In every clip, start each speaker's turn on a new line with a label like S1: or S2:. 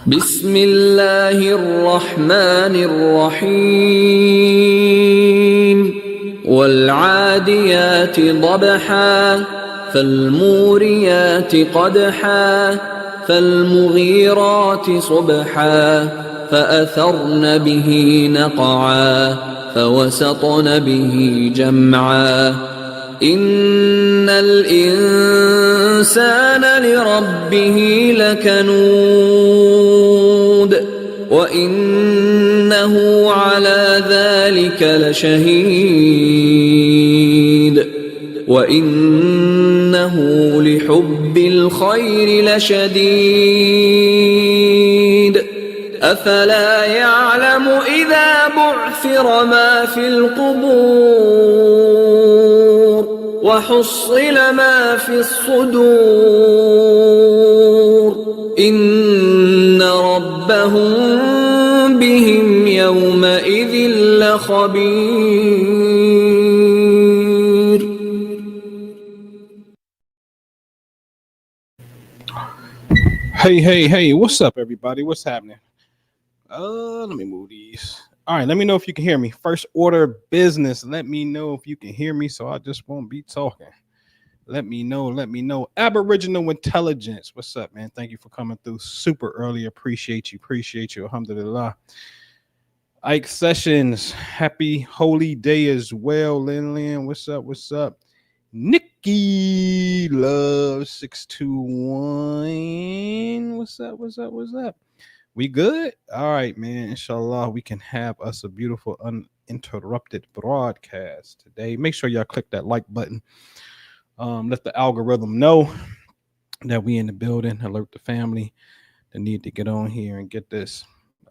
S1: بسم الله الرحمن الرحيم والعاديات ضبحا فالموريات قدحا فالمغيرات صبحا فأثرن به نقعا فوسطن به جمعا إن الإنسان لربه لكنود وإنه على ذلك لشهيد وإنه لحب الخير لشديد أفلا يعلم إذا بعثر ما في القبور وحصل ما في الصدور إن ربهم بهم يومئذ لخبير.
S2: Hey, what's up, everybody? What's happening? Let me move these. All right, let me know if you can hear me. First order of business, let me know if you can hear me so I just won't be talking. Let me know. Aboriginal intelligence. What's up, man? Thank you for coming through super early. Appreciate you. Alhamdulillah. Ike Sessions, happy holy day as well. Lin, what's up? Nikki Love 621. What's up? We good? All right, man. Inshallah, we can have us a beautiful uninterrupted broadcast today. Make sure y'all click that like button. Let the algorithm know that we in the building. Alert the family that need to get on here and get this.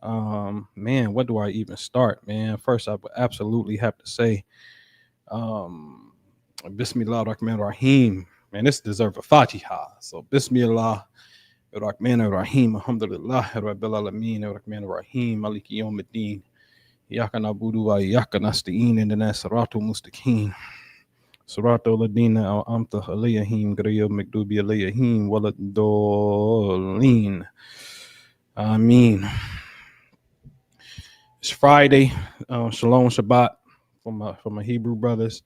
S2: Man, what do I even start, man? First, I would absolutely have to say, Bismillah ar-Rahman ar-Rahim. Man, this deserves a Fatiha. So, Bismillah ar-Rahman ar-Rahim. Alhamdulillah Rabbil Alameen ar-Rahman ar-Rahim. Maliki Yawmiddin. Iyyaka na'budu wa iyyaka nasta'in. Ihdina siratal mustaqim. Siratal ladina an'amta alayhim ghayril maghdubi alayhim waladdallin. Ameen. It's Friday. Shalom Shabbat for my Hebrew brothers.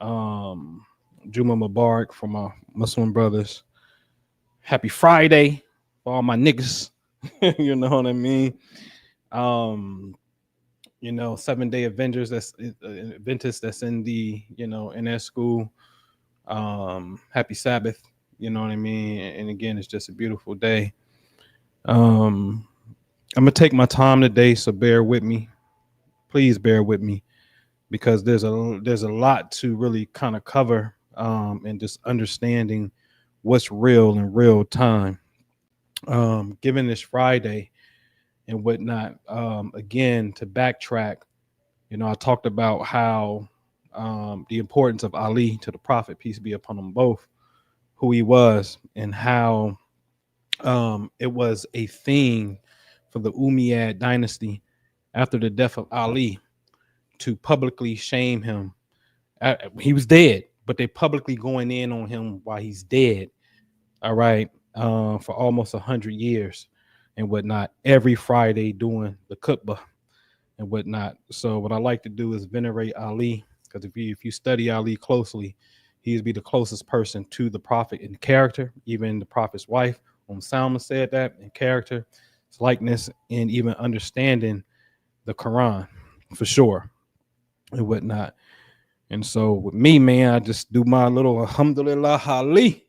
S2: Juma Mubarak for my Muslim brothers. Happy Friday for all my niggas. You know what I mean? 7-day Avengers Adventists that's in the, in their school. Happy Sabbath. You know what I mean? And again, it's just a beautiful day. I'm gonna take my time today, so bear with me. Please bear with me, because there's a lot to really kind of cover, and just understanding what's real in real time. Given this Friday and whatnot, again, to backtrack, I talked about how the importance of Ali to the Prophet, peace be upon them both, who he was, and how it was a thing for the Umayyad dynasty after the death of Ali to publicly shame him. He was dead, but they publicly going in on him while he's dead. All right, for almost 100 years and whatnot, every Friday doing the khutbah and whatnot. So what I like to do is venerate Ali, because if you study Ali closely, he'd be the closest person to the Prophet in character. Even the Prophet's wife, Salma, said that in character, its likeness, and even understanding the Quran for sure and whatnot. And so with me, man, I just do my little Alhamdulillah Ali.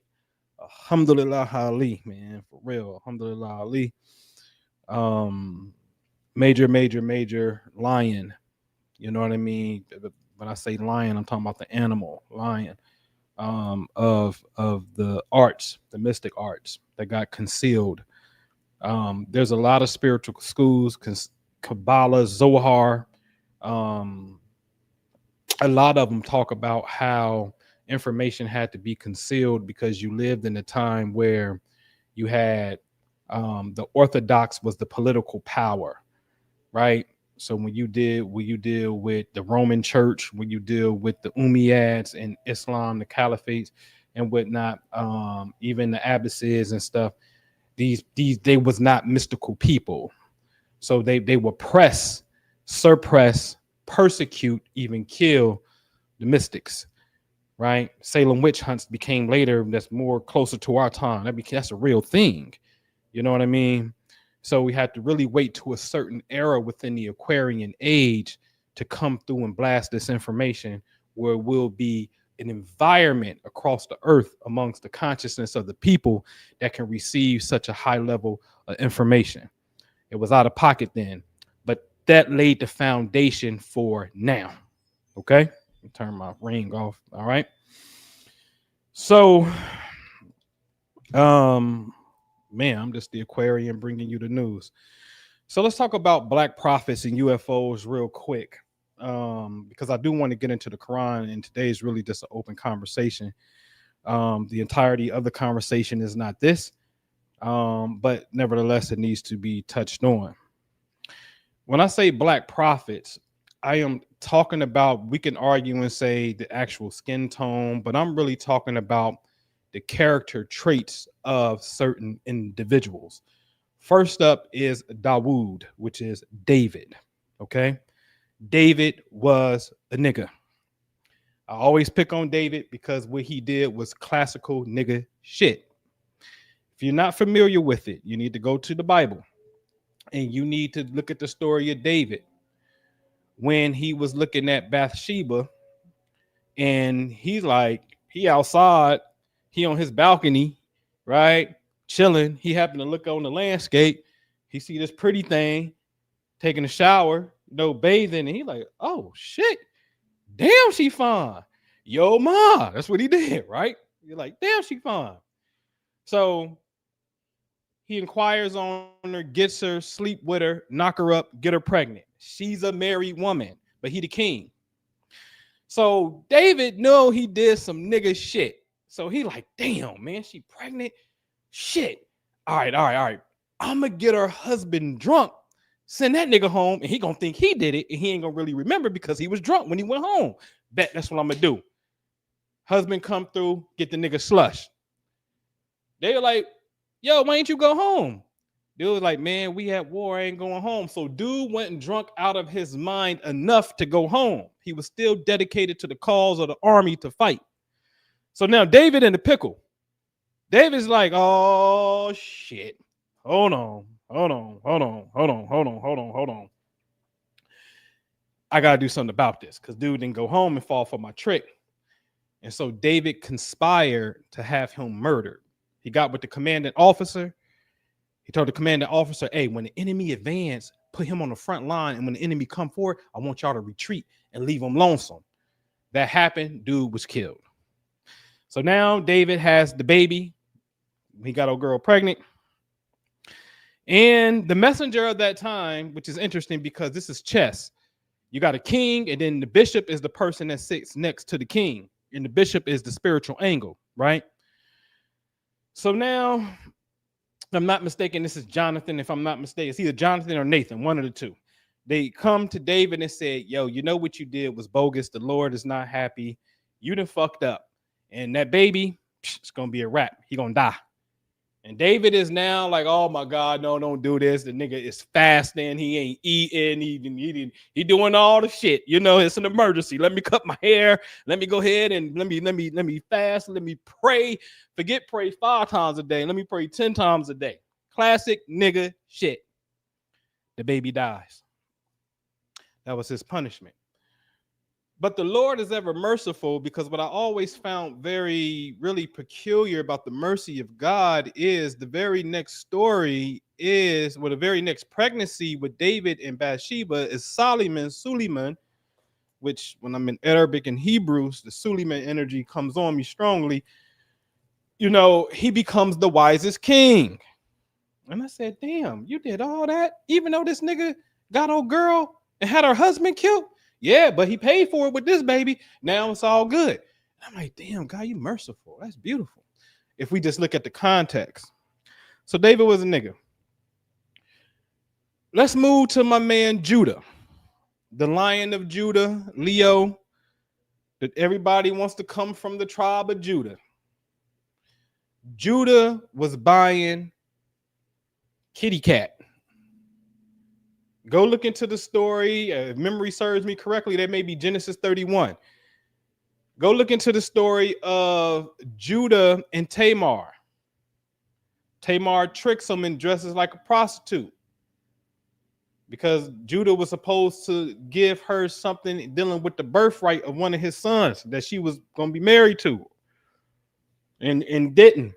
S2: Alhamdulillah Ali, man, for real. Alhamdulillah Ali. Major lion. You know what I mean? When I say lion, I'm talking about the animal lion. Of the arts, the mystic arts that got concealed. There's a lot of spiritual schools, Kabbalah, Zohar. A lot of them talk about how information had to be concealed because you lived in a time where you had the Orthodox was the political power, right? So when you deal with the Roman Church, when you deal with the Umayyads and Islam, the Caliphates and whatnot, even the Abbasids and stuff, They was not mystical people. So they will press, suppress, persecute, even kill the mystics, right? Salem witch hunts became later, that's more closer to our time. That's a real thing. You know what I mean? So we had to really wait to a certain era within the Aquarian age to come through and blast this information, where it will be an environment across the earth amongst the consciousness of the people that can receive such a high level of information. It was out of pocket then, but that laid the foundation for now. Okay, turn my ring off. All right. So, man, I'm just the Aquarian bringing you the news. So let's talk about black prophets and UFOs real quick, because I do want to get into the Quran, and today is really just an open conversation. The entirety of the conversation is not this, but nevertheless, it needs to be touched on. When I say black prophets, I am talking about, we can argue and say the actual skin tone, but I'm really talking about the character traits of certain individuals. First up is Dawood, which is David. Okay. David was a nigga. I always pick on David because what he did was classical nigga shit. If you're not familiar with it, you need to go to the Bible and you need to look at the story of David when he was looking at Bathsheba, and he's like, he outside, he on his balcony, right? Chilling. He happened to look on the landscape. He see this pretty thing taking a shower, bathing, and he like, oh shit, damn, she fine. Yo, ma, that's what he did, right? You're like, damn, she fine. So he inquires on her, gets her, sleep with her, knock her up, get her pregnant. She's a married woman, but he the king. So David know he did some nigga shit. So he like, damn, man, she pregnant. Shit. All right. I'm gonna get her husband drunk, send that nigga home, and he gonna think he did it, and he ain't gonna really remember because he was drunk when he went home. Bet that's what I'm gonna do. Husband come through, get the nigga slush. They were like, yo, why ain't you go home? Dude was like, man, we at war, I ain't going home. So dude went and drunk out of his mind enough to go home. He was still dedicated to the cause of the army to fight. So now David in the pickle. David's like, oh shit. Hold on. I gotta do something about this because dude didn't go home and fall for my trick. And so David conspired to have him murdered. He got with the commanding officer. He told the commanding officer, hey, when the enemy advance, put him on the front line. And when the enemy come forward, I want y'all to retreat and leave him lonesome. That happened. Dude was killed. So now David has the baby. He got a girl pregnant. And the messenger of that time, which is interesting because this is chess. You got a king, and then the bishop is the person that sits next to the king. And the bishop is the spiritual angle, right? So now, if I'm not mistaken, this is Jonathan. If I'm not mistaken, it's either Jonathan or Nathan, one of the two. They come to David and said, yo, you know what you did was bogus. The Lord is not happy. You done fucked up. And that baby, it's going to be a wrap. He going to die. And David is now like, oh my God, no, don't do this. The nigga is fasting. He ain't eating. He doing all the shit. You know, it's an emergency. Let me cut my hair. Let me go ahead and let me fast. Let me pray. Forget pray 5 times a day. Let me pray 10 times a day. Classic nigga shit. The baby dies. That was his punishment. But the Lord is ever merciful, because what I always found really peculiar about the mercy of God is the very next story is, the very next pregnancy with David and Bathsheba is Suleiman, which when I'm in Arabic and Hebrews, the Suleiman energy comes on me strongly. You know, he becomes the wisest king. And I said, damn, you did all that, even though this nigga got old girl and had her husband killed? Yeah, but he paid for it with this baby. Now it's all good. I'm like, damn, God, you merciful. That's beautiful. If we just look at the context. So David was a nigga. Let's move to my man Judah, the Lion of Judah, Leo, that everybody wants to come from the tribe of Judah. Judah was buying kitty cat. Go look into the story. If memory serves me correctly, that may be Genesis 31. Go look into the story of Judah and Tamar. Tamar tricks him and dresses like a prostitute because Judah was supposed to give her something dealing with the birthright of one of his sons that she was going to be married to, and didn't.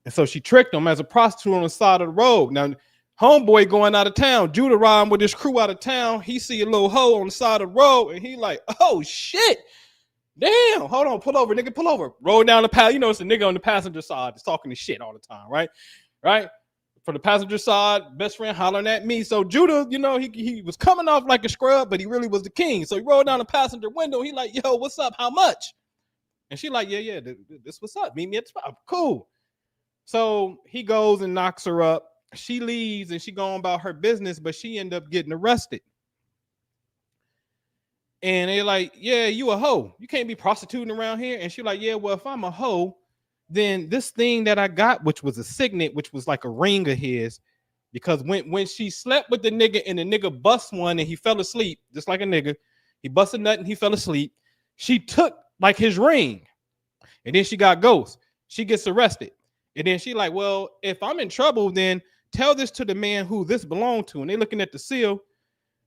S2: And so she tricked him as a prostitute on the side of the road. Now, homeboy going out of town, Judah riding with his crew out of town. He see a little hoe on the side of the road, and he like, oh shit. Damn, hold on, pull over, nigga, pull over. Roll down the path. You know, it's a nigga on the passenger side that's talking to shit all the time, right? Right? For the passenger side, best friend hollering at me. So Judah, you know, he was coming off like a scrub, but he really was the king. So he rolled down the passenger window. He like, yo, what's up? How much? And she like, yeah, this what's up. Meet me at the spot. Cool. So he goes and knocks her up. She leaves and she going about her business, but she ended up getting arrested. And they like, yeah, you a hoe. You can't be prostituting around here. And she like, yeah, well, if I'm a hoe, then this thing that I got, which was a signet, which was like a ring of his, because when she slept with the nigga and the nigga bust one and he fell asleep, just like a nigga, he busted a nut and he fell asleep. She took like his ring, and then she got ghost. She gets arrested. And then she like, well, if I'm in trouble, then tell this to the man who this belonged to. And they looking at the seal,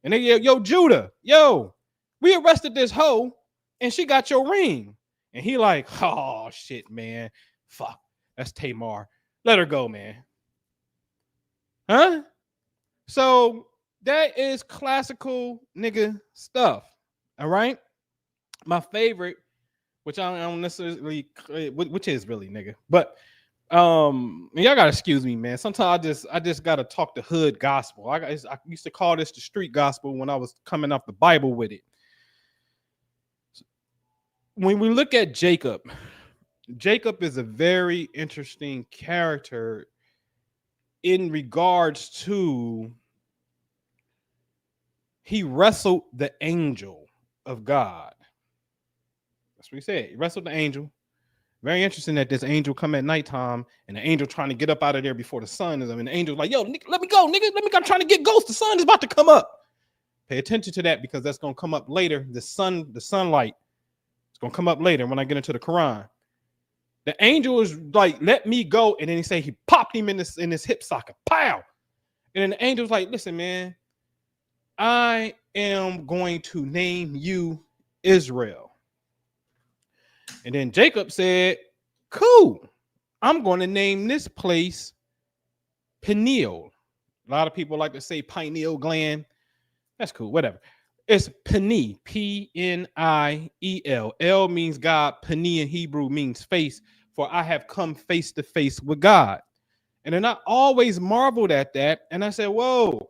S2: and they yell, yo, Judah, yo, we arrested this hoe and she got your ring. And he like, oh shit, man. Fuck. That's Tamar. Let her go, man. Huh? So that is classical nigga stuff. All right. My favorite, which I don't necessarily, which is really nigga, but y'all gotta excuse me, man. Sometimes I just gotta talk the hood gospel. I used to call this the street gospel when I was coming off the Bible with it. When we look at Jacob is a very interesting character in regards to he wrestled the angel of God. That's what he said. He wrestled the angel. Very interesting that this angel come at nighttime and the angel trying to get up out of there before the sun is up. And the angel's like, yo, let me go, nigga. Let me go. I'm trying to get ghost. The sun is about to come up. Pay attention to that because that's going to come up later. The sunlight. It's going to come up later when I get into the Quran. The angel is like, let me go. And then he say he popped him in his hip socket. Pow. And then the angel's like, listen, man, I am going to name you Israel. And then Jacob said, cool. I'm going to name this place Peniel. A lot of people like to say pineal gland. That's cool. Whatever. It's Peni, P-N-I-E-L. L means God. Peni in Hebrew means face, for I have come face to face with God. And then I always marveled at that. And I said, whoa,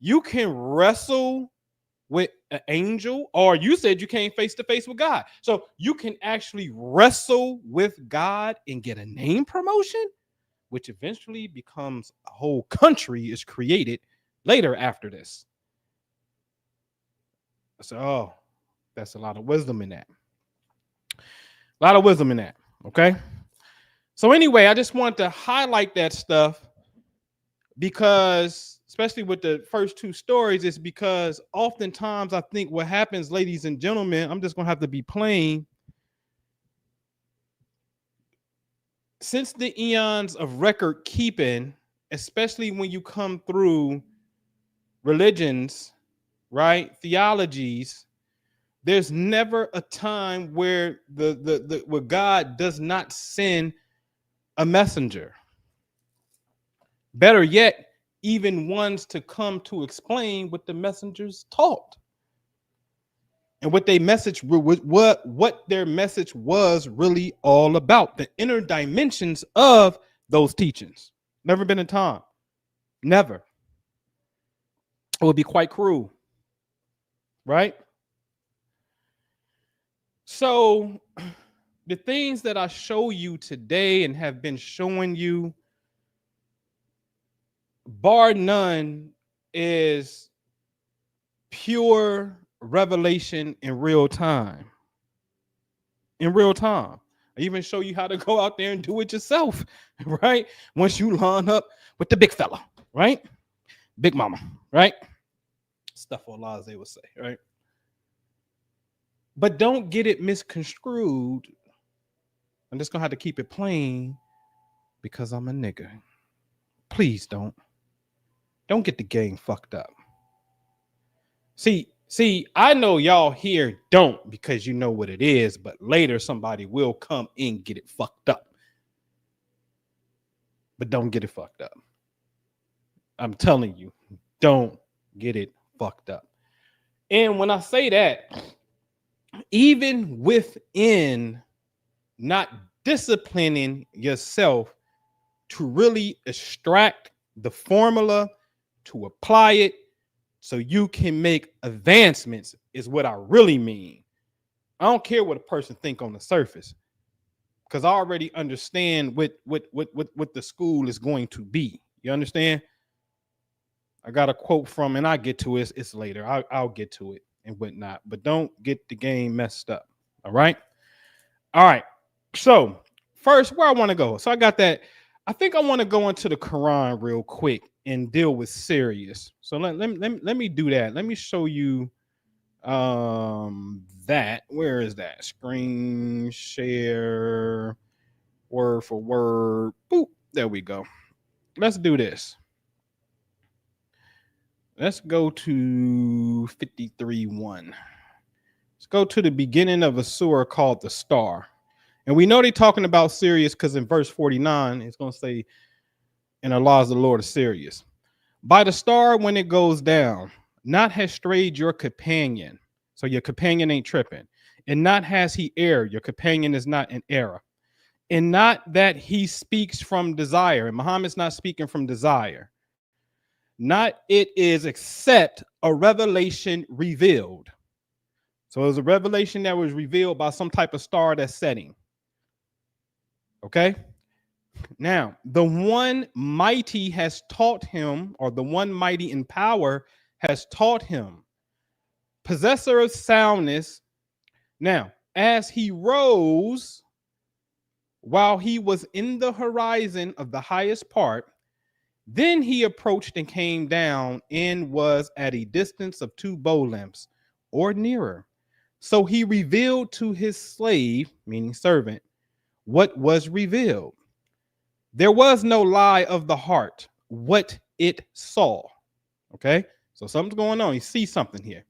S2: you can wrestle with an angel, or you said you came face to face with God. So you can actually wrestle with God and get a name promotion, which eventually becomes a whole country is created later after this. So, oh, that's a lot of wisdom in that. A lot of wisdom in that. Okay. So anyway, I just want to highlight that stuff because, especially with the first two stories, is because oftentimes I think what happens, ladies and gentlemen, I'm just going to have to be plain. Since the eons of record keeping, especially when you come through religions, right, theologies, there's never a time where where God does not send a messenger. Better yet, even ones to come to explain what the messengers taught and what they message, what their message was really all about, the inner dimensions of those teachings. Never been a time. Never. It would be quite cruel. Right? So the things that I show you today and have been showing you, bar none, is pure revelation in real time. In real time. I even show you how to go out there and do it yourself, right? Once you line up with the big fella, right? Big mama, right? Stuff Allah, as they would say, right? But don't get it misconstrued. I'm just gonna have to keep it plain because I'm a nigga. Please don't get the game fucked up. See, I know y'all here don't because you know what it is, but later somebody will come and get it fucked up. But don't get it fucked up. I'm telling you, don't get it fucked up. And when I say that, even within not disciplining yourself to really extract the formula, to apply it so you can make advancements is what I really mean. I don't care what a person think on the surface because I already understand what the school is going to be. You understand? I got a quote from, and I get to it. It's later. I'll get to it and whatnot. But don't get the game messed up. All right. All right. So first, where I want to go. So I got that. I think I want to go into the Quran real quick and deal with serious. So let me do that. Let me show you that. Where is that? Screen share, word for word. Boop. There we go. Let's do this. Let's go to 53:1. Let's go to the beginning of a surah called the Star. And we know they're talking about Sirius because in verse 49, it's going to say, and Allah is the Lord of Sirius. By the star when it goes down, not has strayed your companion. So your companion ain't tripping. And not has he erred. Your companion is not in error. And not that he speaks from desire. And Muhammad's not speaking from desire. Not it is except a revelation revealed. So it was a revelation that was revealed by some type of star that's setting. Okay. Now, the one mighty has taught him, or the one mighty in power has taught him, possessor of soundness. Now, as he rose while he was in the horizon of the highest part, then he approached and came down and was at a distance of 2 bow lengths or nearer. So he revealed to his slave, meaning servant, what was revealed. There was no lie of the heart, what it saw. Okay, so something's going on. You see something here.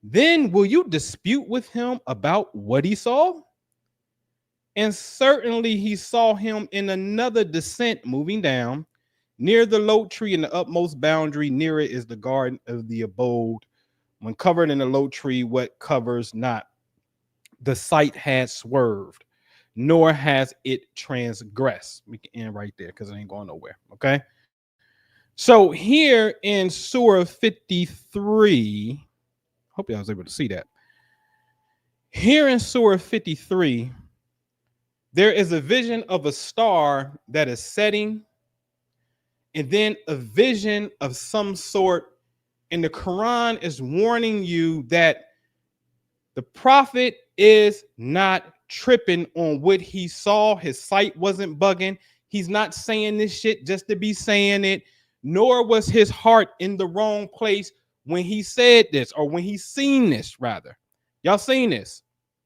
S2: Then will you dispute with him about what he saw? And certainly he saw him in another descent moving down. Near the low tree in the utmost boundary, near it is the garden of the abode. When covered in the low tree, what covers not? The sight has swerved, nor has it transgressed. We can end right there because it ain't going nowhere. Okay. So here in Surah 53, hope y'all was able to see that. Here in Surah 53, there is a vision of a star that is setting, and then a vision of some sort. And the Quran is warning you that the prophet is not tripping on what he saw. His sight wasn't bugging. He's not saying this shit just to be saying it, nor was his heart in the wrong place when he said this, or when he seen this, rather. Y'all seen this,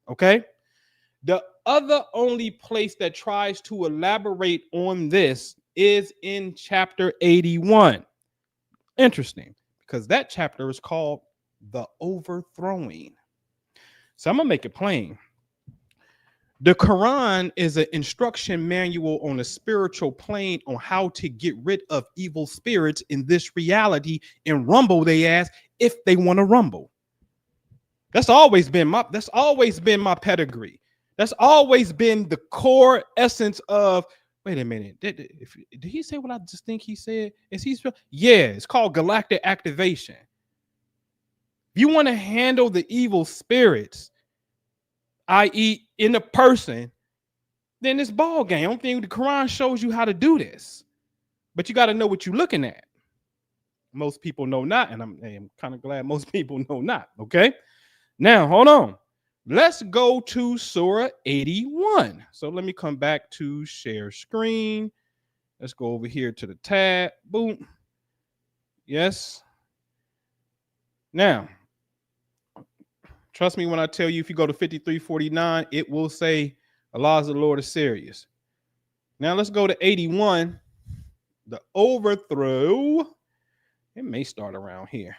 S2: okay? The other only place that tries to elaborate on this is in chapter 81. Interesting, because that chapter is called the overthrowing. So I'm going to make it plain. The Quran is an instruction manual on a spiritual plane on how to get rid of evil spirits in this reality and rumble they ass if they want to rumble. That's always been my pedigree. That's always been the core essence of, wait a minute, did he say what I just think he said? Yeah, it's called galactic activation. If you want to handle the evil spirits, i.e. in a person, then it's ball game. I don't think the Quran shows you how to do this. But you got to know what you're looking at. Most people know not, and I'm kind of glad most people know not, okay? Now, hold on. Let's go to Surah 81. So let me come back to share screen. Let's go over here to the tab. Boom. Yes. Now, trust me when I tell you, if you go to 5349, it will say Allah is the Lord of Sirius. Now let's go to 81. The overthrow. It may start around here.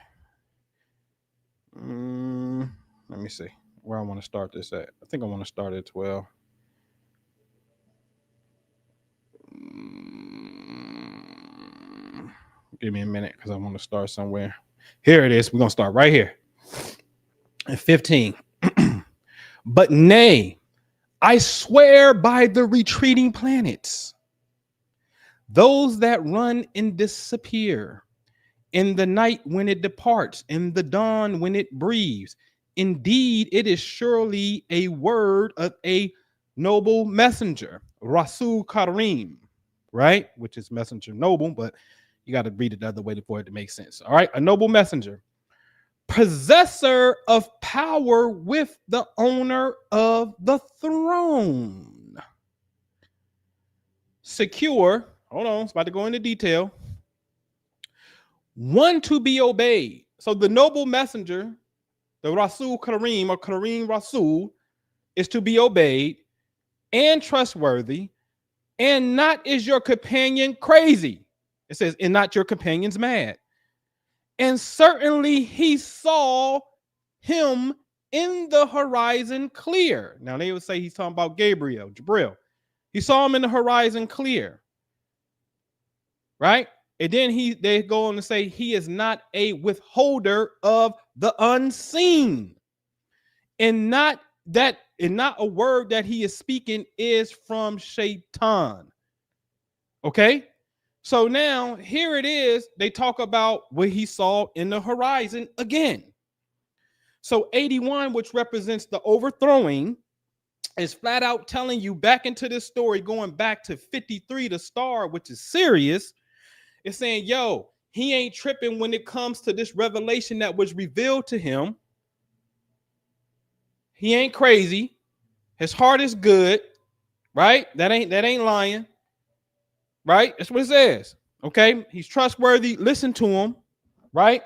S2: Let me see where I want to start this at. I think I want to start at 12. Give me a minute because I want to start somewhere. Here it is. We're going to start right here at 15. But nay, I swear by the retreating planets, those that run and disappear, in the night when it departs, in the dawn when it breathes. Indeed, it is surely a word of a noble messenger, Rasul Karim, right? Which is messenger noble, but you got to read it the other way for it to make sense. All right, a noble messenger, possessor of power with the owner of the throne. Secure, hold on, it's about to go into detail. One to be obeyed. So the noble messenger, the Rasul Karim or Karim Rasul, is to be obeyed and trustworthy, and not is your companion crazy. It says, and not your companions mad. And certainly he saw him in the horizon clear. Now they would say he's talking about Gabriel, Jibril. He saw him in the horizon clear. Right? And then they go on to say he is not a withholder of the unseen. And not a word that he is speaking is from Shaitan. Okay? So now here it is. They talk about what he saw in the horizon again. So 81, which represents the overthrowing, is flat out telling you back into this story, going back to 53, the star, which is Sirius. It's saying, yo, he ain't tripping when it comes to this revelation that was revealed to him. He ain't crazy. His heart is good, right? That ain't lying, right? That's what it says. Okay, he's trustworthy. Listen to him, right?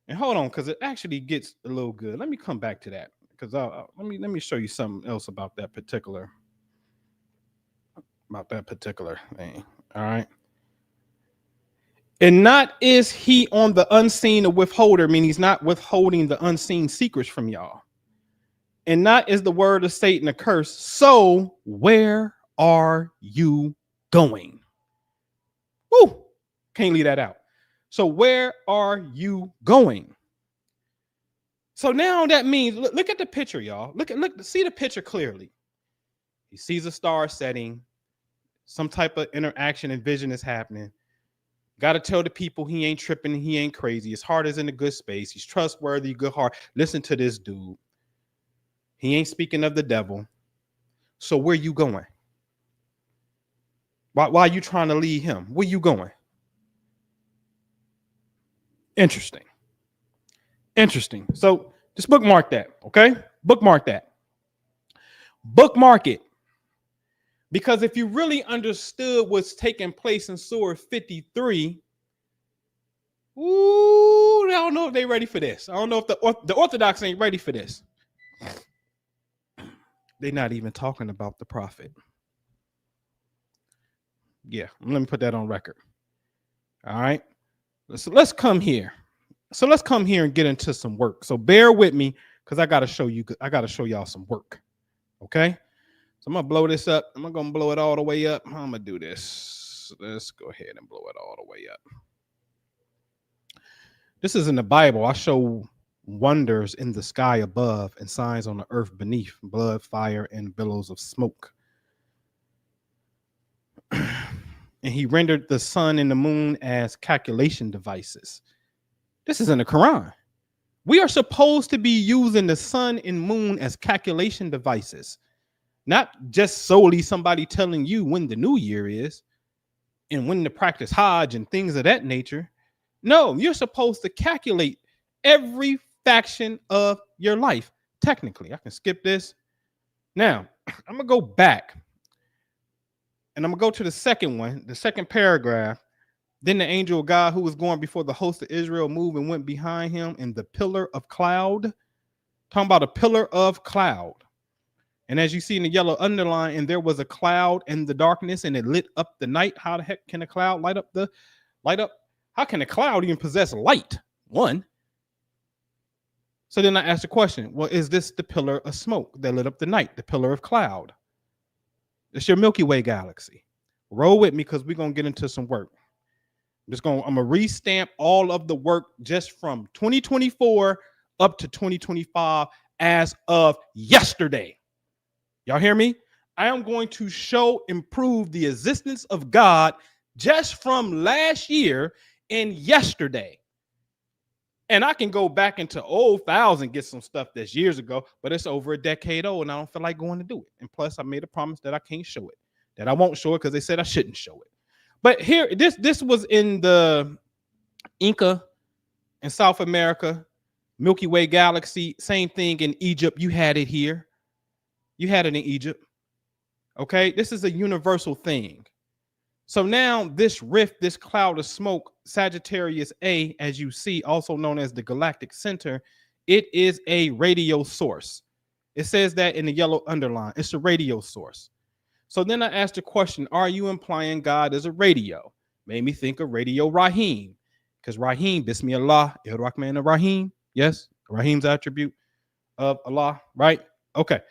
S2: And hold on, because it actually gets a little good. Let me come back to that because let me show you something else about that particular thing. All right. And not is he on the unseen a withholder, meaning he's not withholding the unseen secrets from y'all. And not is the word of Satan a curse. So where are you going? Woo! Can't leave that out. So where are you going? So now that means, look at the picture, y'all. Look, see the picture clearly. He sees a star setting. Some type of interaction and vision is happening. Got to tell the people he ain't tripping, he ain't crazy. His heart is in a good space. He's trustworthy, good heart. Listen to this dude. He ain't speaking of the devil. So where you going? Why are you trying to lead him? Where you going? Interesting. So just bookmark that, okay? Bookmark that. Bookmark it. Because if you really understood what's taking place in Surah 53, I don't know if they're ready for this. I don't know if the Orthodox ain't ready for this. They're not even talking about the prophet. Yeah, let me put that on record. All right. So let's come here. And get into some work. So bear with me because I got to show y'all some work. Okay. So I'm going to blow this up. I'm going to blow it all the way up. How I'm going to do this? Let's go ahead and blow it all the way up. This is in the Bible. I show wonders in the sky above and signs on the earth beneath, blood, fire, and billows of smoke. And he rendered the sun and the moon as calculation devices. This is in the Quran. We are supposed to be using the sun and moon as calculation devices. Not just solely somebody telling you when the new year is and when to practice Hajj and things of that nature. No, you're supposed to calculate every faction of your life. Technically, I can skip this. Now, I'm going to go back. And I'm going to go to the second one, the second paragraph. Then the angel of God who was going before the host of Israel moved and went behind him in the pillar of cloud. Talking about a pillar of cloud. And as you see in the yellow underline, and there was a cloud in the darkness and it lit up the night. How the heck can a cloud light up? How can a cloud even possess light? One. So then I asked the question, well, is this the pillar of smoke that lit up the night, the pillar of cloud? It's your Milky Way galaxy. Roll with me because we're going to get into some work. I'm going to restamp all of the work just from 2024 up to 2025 as of yesterday. Y'all hear me? I am going to show and prove the existence of God just from last year and yesterday. And I can go back into old files and get some stuff that's years ago, but it's over a decade old and I don't feel like going to do it. And plus I made a promise that I can't show it, that I won't show it because they said I shouldn't show it. But here, this was in the Inca in South America, Milky Way galaxy, same thing in Egypt. You had it here. You had it in Egypt. Okay, this is a universal thing. So now this rift, this cloud of smoke, Sagittarius A, as you see, also known as the galactic center, it is a radio source. It says that in the yellow underline. It's a radio source. So then I asked the question, are you implying God is a radio? Made me think of Radio Rahim, because Rahim, Bismillah, Ir-Rahman Rahim. Yes, Rahim's attribute of Allah, right? Okay.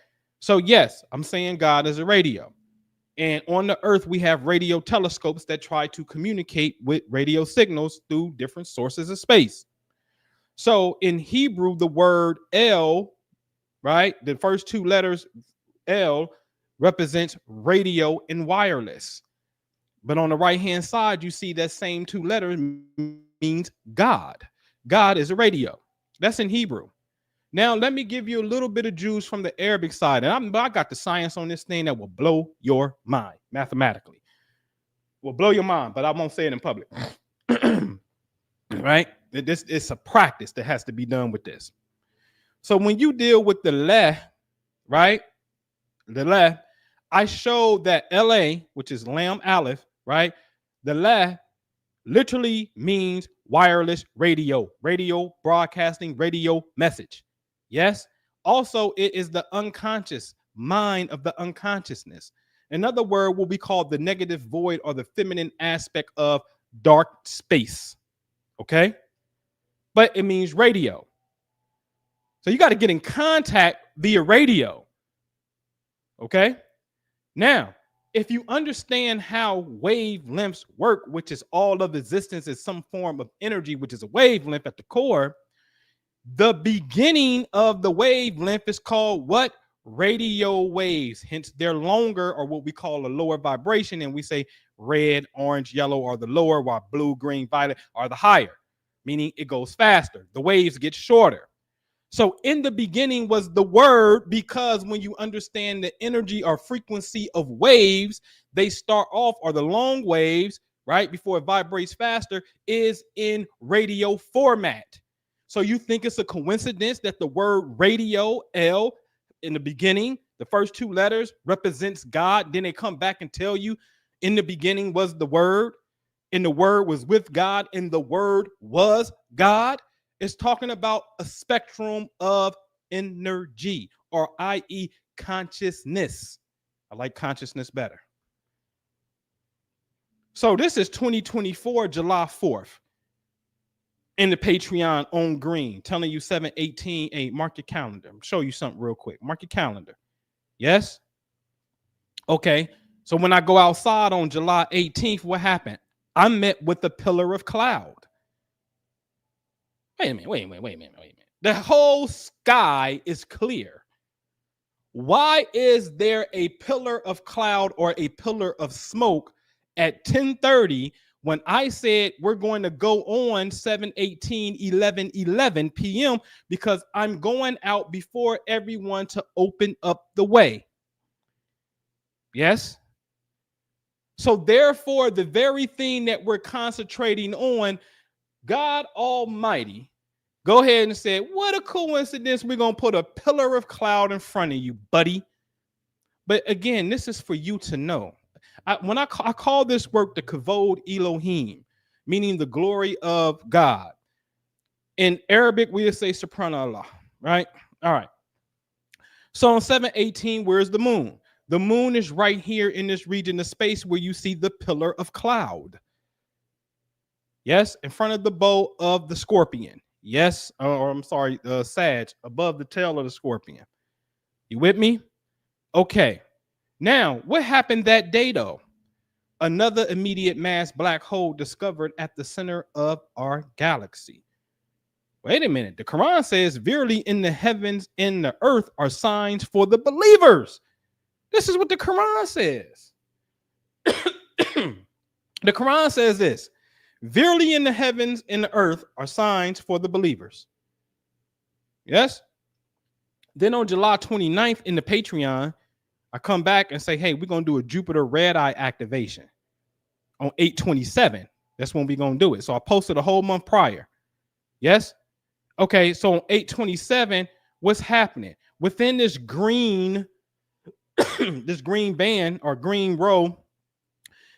S2: So yes, I'm saying God is a radio. And on the earth, we have radio telescopes that try to communicate with radio signals through different sources of space. So in Hebrew, the word El, right, the first two letters El represents radio and wireless. But on the right-hand side, you see that same two letters means God. God is a radio. That's in Hebrew. Now, let me give you a little bit of juice from the Arabic side. And I got the science on this thing that will blow your mind mathematically. Will blow your mind, but I won't say it in public. Right? It's a practice that has to be done with this. So when you deal with the leh, right? The leh, I showed that LA, which is Lam Aleph, right? The leh literally means wireless radio, radio broadcasting, radio message. Yes. Also, it is the unconscious mind of the unconsciousness. Another word will be called the negative void or the feminine aspect of dark space. Okay. But it means radio. So you got to get in contact via radio. Okay. Now, if you understand how wavelengths work, which is all of existence is some form of energy, which is a wavelength at the core, the beginning of the wavelength is called what? Radio waves. Hence, they're longer, or what we call a lower vibration. And we say red, orange, yellow are the lower, while blue, green, violet are the higher, meaning it goes faster. The waves get shorter. So in the beginning was the word, because when you understand the energy or frequency of waves, they start off, or the long waves, right, before it vibrates faster, is in radio format. So you think it's a coincidence that the word radio, L, in the beginning, the first two letters represents God. Then they come back and tell you in the beginning was the word, and the word was with God, and the word was God. It's talking about a spectrum of energy, or i.e. consciousness. I like consciousness better. So this is 2024, July 4th. In the Patreon on green, telling you 7/18/8. Mark your calendar. I'm show you something real quick. Mark your calendar. Yes? Okay. So when I go outside on July 18th, what happened? I met with the pillar of cloud. Wait a minute. The whole sky is clear. Why is there a pillar of cloud or a pillar of smoke at 10:30 when I said we're going to go on 7/18/11 p.m. because I'm going out before everyone to open up the way? Yes. So therefore, the very thing that we're concentrating on, God Almighty, go ahead and say, what a coincidence. We're going to put a pillar of cloud in front of you, buddy. But again, this is for you to know. I call this work the Kavod Elohim, meaning the glory of God. In Arabic, we would say Subhanallah, right? All right. So on 718, where's the moon? The moon is right here in this region of space where you see the pillar of cloud. Yes, in front of the bow of the scorpion. Yes, or I'm sorry, Sag, above the tail of the scorpion. You with me? Okay. Now, what happened that day, though? Another immediate mass black hole discovered at the center of our galaxy. Wait a minute. The Quran says, verily in the heavens and the earth are signs for the believers. This is what the Quran says. The Quran says this. Verily in the heavens and the earth are signs for the believers. Yes? Then on July 29th in the Patreon, I come back and say, hey, we're going to do a Jupiter red eye activation on 8/27. That's when we're going to do it. So I posted a whole month prior. Yes? Okay, so on 8/27, what's happening? Within this green, this green band or green row,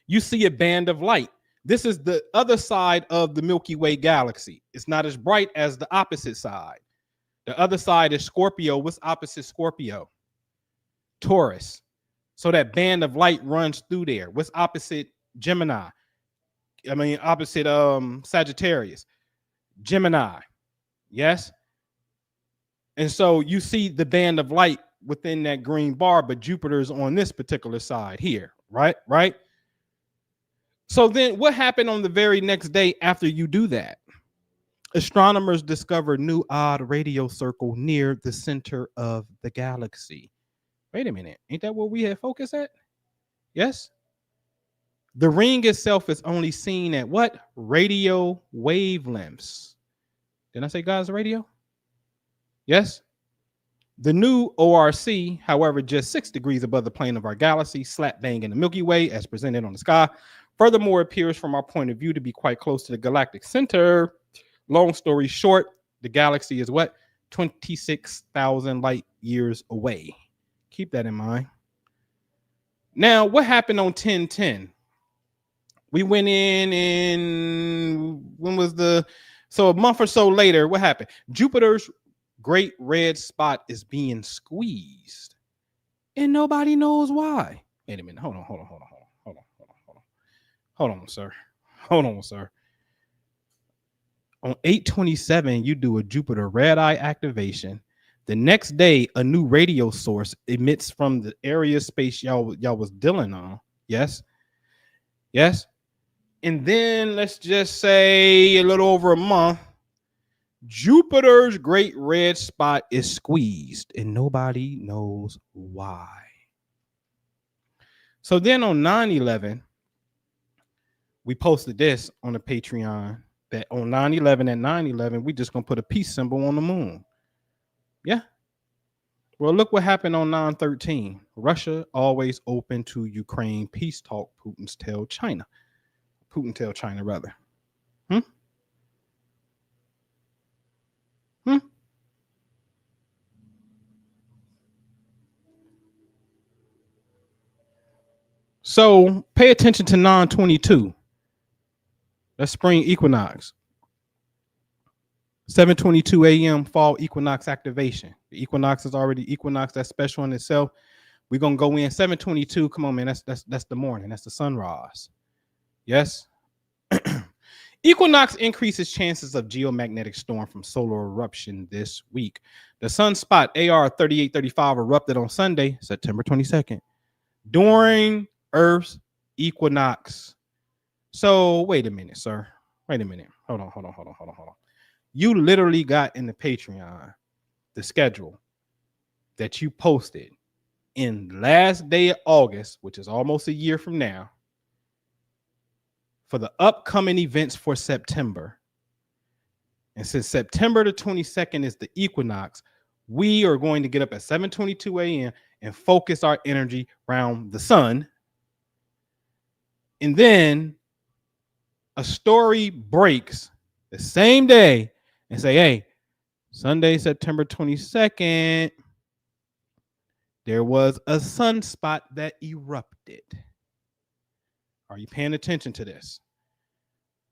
S2: you see a band of light. This is the other side of the Milky Way galaxy. It's not as bright as the opposite side. The other side is Scorpio. What's opposite Scorpio? Taurus. So that band of light runs through there. What's opposite Gemini? Opposite Sagittarius. Gemini. Yes. And so you see the band of light within that green bar, but Jupiter's on this particular side here, right? Right. So then what happened on the very next day after you do that? Astronomers discovered new odd radio circle near the center of the galaxy. Wait a minute. Ain't that where we had focus at? Yes. The ring itself is only seen at what? Radio wavelengths. Didn't I say God's radio? Yes. The new ORC, however, just 6 degrees above the plane of our galaxy, slap bang in the Milky Way as presented on the sky. Furthermore, appears from our point of view to be quite close to the galactic center. Long story short, the galaxy is what? 26,000 light years away. Keep that in mind. Now, what happened on 10/10? We went in when was so a month or so later, what happened? Jupiter's great red spot is being squeezed and nobody knows why. Wait a minute. Hold on, sir. On 8/27, you do a Jupiter red eye activation. The next day, a new radio source emits from the area space y'all was dealing on. Yes. Yes. And then let's just say a little over a month, Jupiter's great red spot is squeezed and nobody knows why. So then on 9/11, we posted this on the Patreon that on 9/11 at 9/11, we just gonna put a peace symbol on the moon. Yeah. Well, look what happened on 9/13. Russia always open to Ukraine peace talk. Putin tell China rather. So pay attention to 9/22. That's spring equinox. 7:22 a.m. fall equinox activation. The equinox is already equinox. That's special in itself. We're gonna go in 7:22. Come on, man. That's the morning. That's the sunrise. Yes. Equinox increases chances of geomagnetic storm from solar eruption this week. The sunspot AR 3835 erupted on Sunday, September 22nd, during Earth's equinox. So wait a minute, sir. Wait a minute. Hold on. You literally got in the Patreon the schedule that you posted in last day of August, which is almost a year from now, for the upcoming events for September. And since September the 22nd is the equinox, we are going to get up at 7:22 a.m. and focus our energy around the sun. And then a story breaks the same day and say, hey, Sunday, September 22nd, there was a sunspot that erupted. Are you paying attention to this?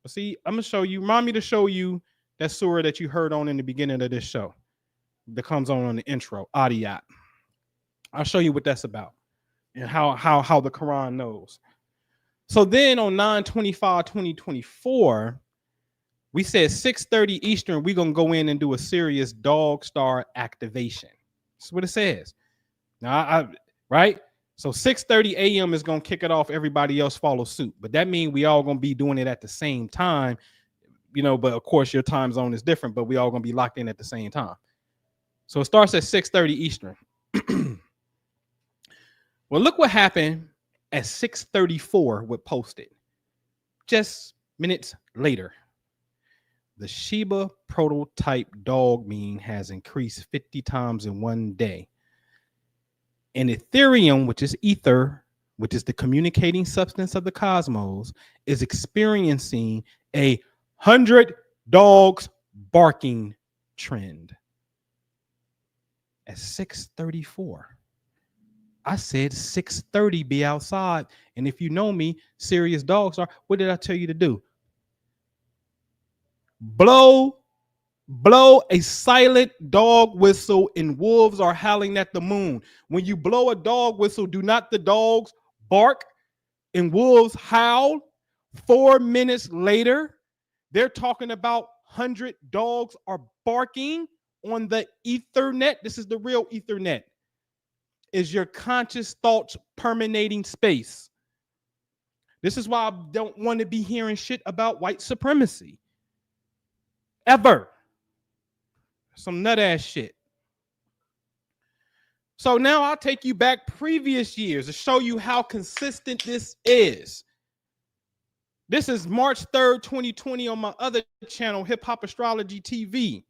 S2: But see, I'm going to show you, remind me to show you that surah that you heard on in the beginning of this show that comes on the intro, Adiyat. I'll show you what that's about and how the Quran knows. So then on 9/25/2024, we said 6:30 Eastern, we're going to go in and do a serious dog star activation. That's what it says. Now, right? So 6:30 a.m. is going to kick it off. Everybody else follow suit. But that means we all going to be doing it at the same time, but of course your time zone is different, but we all going to be locked in at the same time. So it starts at 6:30 Eastern. Well, look what happened at 6:34 with posted. Just minutes later, the Shiba prototype dog meme has increased 50 times in one day. And Ethereum, which is ether, which is the communicating substance of the cosmos, is experiencing a 100 dogs barking trend. At 6:34. I said 6:30 be outside. And if you know me, serious dogs are. What did I tell you to do? Blow a silent dog whistle, and wolves are howling at the moon. When you blow a dog whistle, do not the dogs bark and wolves howl? 4 minutes later, they're talking about 100 dogs are barking on the Ethernet. This is the real Ethernet. Is your conscious thoughts permeating space? This is why I don't want to be hearing shit about white supremacy. Ever. Some nut ass shit. So now I'll take you back previous years to show you how consistent this is. This is March 3rd, 2020 on my other channel, Hip Hop Astrology TV.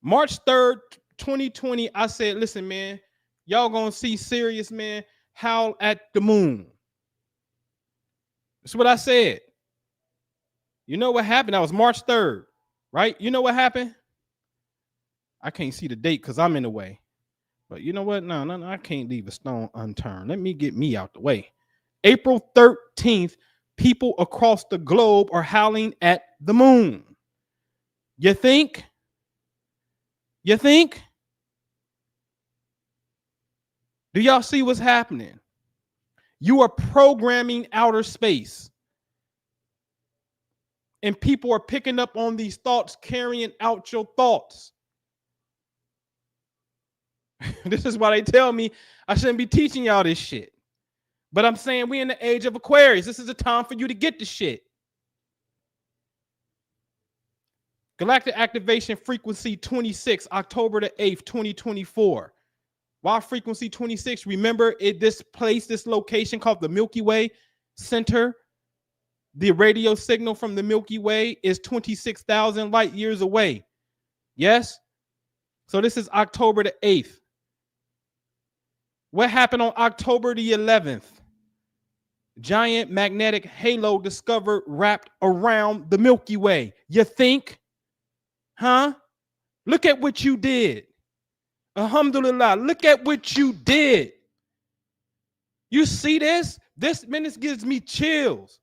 S2: March 3rd, 2020, I said, listen, man, y'all gonna see serious, man, howl at the moon. That's what I said. You know what happened? That was March 3rd, right? You know what happened? I can't see the date because I'm in the way. But you know what? No, I can't leave a stone unturned. Let me get me out the way. April 13th, people across the globe are howling at the moon. You think? You think? Do y'all see what's happening? You are programming outer space. And people are picking up on these thoughts, carrying out your thoughts. This is why they tell me I shouldn't be teaching y'all this shit. But I'm saying we're in the age of Aquarius. This is a time for you to get the shit. Galactic Activation Frequency 26, October the 8th, 2024. Why Frequency 26? Remember this location called the Milky Way Center. The radio signal from the Milky Way is 26,000 light years away. Yes? So this is October the 8th. What happened on October the 11th? Giant magnetic halo discovered wrapped around the Milky Way. You think? Huh? Look at what you did. Alhamdulillah, look at what you did. You see this? This gives me chills.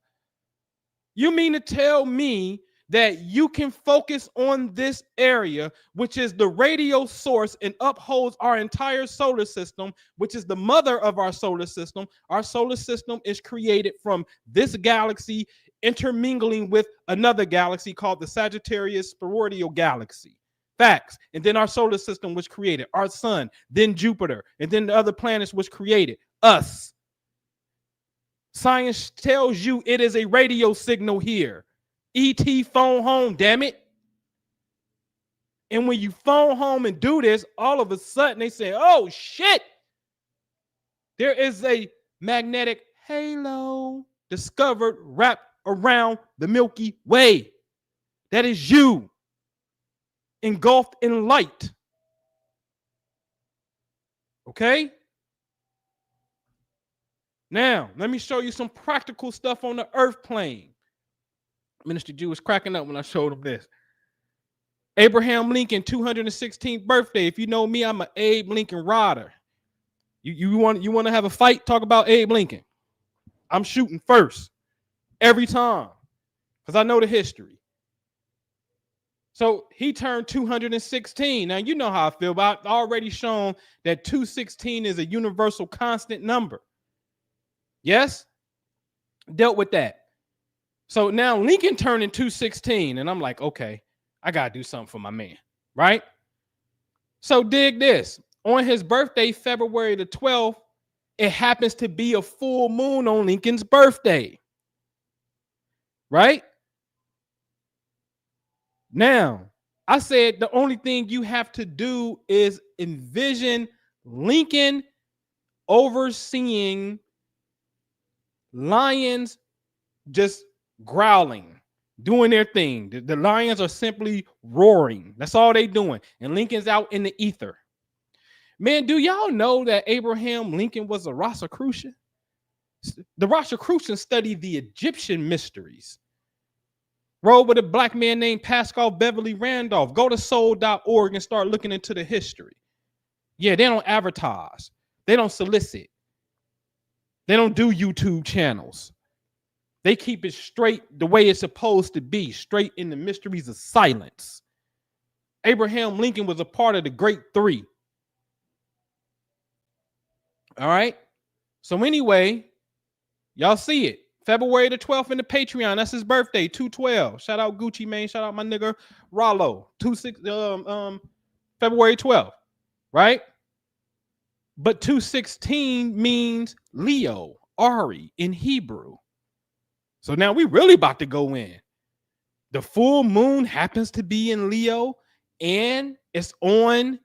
S2: You mean to tell me that you can focus on this area, which is the radio source and upholds our entire solar system, which is the mother of our solar system. Our solar system is created from this galaxy intermingling with another galaxy called the Sagittarius Spiritual Galaxy. Facts. And then our solar system was created, our sun, then Jupiter, and then the other planets was created, us. Science tells you it is a radio signal here. ET phone home, damn it. And when you phone home and do this, all of a sudden they say, oh shit, there is a magnetic halo discovered wrapped around the Milky Way. That is you, engulfed in light. Okay? Now, let me show you some practical stuff on the earth plane. Minister Jew was cracking up when I showed him this. Abraham Lincoln, 216th birthday. If you know me, I'm an Abe Lincoln rider. You want to have a fight? Talk about Abe Lincoln. I'm shooting first every time because I know the history. So he turned 216. Now, you know how I feel about. I've already shown that 216 is a universal constant number. Yes? Dealt with that. So now Lincoln turning 216, and I'm like, okay, I got to do something for my man, right? So dig this. On his birthday, February the 12th, it happens to be a full moon on Lincoln's birthday, right? Now, I said the only thing you have to do is envision Lincoln overseeing lions just growling, doing their thing. The lions are simply roaring. That's all they doing. And Lincoln's out in the ether. Man, do y'all know that Abraham Lincoln was a Rosicrucian? The Rosicrucians studied the Egyptian mysteries. Rode with a black man named Pascal Beverly Randolph. Go to soul.org and start looking into the history. Yeah, they don't advertise. They don't solicit. They don't do YouTube channels. They keep it straight the way it's supposed to be, straight in the mysteries of silence. Abraham Lincoln was a part of the Great Three. All right. So anyway, y'all see it. February the 12th in the Patreon. That's his birthday, 2/12. Shout out Gucci Mane. Shout out my nigga Rollo. February 12th, right? But 216 means Leo, Ari in Hebrew. So now we really about to go in. The full moon happens to be in Leo, and it's on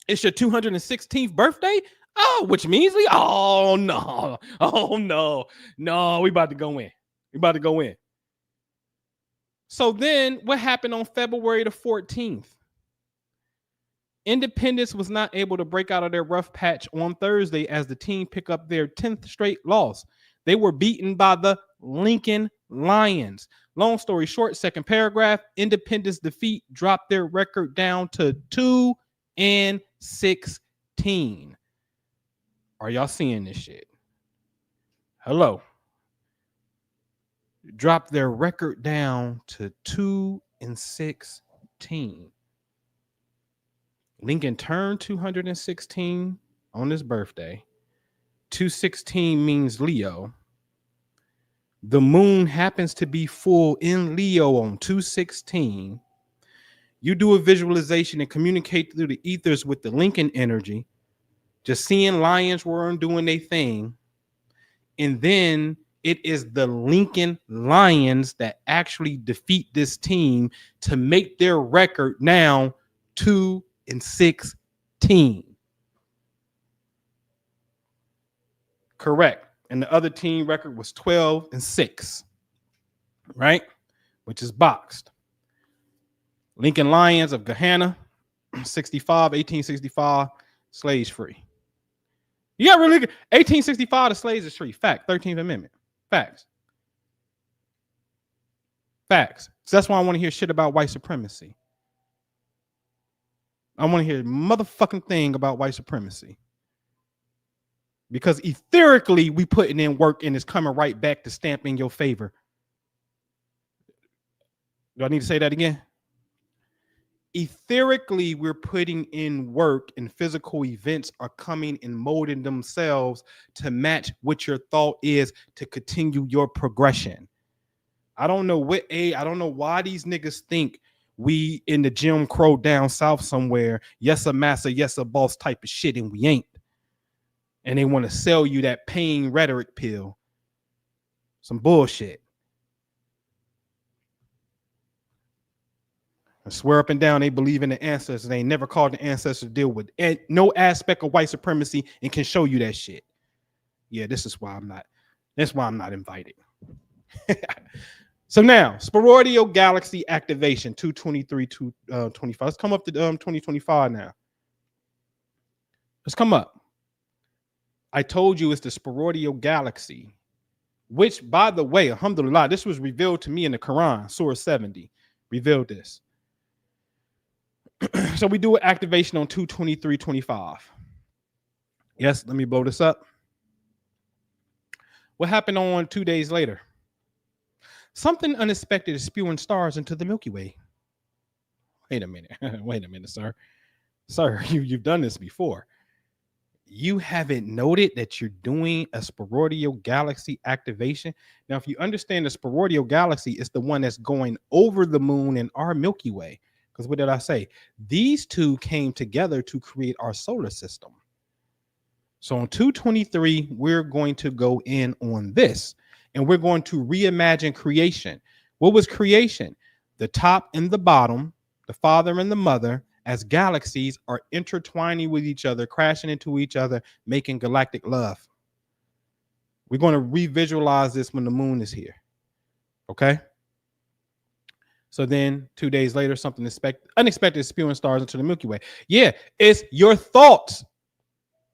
S2: it's your 216th birthday. Oh, which means we no, we about to go in. We about to go in. So then what happened on February the 14th? Independence was not able to break out of their rough patch on Thursday as the team picked up their 10th straight loss. They were beaten by the Lincoln Lions. Long story short, second paragraph, Independence defeat dropped their record down to 2-16. Are y'all seeing this shit? Hello. Dropped their record down to 2-16. Lincoln turned 216 on his birthday. 216 means Leo. The moon happens to be full in Leo on 216. You do a visualization and communicate through the ethers with the Lincoln energy, just seeing lions roaring, doing their thing. And then it is the Lincoln Lions that actually defeat this team to make their record now 2-16. Correct. And the other team record was 12-6, right? Which is boxed. Lincoln Lions of Gahanna, 1865, slaves free. You got really good. 1865, the slaves is free. Fact. 13th Amendment. Facts. So that's why I want to hear shit about white supremacy. I want to hear motherfucking thing about white supremacy. Because etherically, we putting in work and it's coming right back to stamp in your favor. Do I need to say that again? Etherically, we're putting in work and physical events are coming and molding themselves to match what your thought is to continue your progression. I don't know why these niggas think we in the Jim Crow down south somewhere, yes a massa, yes a boss type of shit, and we ain't. And they want to sell you that pain rhetoric pill. Some bullshit. I swear up and down they believe in the ancestors. They ain't never called the ancestors to deal with no aspect of white supremacy and can show you that shit. Yeah, that's why I'm not invited. So now, Sporoidal Galaxy activation 223 to 25. Let's come up to 2025 now. Let's come up. I told you it's the Sporoidal Galaxy, which, by the way, alhamdulillah, this was revealed to me in the Quran, Surah 70. Revealed this. So we do an activation on 2/23/25. Yes, let me blow this up. What happened on 2 days later? Something unexpected is spewing stars into the Milky Way. Wait a minute. Wait a minute, sir. Sir, you've done this before. You haven't noted that you're doing a sporoidal galaxy activation. Now, if you understand the sporoidal galaxy, it's the one that's going over the moon in our Milky Way. Because what did I say? These two came together to create our solar system. So on 2/23, we're going to go in on this, and we're going to reimagine creation. What was creation? The top and the bottom, the father and the mother, as galaxies are intertwining with each other, crashing into each other, making galactic love. We're going to revisualize this when the moon is here. Okay? So then 2 days later, something unexpected is spewing stars into the Milky Way. Yeah, it's your thoughts.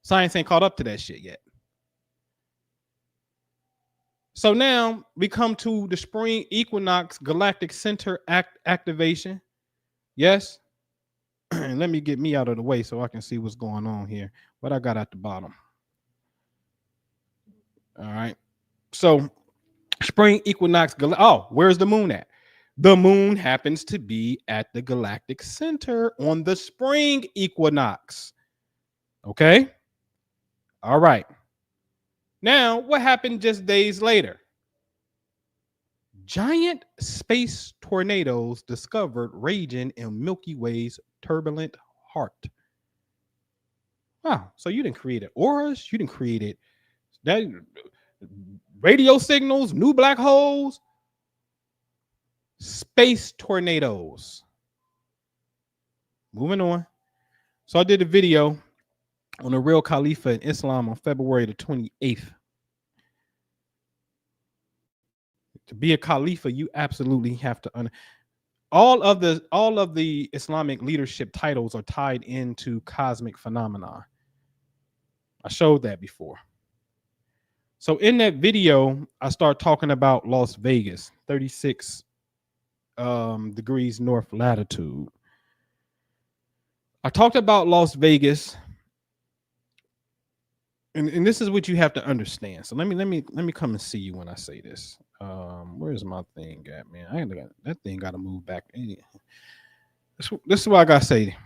S2: Science ain't caught up to that shit yet. So now we come to the spring equinox galactic center activation. Yes. And let me get me out of the way so I can see what's going on here. What I got at the bottom. All right. So spring equinox. Oh, where's the moon at? The moon happens to be at the galactic center on the spring equinox. Okay. All right. Now, what happened just days later? Giant space tornadoes discovered raging in Milky Way's turbulent heart. Wow. So you didn't create it auras, you didn't create it that radio signals, new black holes, space tornadoes. Moving on. So I did a video on the real Khalifa in Islam on February the 28th. To be a Khalifa, you absolutely have to all of the Islamic leadership titles are tied into cosmic phenomena. I showed that before. So in that video, I start talking about Las Vegas, 36 degrees north latitude. I talked about Las Vegas, and this is what you have to understand. So let me come and see you when I say this. Where's my thing at, man? That thing got to move back. This is what I got to say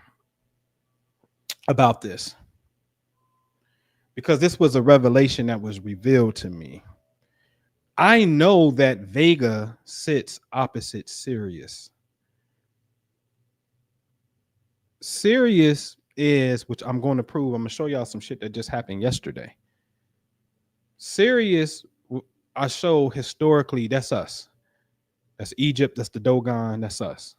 S2: about this, because this was a revelation that was revealed to me. I know that Vega sits opposite Sirius. Sirius is, which I'm going to prove, I'm going to show y'all some shit that just happened yesterday. Sirius, I show historically, that's us. That's Egypt, that's the Dogon, that's us.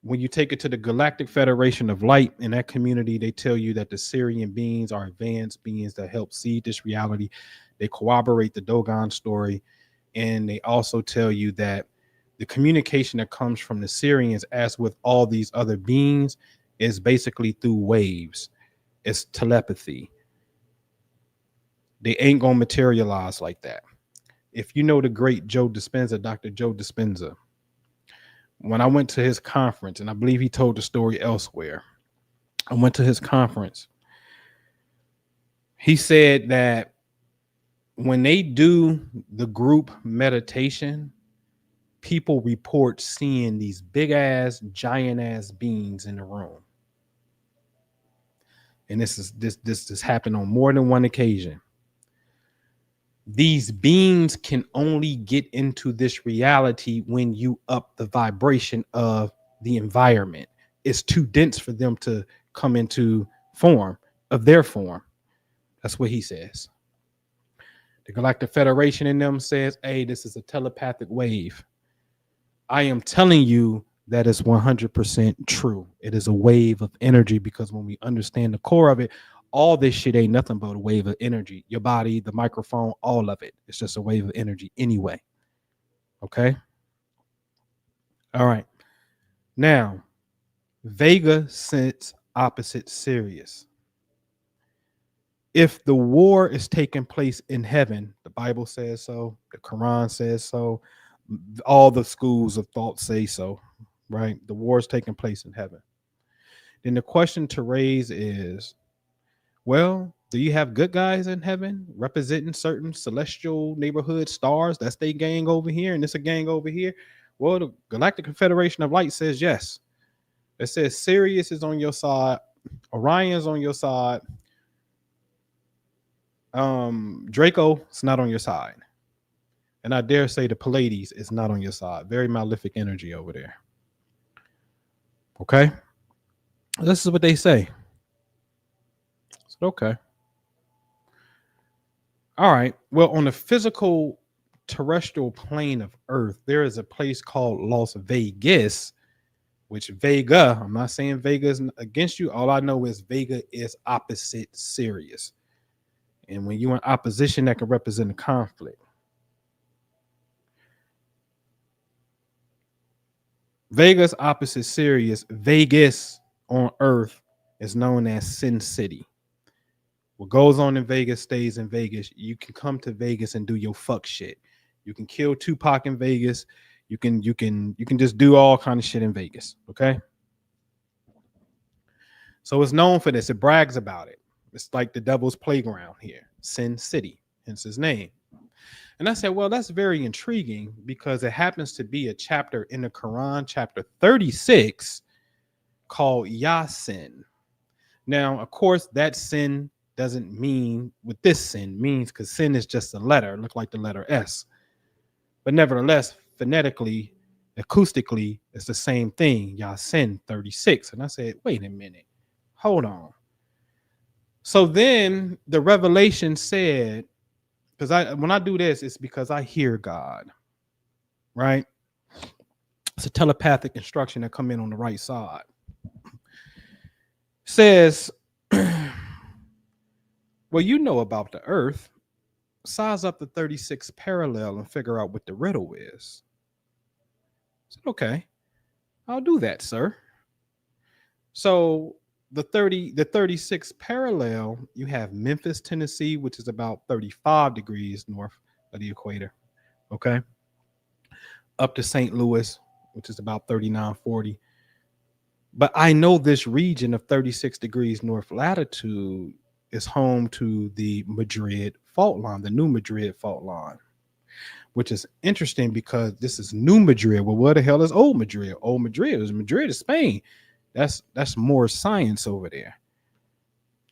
S2: When you take it to the Galactic Federation of Light, in that community, they tell you that the Syrian beings are advanced beings that help seed this reality. They corroborate the Dogon story. And they also tell you that the communication that comes from the Syrians, as with all these other beings, is basically through waves. It's telepathy. They ain't gonna materialize like that. If you know the great Joe Dispenza, Dr. Joe Dispenza, when I went to his conference, and I believe he told the story elsewhere, I went to his conference. He said that when they do the group meditation, people report seeing these big ass, giant ass beings in the room. And this has happened on more than one occasion. These beings can only get into this reality when you up the vibration of the environment. It's too dense for them to come into form of their form. That's what he says. The Galactic Federation in them says, hey, this is a telepathic wave. I am telling you that is 100% true. It is a wave of energy, because when we understand the core of it, all this shit ain't nothing but a wave of energy. Your body, the microphone, all of it. It's just a wave of energy anyway. Okay? All right. Now, Vega sits opposite Sirius. If the war is taking place in heaven, the Bible says so, the Quran says so, all the schools of thought say so, right? The war is taking place in heaven. then the question to raise is, well, do you have good guys in heaven representing certain celestial neighborhood stars? That's they gang over here, and it's a gang over here. Well, the Galactic Confederation of Light says yes. It says Sirius is on your side, Orion's on your side, Draco is not on your side, and I dare say the Pleiades is not on your side. Very malefic energy over there. Okay, this is what they say. So, okay. All right. Well, on the physical terrestrial plane of Earth, there is a place called Las Vegas, which Vega, I'm not saying Vega is against you. All I know is Vega is opposite Sirius. And when you're in opposition, that can represent a conflict. Vega's opposite Sirius. Vegas on Earth is known as Sin City. What goes on in Vegas stays in Vegas. You can come to Vegas and do your fuck shit. You can kill Tupac in Vegas. You can just do all kind of shit in Vegas. Okay. So it's known for this. It brags about it. It's like the devil's playground here, Sin City, hence his name. And I said, well, that's very intriguing because it happens to be a chapter in the Quran, chapter 36, called Yasin. Now, of course, that sin doesn't mean what this sin means, because sin is just a letter, look like the letter S. But nevertheless, phonetically, acoustically, it's the same thing, Yasin 36. And I said, wait a minute, hold on. So then the revelation said, because when I do this, it's because I hear God, right? It's a telepathic instruction that come in on the right side. Says, well, you know about the earth. Size up the 36 parallel and figure out what the riddle is. I said, okay, I'll do that, sir. So the 36 parallel, you have Memphis, Tennessee, which is about 35 degrees north of the equator. Okay. Up to St. Louis, which is about 39, 40. But I know this region of 36 degrees north latitude is home to the Madrid fault line, the New Madrid fault line, which is interesting because this is New Madrid. Well, where the hell is Old Madrid? Old Madrid is Spain. That's more science over there.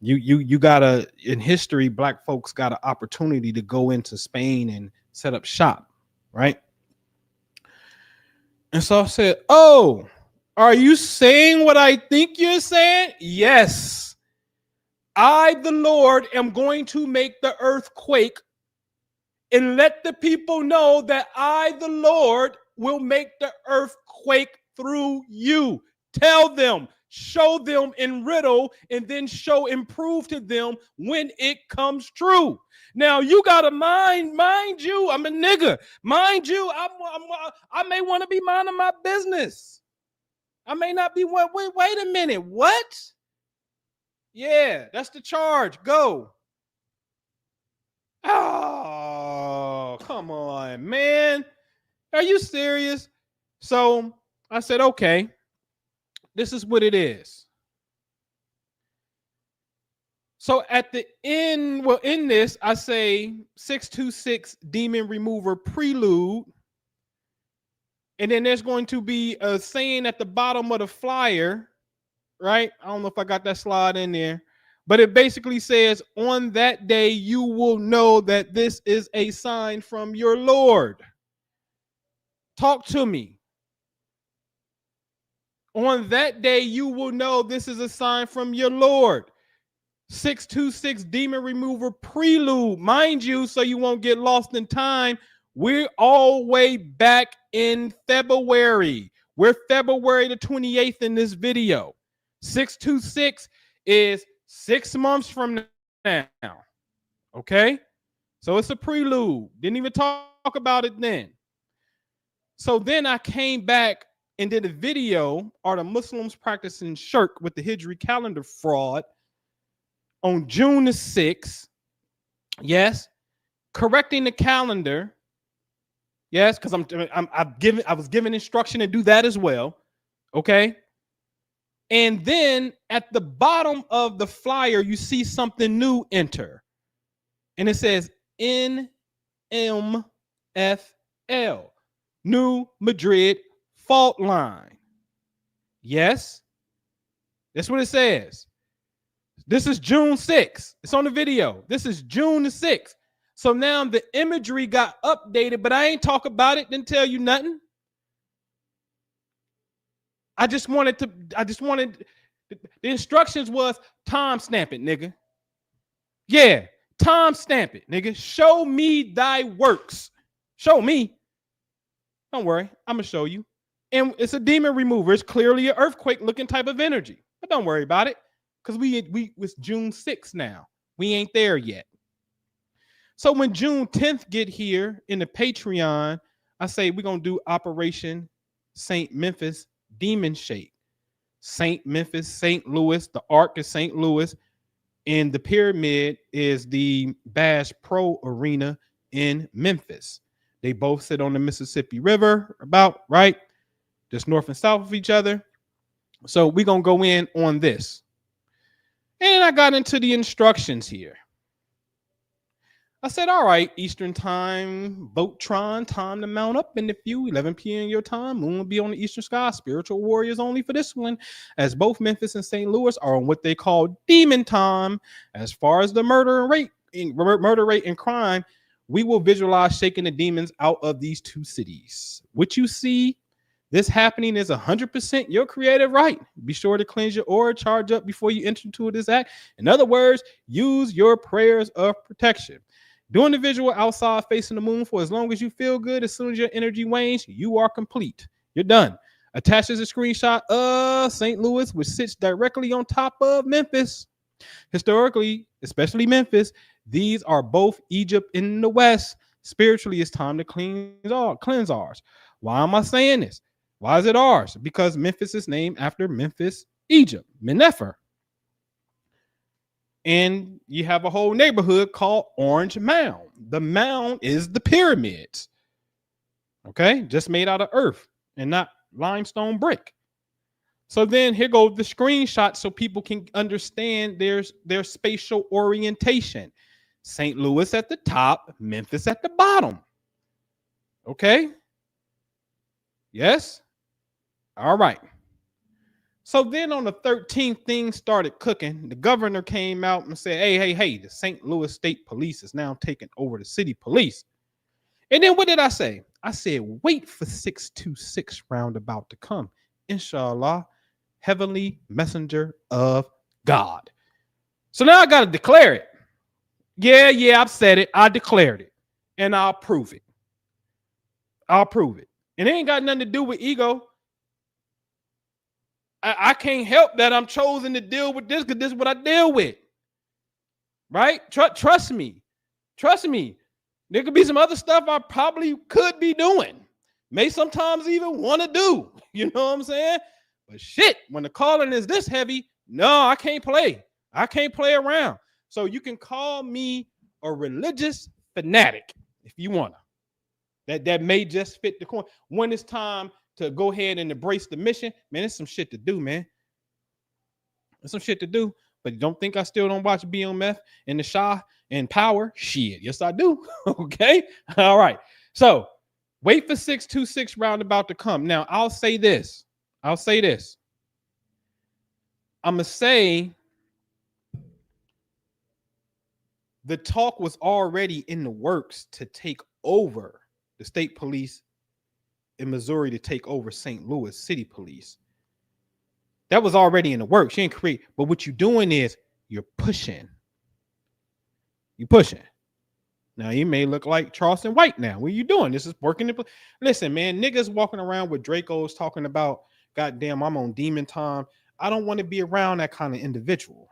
S2: You gotta, in history, black folks got an opportunity to go into Spain and set up shop, right? And so I said, oh, are you saying what I think you're saying? Yes. I, the Lord, am going to make the earth quake and let the people know that I, the Lord, will make the earth quake through you. Tell them, show them in riddle, and then show and prove to them when it comes true. Now, you got to mind you, I'm a nigga. Mind you, I may want to be minding my business. I may not be, wait a minute, what? Yeah, that's the charge. Go. Oh, come on, man. Are you serious? So I said, okay, this is what it is. So at the end, well, in this, I say 626 demon remover prelude. And then there's going to be a saying at the bottom of the flyer, right? I don't know if I got that slide in there, but it basically says, on that day, you will know that this is a sign from your Lord. Talk to me. On that day, you will know this is a sign from your Lord. 626 demon remover prelude, mind you, so you won't get lost in time. We're all the way back in February. We're February the 28th in this video. 626 is 6 months from now. Okay? So it's a prelude. Didn't even talk about it then. So then I came back and did a video, Are the Muslims Practicing Shirk with the Hijri calendar fraud, on June the 6th. Yes. Correcting the calendar. Yes, because I was given instruction to do that as well. Okay. And then at the bottom of the flyer, you see something new enter. And it says NMFL, New Madrid Fault Line. Yes, that's what it says. This is June 6th. It's on the video. This is June the 6th. So now the imagery got updated, but I ain't talk about it, didn't tell you nothing. The instructions was time stamp it, nigga. Yeah, time stamp it, nigga. Show me thy works. Show me. Don't worry, I'm gonna show you. And it's a demon remover. It's clearly an earthquake looking type of energy. But don't worry about it, because we was June 6th now. We ain't there yet. So when June 10th get here in the Patreon, I say we're gonna do Operation St. Memphis Demon Shake. St. Memphis, St. Louis, the Ark is St. Louis, and the pyramid is the Bass Pro Arena in Memphis. They both sit on the Mississippi River, about right, just north and south of each other. So we're gonna go in on this. And I got into the instructions here. I said, all right, Eastern time, Boatron, time to mount up in the few, 11 p.m. your time. Moon will be on the eastern sky. Spiritual warriors only for this one, as both Memphis and St. Louis are on what they call demon time. As far as the murder rate and crime, we will visualize shaking the demons out of these two cities. What you see this happening is 100% your creative right. Be sure to cleanse your aura, charge up before you enter into this act. In other words, use your prayers of protection. Doing the visual outside facing the moon for as long as you feel good. As soon as your energy wanes, you are complete. You're done. Attaches a screenshot of St. Louis, which sits directly on top of Memphis. Historically, especially Memphis, these are both Egypt in the West. Spiritually, it's time to cleanse ours. Why am I saying this? Why is it ours? Because Memphis is named after Memphis, Egypt, Menefer. And you have a whole neighborhood called Orange Mound. The mound is the pyramids. Okay, just made out of earth and not limestone brick. So then here goes the screenshot so people can understand their spatial orientation. St. Louis at the top, Memphis at the bottom. Okay? Yes? All right. So then on the 13th, things started cooking. The governor came out and said, hey, the St. Louis State Police is now taking over the city police. And then what did I say? I said, wait for 626 roundabout to come. Inshallah, heavenly messenger of God. So now I got to declare it. Yeah, I've said it. I declared it. And I'll prove it. I'll prove it. And it ain't got nothing to do with ego. I can't help that I'm chosen to deal with this because this is what I deal with. Right? Trust me. Trust me. There could be some other stuff I probably could be doing. May sometimes even want to do. You know what I'm saying? But shit, when the calling is this heavy, no, I can't play. I can't play around. So you can call me a religious fanatic if you want to. That may just fit the coin. When it's time to go ahead and embrace the mission, man, there's some shit to do, man. There's some shit to do. But don't think I still don't watch BMF and the Shah and Power. Shit, yes, I do. Okay? All right. So wait for 626 roundabout to come. Now, I'll say this. I'm going to say the talk was already in the works to take over the state police in Missouri, to take over St. Louis City Police. That was already in the works. You ain't create, but what you're doing is you're pushing. You're pushing. Now you may look like Charleston White now. What are you doing? This is working. Listen, man, niggas walking around with Dracos talking about, goddamn, I'm on demon time. I don't want to be around that kind of individual.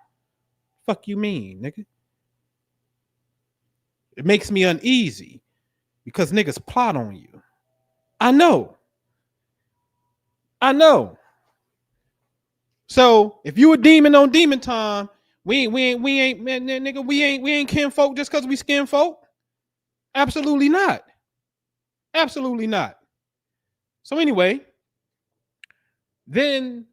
S2: Fuck you mean, nigga? It makes me uneasy because niggas plot on you. I know. So if you a demon on demon time, we ain't man, nigga, we ain't kinfolk just because we skin folk. Absolutely not. Absolutely not. So anyway, then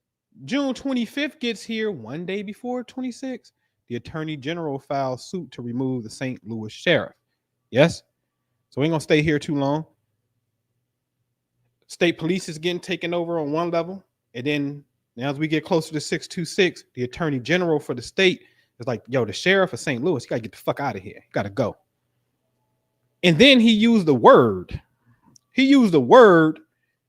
S2: June 25th gets here, one day before 26th. The Attorney General filed suit to remove the St. Louis sheriff. Yes? So we ain't gonna stay here too long. State police is getting taken over on one level. And then now as we get closer to 626, the Attorney General for the state is like, yo, the sheriff of St. Louis, you gotta get the fuck out of here. You gotta go. And then he used the word. He used the word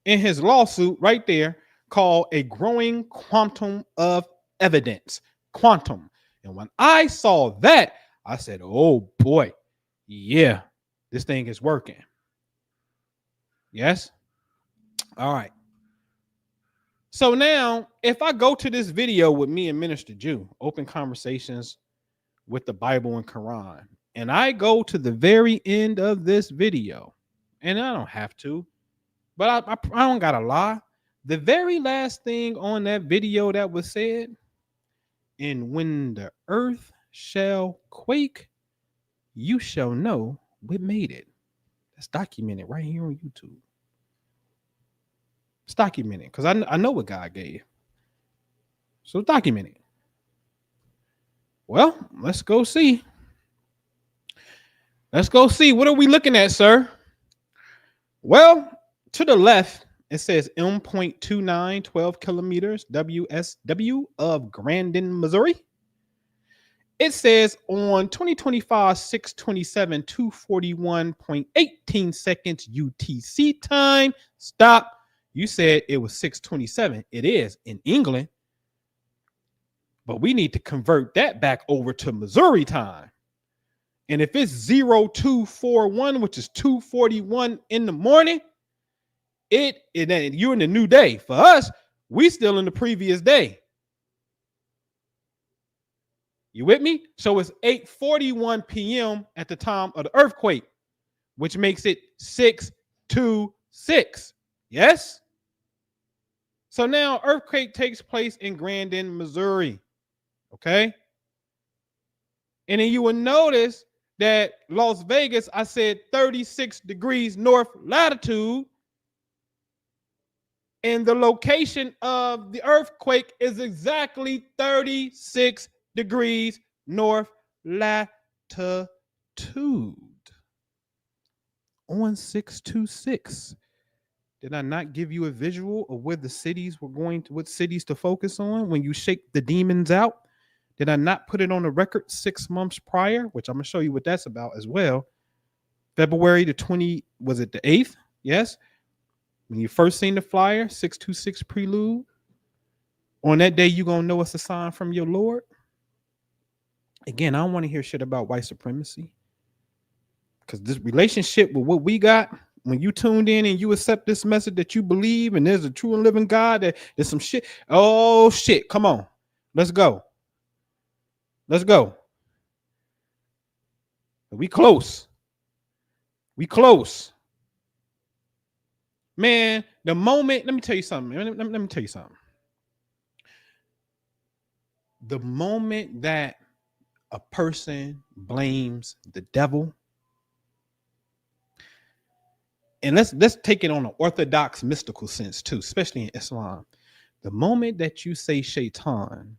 S2: in his lawsuit right there called a growing quantum of evidence. Quantum. And when I saw that, I said, oh boy, yeah, this thing is working. Yes? All right. So now, if I go to this video with me and Minister Jew, Open Conversations with the Bible and Quran, and I go to the very end of this video, and I don't have to, but I don't gotta lie. The very last thing on that video that was said, and when the earth shall quake, you shall know what made it. That's documented right here on YouTube. It's documented because I know what God gave. So document it. Well, let's go see. Let's go see. What are we looking at, sir? Well, to the left, it says M.29, 12 kilometers, WSW of Grandin, Missouri. It says on 2025, 627, 241.18 seconds UTC time. Stop. You said it was 627. It is in England. But we need to convert that back over to Missouri time. And if it's 0241, which is 2:41 in the morning, you're in the new day. For us, we still in the previous day. You with me? So it's 8:41 p.m. at the time of the earthquake, which makes it 626. Yes? So now earthquake takes place in Grandin, Missouri. Okay? And then you will notice that Las Vegas, I said 36 degrees north latitude. And the location of the earthquake is exactly 36 degrees north latitude on 626. Did I not give you a visual of where the cities were going to, what cities to focus on when you shake the demons out? Did I not put it on the record 6 months prior, which I'm going to show you what that's about as well. February the 20, was it the 8th? Yes. When you first seen the flyer, 626 prelude. On that day, you're going to know it's a sign from your Lord. Again, I don't want to hear shit about white supremacy. Because this relationship with what we got, when you tuned in and you accept this message that you believe and there's a true and living God, that there's some shit. Oh, shit. Come on. Let's go. Let's go. We close. We close. Man, the moment, let me tell you something. Let me tell you something. The moment that a person blames the devil, and let's take it on an orthodox mystical sense too, especially in Islam. The moment that you say shaitan,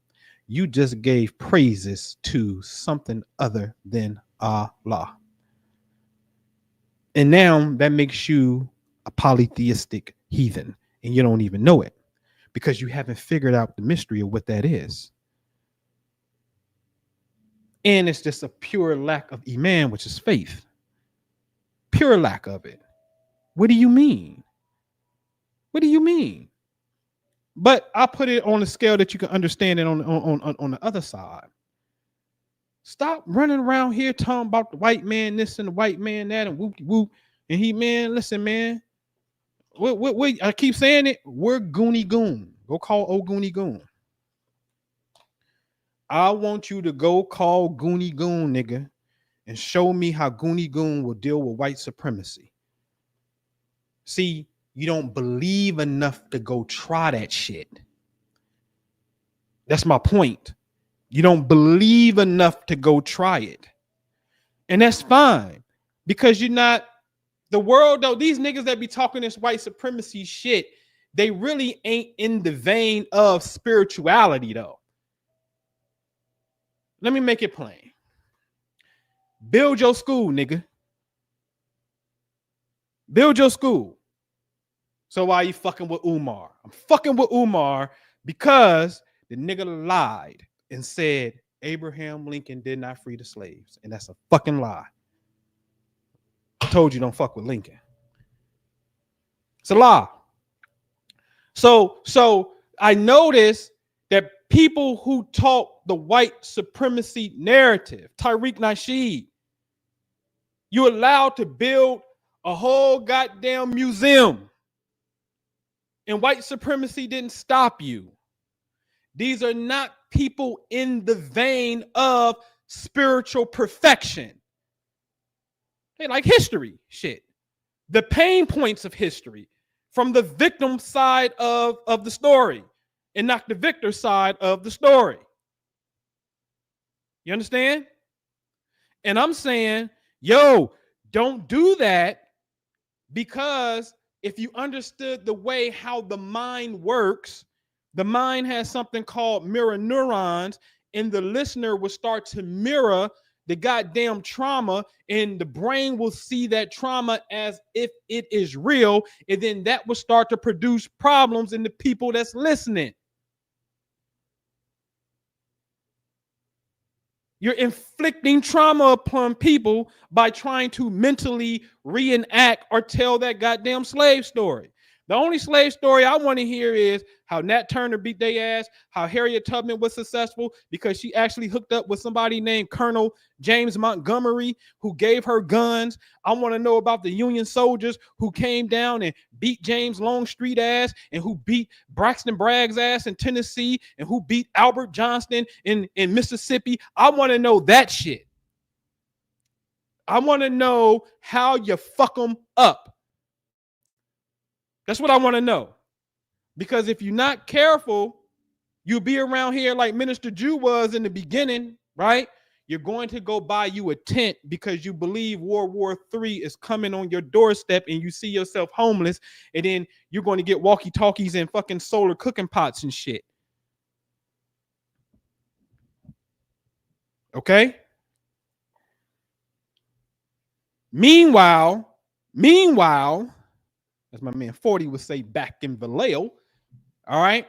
S2: you just gave praises to something other than Allah. And now that makes you a polytheistic heathen, and you don't even know it because you haven't figured out the mystery of what that is. And it's just a pure lack of iman, which is faith. Pure lack of it. What do you mean? What do you mean? But I put it on a scale that you can understand it on the other side. Stop running around here talking about the white man this and the white man that and whoop whoop. And he, man, listen, man. What I keep saying it. We're Goonie Goon. Go call old Goonie Goon. I want you to go call Goonie Goon, nigga, and show me how Goonie Goon will deal with white supremacy. See, you don't believe enough to go try that shit. That's my point. You don't believe enough to go try it. And that's fine because you're not the world, though. These niggas that be talking this white supremacy shit, they really ain't in the vein of spirituality, though. Let me make it plain. Build your school, nigga. Build your school. So why are you fucking with Umar? I'm fucking with Umar because the nigga lied and said Abraham Lincoln did not free the slaves. And that's a fucking lie. I told you don't fuck with Lincoln. It's a lie. So I noticed that people who talk the white supremacy narrative, Tariq Nasheed, you're allowed to build a whole goddamn museum. And white supremacy didn't stop you. These are not people in the vein of spiritual perfection. They like history shit. The pain points of history from the victim side of the story and not the victor side of the story. You understand? And I'm saying, yo, don't do that, because if you understood the way how the mind works, the mind has something called mirror neurons, and the listener will start to mirror the goddamn trauma, and the brain will see that trauma as if it is real, and then that will start to produce problems in the people that's listening. You're inflicting trauma upon people by trying to mentally reenact or tell that goddamn slave story. The only slave story I want to hear is how Nat Turner beat their ass, how Harriet Tubman was successful because she actually hooked up with somebody named Colonel James Montgomery who gave her guns. I want to know about the Union soldiers who came down and beat James Longstreet ass, and who beat Braxton Bragg's ass in Tennessee, and who beat Albert Johnston in Mississippi. I want to know that shit. I want to know how you fuck them up. That's what I want to know. Because if you're not careful, you'll be around here like Minister Jew was in the beginning, right? You're going to go buy you a tent because you believe World War III is coming on your doorstep, and you see yourself homeless, and then you're going to get walkie-talkies and fucking solar cooking pots and shit. Okay? Meanwhile, as my man 40 would say back in Vallejo, all right,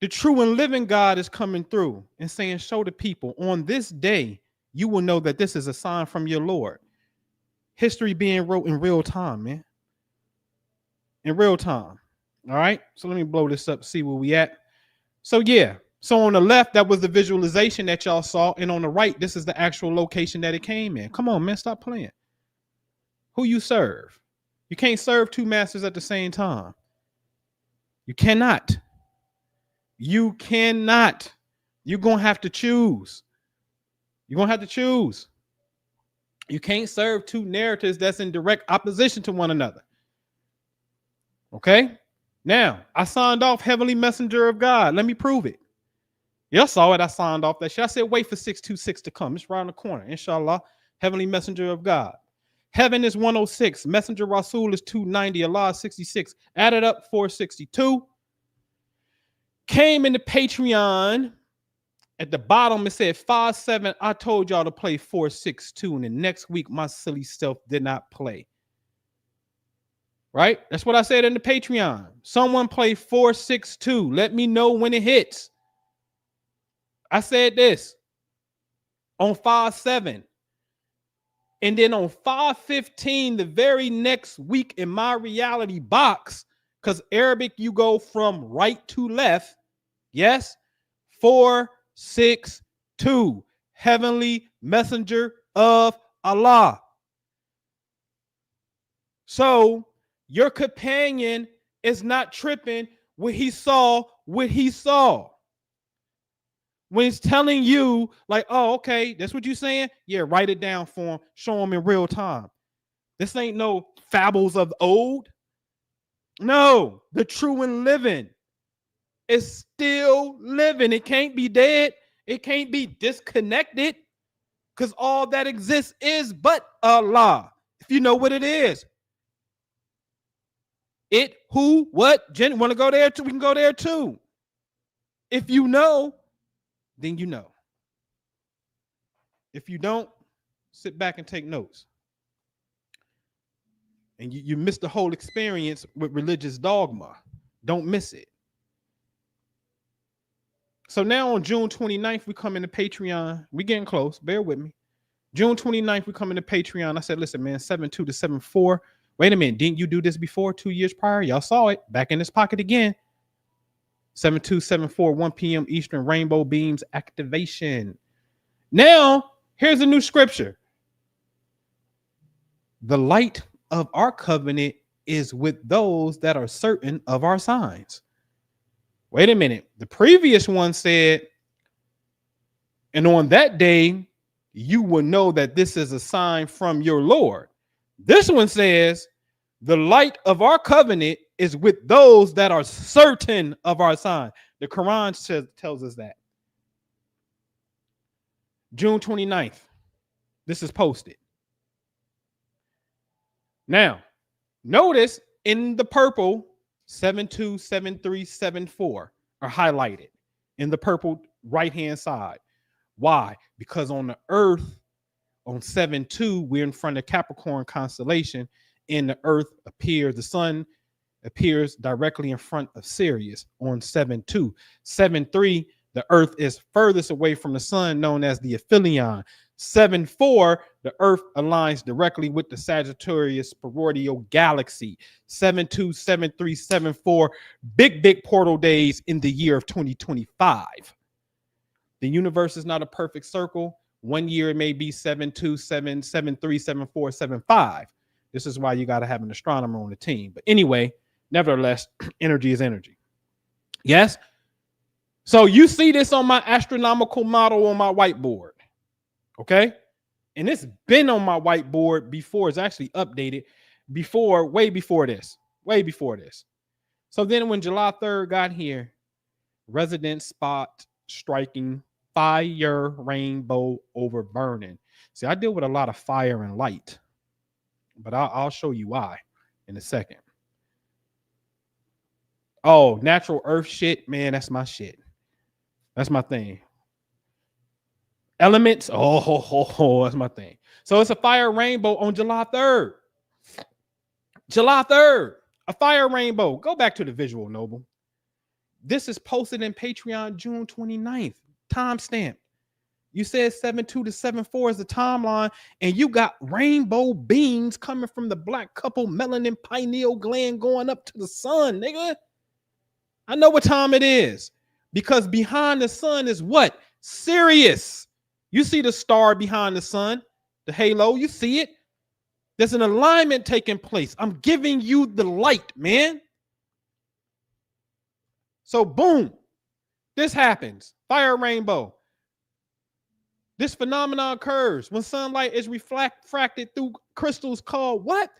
S2: the true and living God is coming through and saying, show the people on this day, you will know that this is a sign from your Lord. History being wrote in real time, man. In real time. All right. So let me blow this up, see where we at. So yeah. So on the left, that was the visualization that y'all saw. And on the right, this is the actual location that it came in. Come on, man. Stop playing. Who you serve? You can't serve two masters at the same time. You cannot. You cannot. You're going to have to choose. You're going to have to choose. You can't serve two narratives that's in direct opposition to one another. Okay? Now, I signed off Heavenly Messenger of God. Let me prove it. Y'all saw it. I signed off that shit. I said, wait for 626 to come. It's around the corner. Inshallah. Heavenly Messenger of God. Heaven is 106. Messenger Rasul is 290. Allah is 66. Added up 462. Came into Patreon. At the bottom, it said 5-7. I told y'all to play 462. And the next week, my silly self did not play. Right? That's what I said in the Patreon. Someone play 462. Let me know when it hits. I said this on 5-7. And then on 5-15, the very next week in my reality box, because Arabic, you go from right to left. Yes. 462. Heavenly Messenger of Allah. So your companion is not tripping when he saw what he saw. When it's telling you, like, oh, okay, that's what you're saying? Yeah, write it down for him. Show him in real time. This ain't no fables of old. No, the true and living is still living. It can't be dead. It can't be disconnected, because all that exists is but Allah, if you know what it is. It, who, what? Jen, want to go there too? We can go there too. If you know, then you know. If you don't, sit back and take notes. And you miss the whole experience with religious dogma. Don't miss it. So now on June 29th, we come into Patreon. We getting close. Bear with me. June 29th, we come into Patreon. I said, listen, man, 7.2 to 7.4. Wait a minute. Didn't you do this before 2 years prior? Y'all saw it. Back in this pocket again. 7.2, 7.4, 1 p.m. Eastern, rainbow beams activation. Now, here's a new scripture. The light of our covenant is with those that are certain of our signs. Wait a minute. The previous one said, and on that day, you will know that this is a sign from your Lord. This one says, the light of our covenant is with those that are certain of our sign. The Quran tells us that. June 29th. This is posted. Now, notice in the purple, 7.2, 7.3, 7.4 are highlighted in the purple right-hand side. Why? Because on the earth, on 7.2, we're in front of Capricorn constellation, and the earth appears, the sun appears directly in front of Sirius on 7.2. 7.3, the earth is furthest away from the sun, known as the aphelion. 7.4, the earth aligns directly with the Sagittarius Sporoidal galaxy. 7.2, 7.3, 7.4, big portal days in the year of 2025. The universe is not a perfect circle. 1 year it may be 7.2, 7, 7.3, 7.4, 7.5. This is why you got to have an astronomer on the team. But anyway, nevertheless, energy is energy. Yes? So you see this on my astronomical model on my whiteboard. Okay? And it's been on my whiteboard before. It's actually updated before, way before this. Way before this. So then when July 3rd got here, resident spot striking fire rainbow over burning. See, I deal with a lot of fire and light, but I'll show you why in a second. Oh, natural earth shit, man, that's my shit. That's my thing. Elements, that's my thing. So it's a fire rainbow on July 3rd. July 3rd, a fire rainbow. Go back to the visual, Noble. This is posted in Patreon June 29th. Timestamp. You said 7.2 to 7.4 is the timeline, and you got rainbow beams coming from the black couple melanin pineal gland going up to the sun, nigga. I know what time it is, because behind the sun is what? Sirius. You see the star behind the sun, the halo, you see it. There's an alignment taking place. I'm giving you the light, man. So boom, this happens. Fire rainbow. This phenomenon occurs when sunlight is refracted through crystals called what?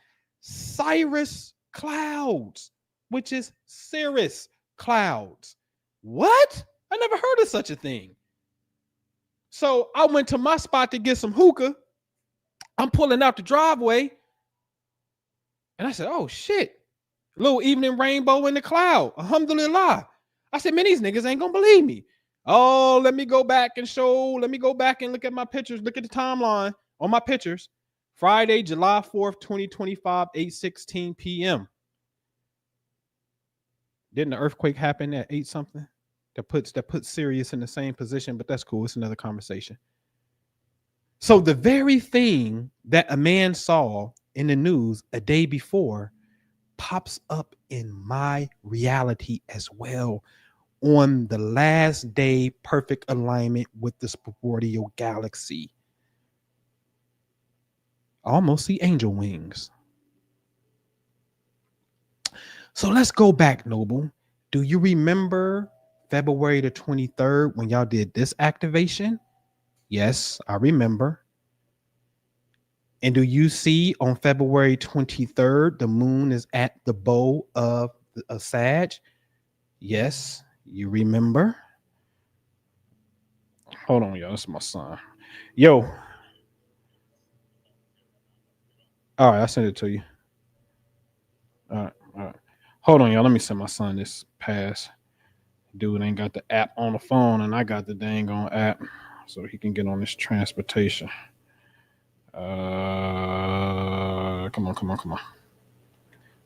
S2: Cirrus clouds, which is cirrus clouds. What? I never heard of such a thing. So I went to my spot to get some hookah. I'm pulling out the driveway. And I said, oh shit. Little evening rainbow in the cloud. Alhamdulillah. I said, man, these niggas ain't gonna believe me. Oh, let me go back and look at my pictures. Look at the timeline on my pictures. Friday, July 4th, 2025, 8:16 p.m. Didn't the earthquake happen at 8 something? That puts Sirius in the same position, but that's cool. It's another conversation. So the very thing that a man saw in the news a day before pops up in my reality as well. On the last day, perfect alignment with the Sporoidal galaxy. I almost see angel wings. So let's go back, Noble. Do you remember February the 23rd when y'all did this activation? Yes, I remember. And do you see on February 23rd, the moon is at the bow of a Sag? Yes, you remember. Hold on, y'all. That's my son. Yo. All right, I sent it to you. All right. Hold on, y'all. Let me send my son this pass. Dude ain't got the app on the phone, and I got the dang on app, so he can get on this transportation. Come on.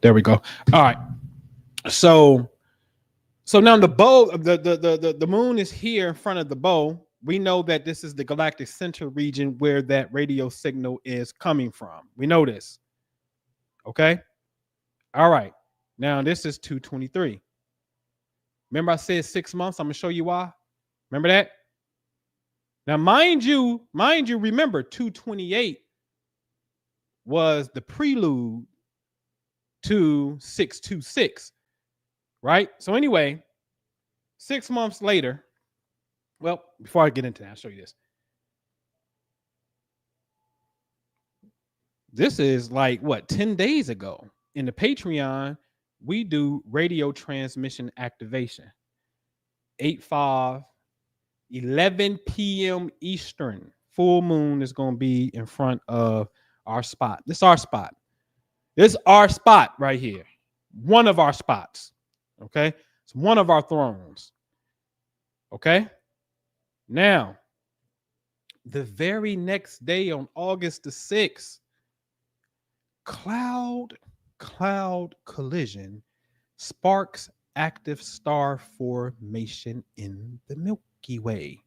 S2: There we go. All right. So now the bow, the moon is here in front of the bow. We know that this is the galactic center region where that radio signal is coming from. We know this. Okay. All right. Now this is 223. Remember I said 6 months? I'm gonna show you why. Remember that? Now, mind you, remember 228 was the prelude to 626, right? So anyway, 6 months later, well, before I get into that, I'll show you this. This is like, what, 10 days ago. In the Patreon, we do radio transmission activation. 8/5, 11 p.m. Eastern. Full moon is going to be in front of our spot. This is our spot. This is our spot right here. One of our spots. Okay? It's one of our thrones. Okay? Now, the very next day on August the 6th, cloud collision sparks active star formation in the Milky Way.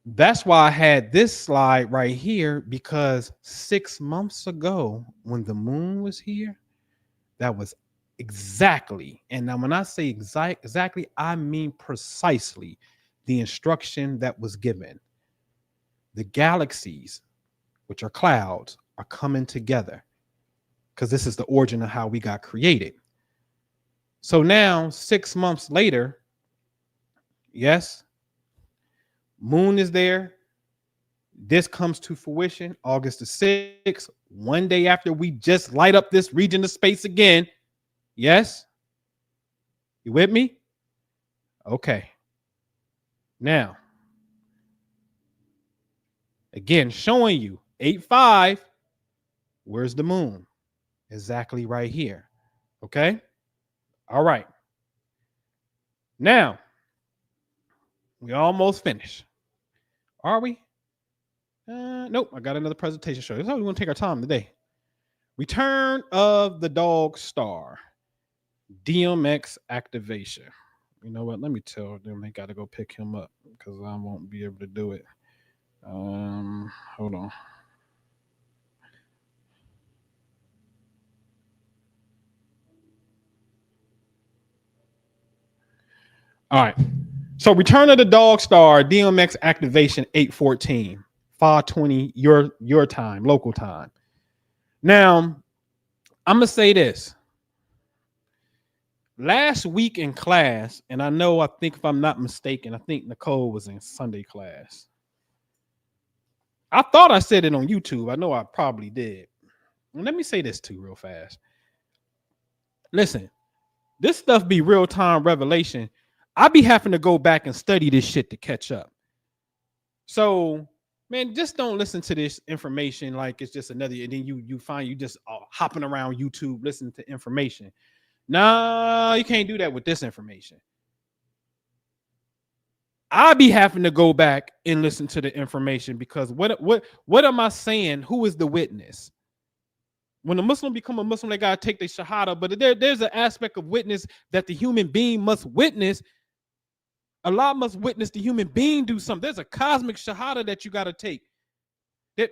S2: That's why I had this slide right here, because 6 months ago when the moon was here, that was exactly, and now when I say exactly, I mean precisely the instruction that was given. The galaxies, which are clouds, are coming together, because this is the origin of how we got created. So now 6 months later, yes, moon is there. This comes to fruition August the 6th, one day after we just light up this region of space again. Yes? You with me? Okay. Now, again, showing you 8/5. Where's the moon? Exactly right here. Okay? All right. Now, we almost finished. Are we? Nope. I got another presentation to show you. That's how we're going to take our time today. Return of the Dog Star. DMX activation. You know what? Let me tell them they got to go pick him up, because I won't be able to do it. Hold on. All right. So Return of the Dog Star, DMX activation 8/14, 5:20 your time, local time. Now, I'm gonna say this. Last week in class, and I think if I'm not mistaken, I think Nicole was in Sunday class. I thought I said it on YouTube. I know I probably did. And let me say this too real fast. Listen, this stuff be real-time revelation. I be having to go back and study this shit to catch up. So, man, just don't listen to this information like it's just another, and then you find you just hopping around YouTube listening to information. Nah, you can't do that with this information. I be having to go back and listen to the information, because what am I saying? Who is the witness? When a Muslim become a Muslim, they gotta take their shahada, but there's an aspect of witness that the human being must witness. Allah must witness the human being do something. There's a cosmic shahada that you gotta take. The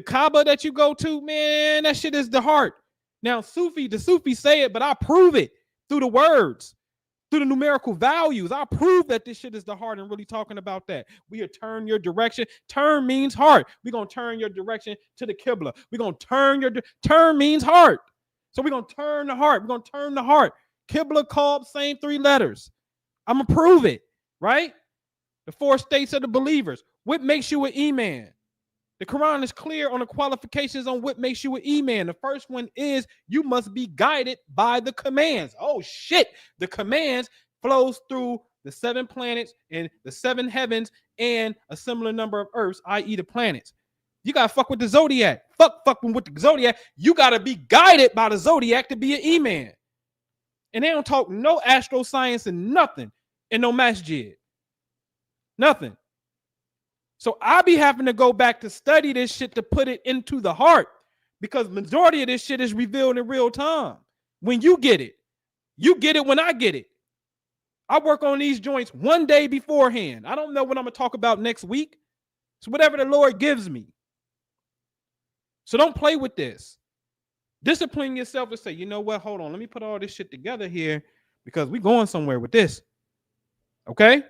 S2: Kaaba that you go to, man, that shit is the heart. Now, the Sufi say it, but I prove it through the words, through the numerical values. I prove that this shit is the heart, and really talking about that. We are turn your direction. Turn means heart. We're going to turn your direction to the Qibla. We're going to turn means heart. So we're going to turn the heart. We're going to turn the heart. Qibla, Qalb, same 3 letters. I'm going to prove it, right? The 4 states of the believers. What makes you an Iman? The Quran is clear on the qualifications on what makes you an Iman. The first one is you must be guided by the commands. Oh, shit. The commands flows through the 7 planets and the 7 heavens and a similar number of earths, i.e. the planets. You gotta fuck with the zodiac. Fucking with the zodiac. You gotta be guided by the zodiac to be an E-man. And they don't talk no astro science and nothing and no masjid. Nothing. So I be having to go back to study this shit to put it into the heart, because majority of this shit is revealed in real time. When you get it when I get it. I work on these joints one day beforehand. I don't know what I'm gonna talk about next week. So whatever the Lord gives me. So don't play with this. Discipline yourself to say, you know what? Hold on. Let me put all this shit together here because we're going somewhere with this. Okay?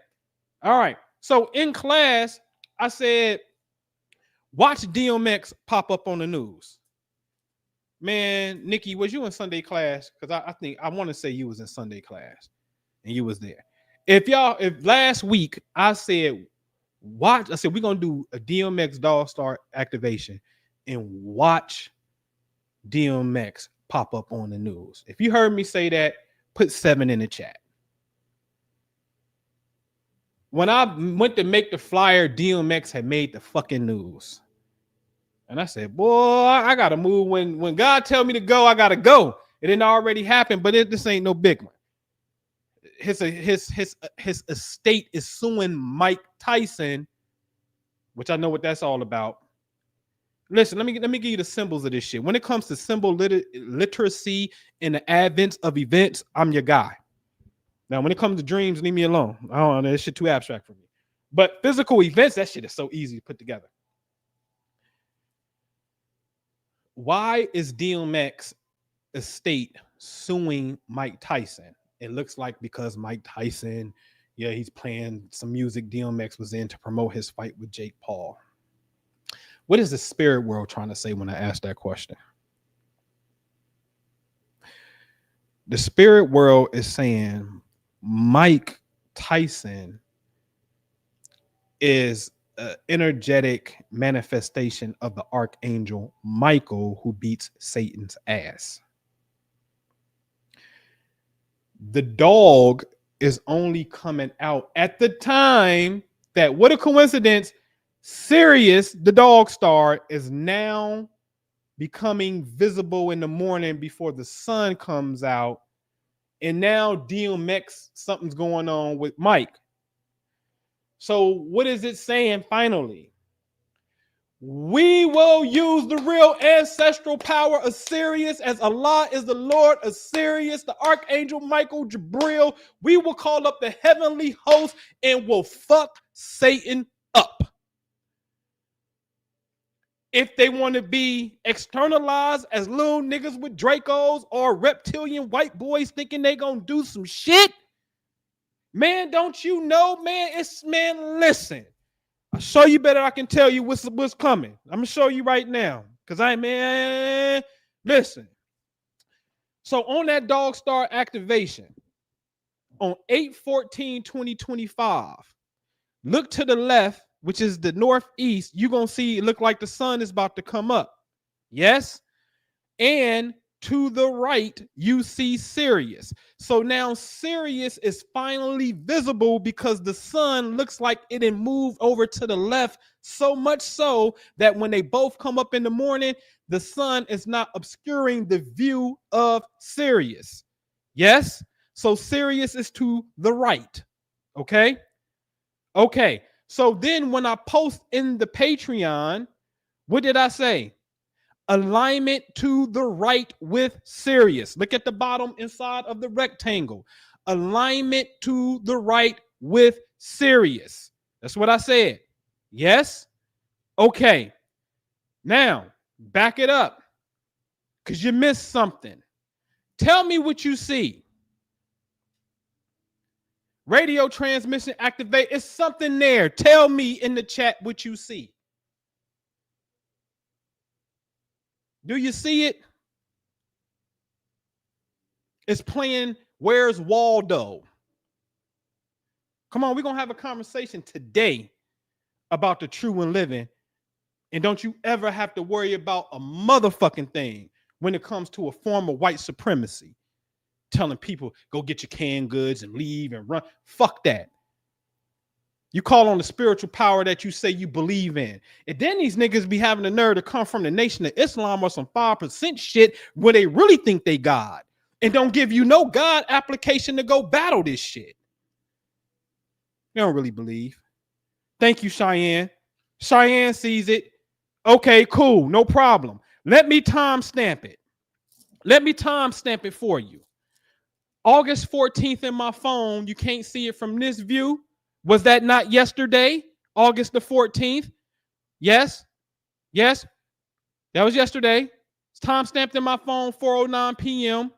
S2: All right. So in class, I said, watch DMX pop up on the news. Man, Nikki, was you in Sunday class? Because I want to say you was in Sunday class and you was there. If last week I said, we're going to do a DMX Dog Star activation and watch DMX pop up on the news. If you heard me say that, put 7 in the chat. When I went to make the flyer, DMX had made the fucking news. And I said, boy, I got to move. When God tell me to go, I got to go. It didn't already happen, but this ain't no big one. His estate is suing Mike Tyson, which I know what that's all about. Listen, let me give you the symbols of this shit. When it comes to symbol literacy and the advent of events, I'm your guy. Now, when it comes to dreams, leave me alone. I don't know, this shit too abstract for me. But physical events, that shit is so easy to put together. Why is DMX estate suing Mike Tyson? It looks like because Mike Tyson, he's playing some music DMX was in to promote his fight with Jake Paul. What is the spirit world trying to say when I ask that question? The spirit world is saying Mike Tyson is an energetic manifestation of the archangel Michael, who beats Satan's ass. The dog is only coming out at the time that, what a coincidence, Sirius, the dog star, is now becoming visible in the morning before the sun comes out. And now DMX, something's going on with Mike. So what is it saying finally? We will use the real ancestral power of Sirius, as Allah is the Lord of Sirius, the Archangel Michael Jabril. We will call up the heavenly host and will fuck Satan up. If they want to be externalized as little niggas with Dracos or reptilian white boys thinking they gonna do some shit, man, don't you know, man? Listen. I'll show you better. I can tell you what's coming. I'm gonna show you right now. Because listen. So on that dog star activation, on 8/14/2025, look to the left, which is the northeast. You're gonna see it look like the sun is about to come up. Yes. And to the right, you see Sirius. So now Sirius is finally visible because the sun looks like it had moved over to the left, so much so that when they both come up in the morning, the sun is not obscuring the view of Sirius. Yes? So Sirius is to the right. Okay? Okay. So then when I post in the Patreon, what did I say? Alignment to the right with Sirius. Look at the bottom inside of the rectangle. Alignment to the right with Sirius. That's what I said. Yes? Okay. Now, back it up, because you missed something. Tell me what you see. Radio transmission activate. It's something there. Tell me in the chat what you see. Do you see it? It's playing Where's Waldo? Come on, we're going to have a conversation today about the true and living. And don't you ever have to worry about a motherfucking thing when it comes to a form of white supremacy. Telling people, go get your canned goods and leave and run. Fuck that. You call on the spiritual power that you say you believe in. And then these niggas be having the nerve to come from the Nation of Islam or some 5% shit where they really think they God and don't give you no God application to go battle this shit. They don't really believe. Thank you, Cheyenne. Cheyenne sees it. Okay, cool. No problem. Let me timestamp it. Let me timestamp it for you. August 14th in my phone. You can't see it from this view. Was that not yesterday? August the 14th? Yes. Yes. That was yesterday. It's timestamped in my phone, 4:09 p.m.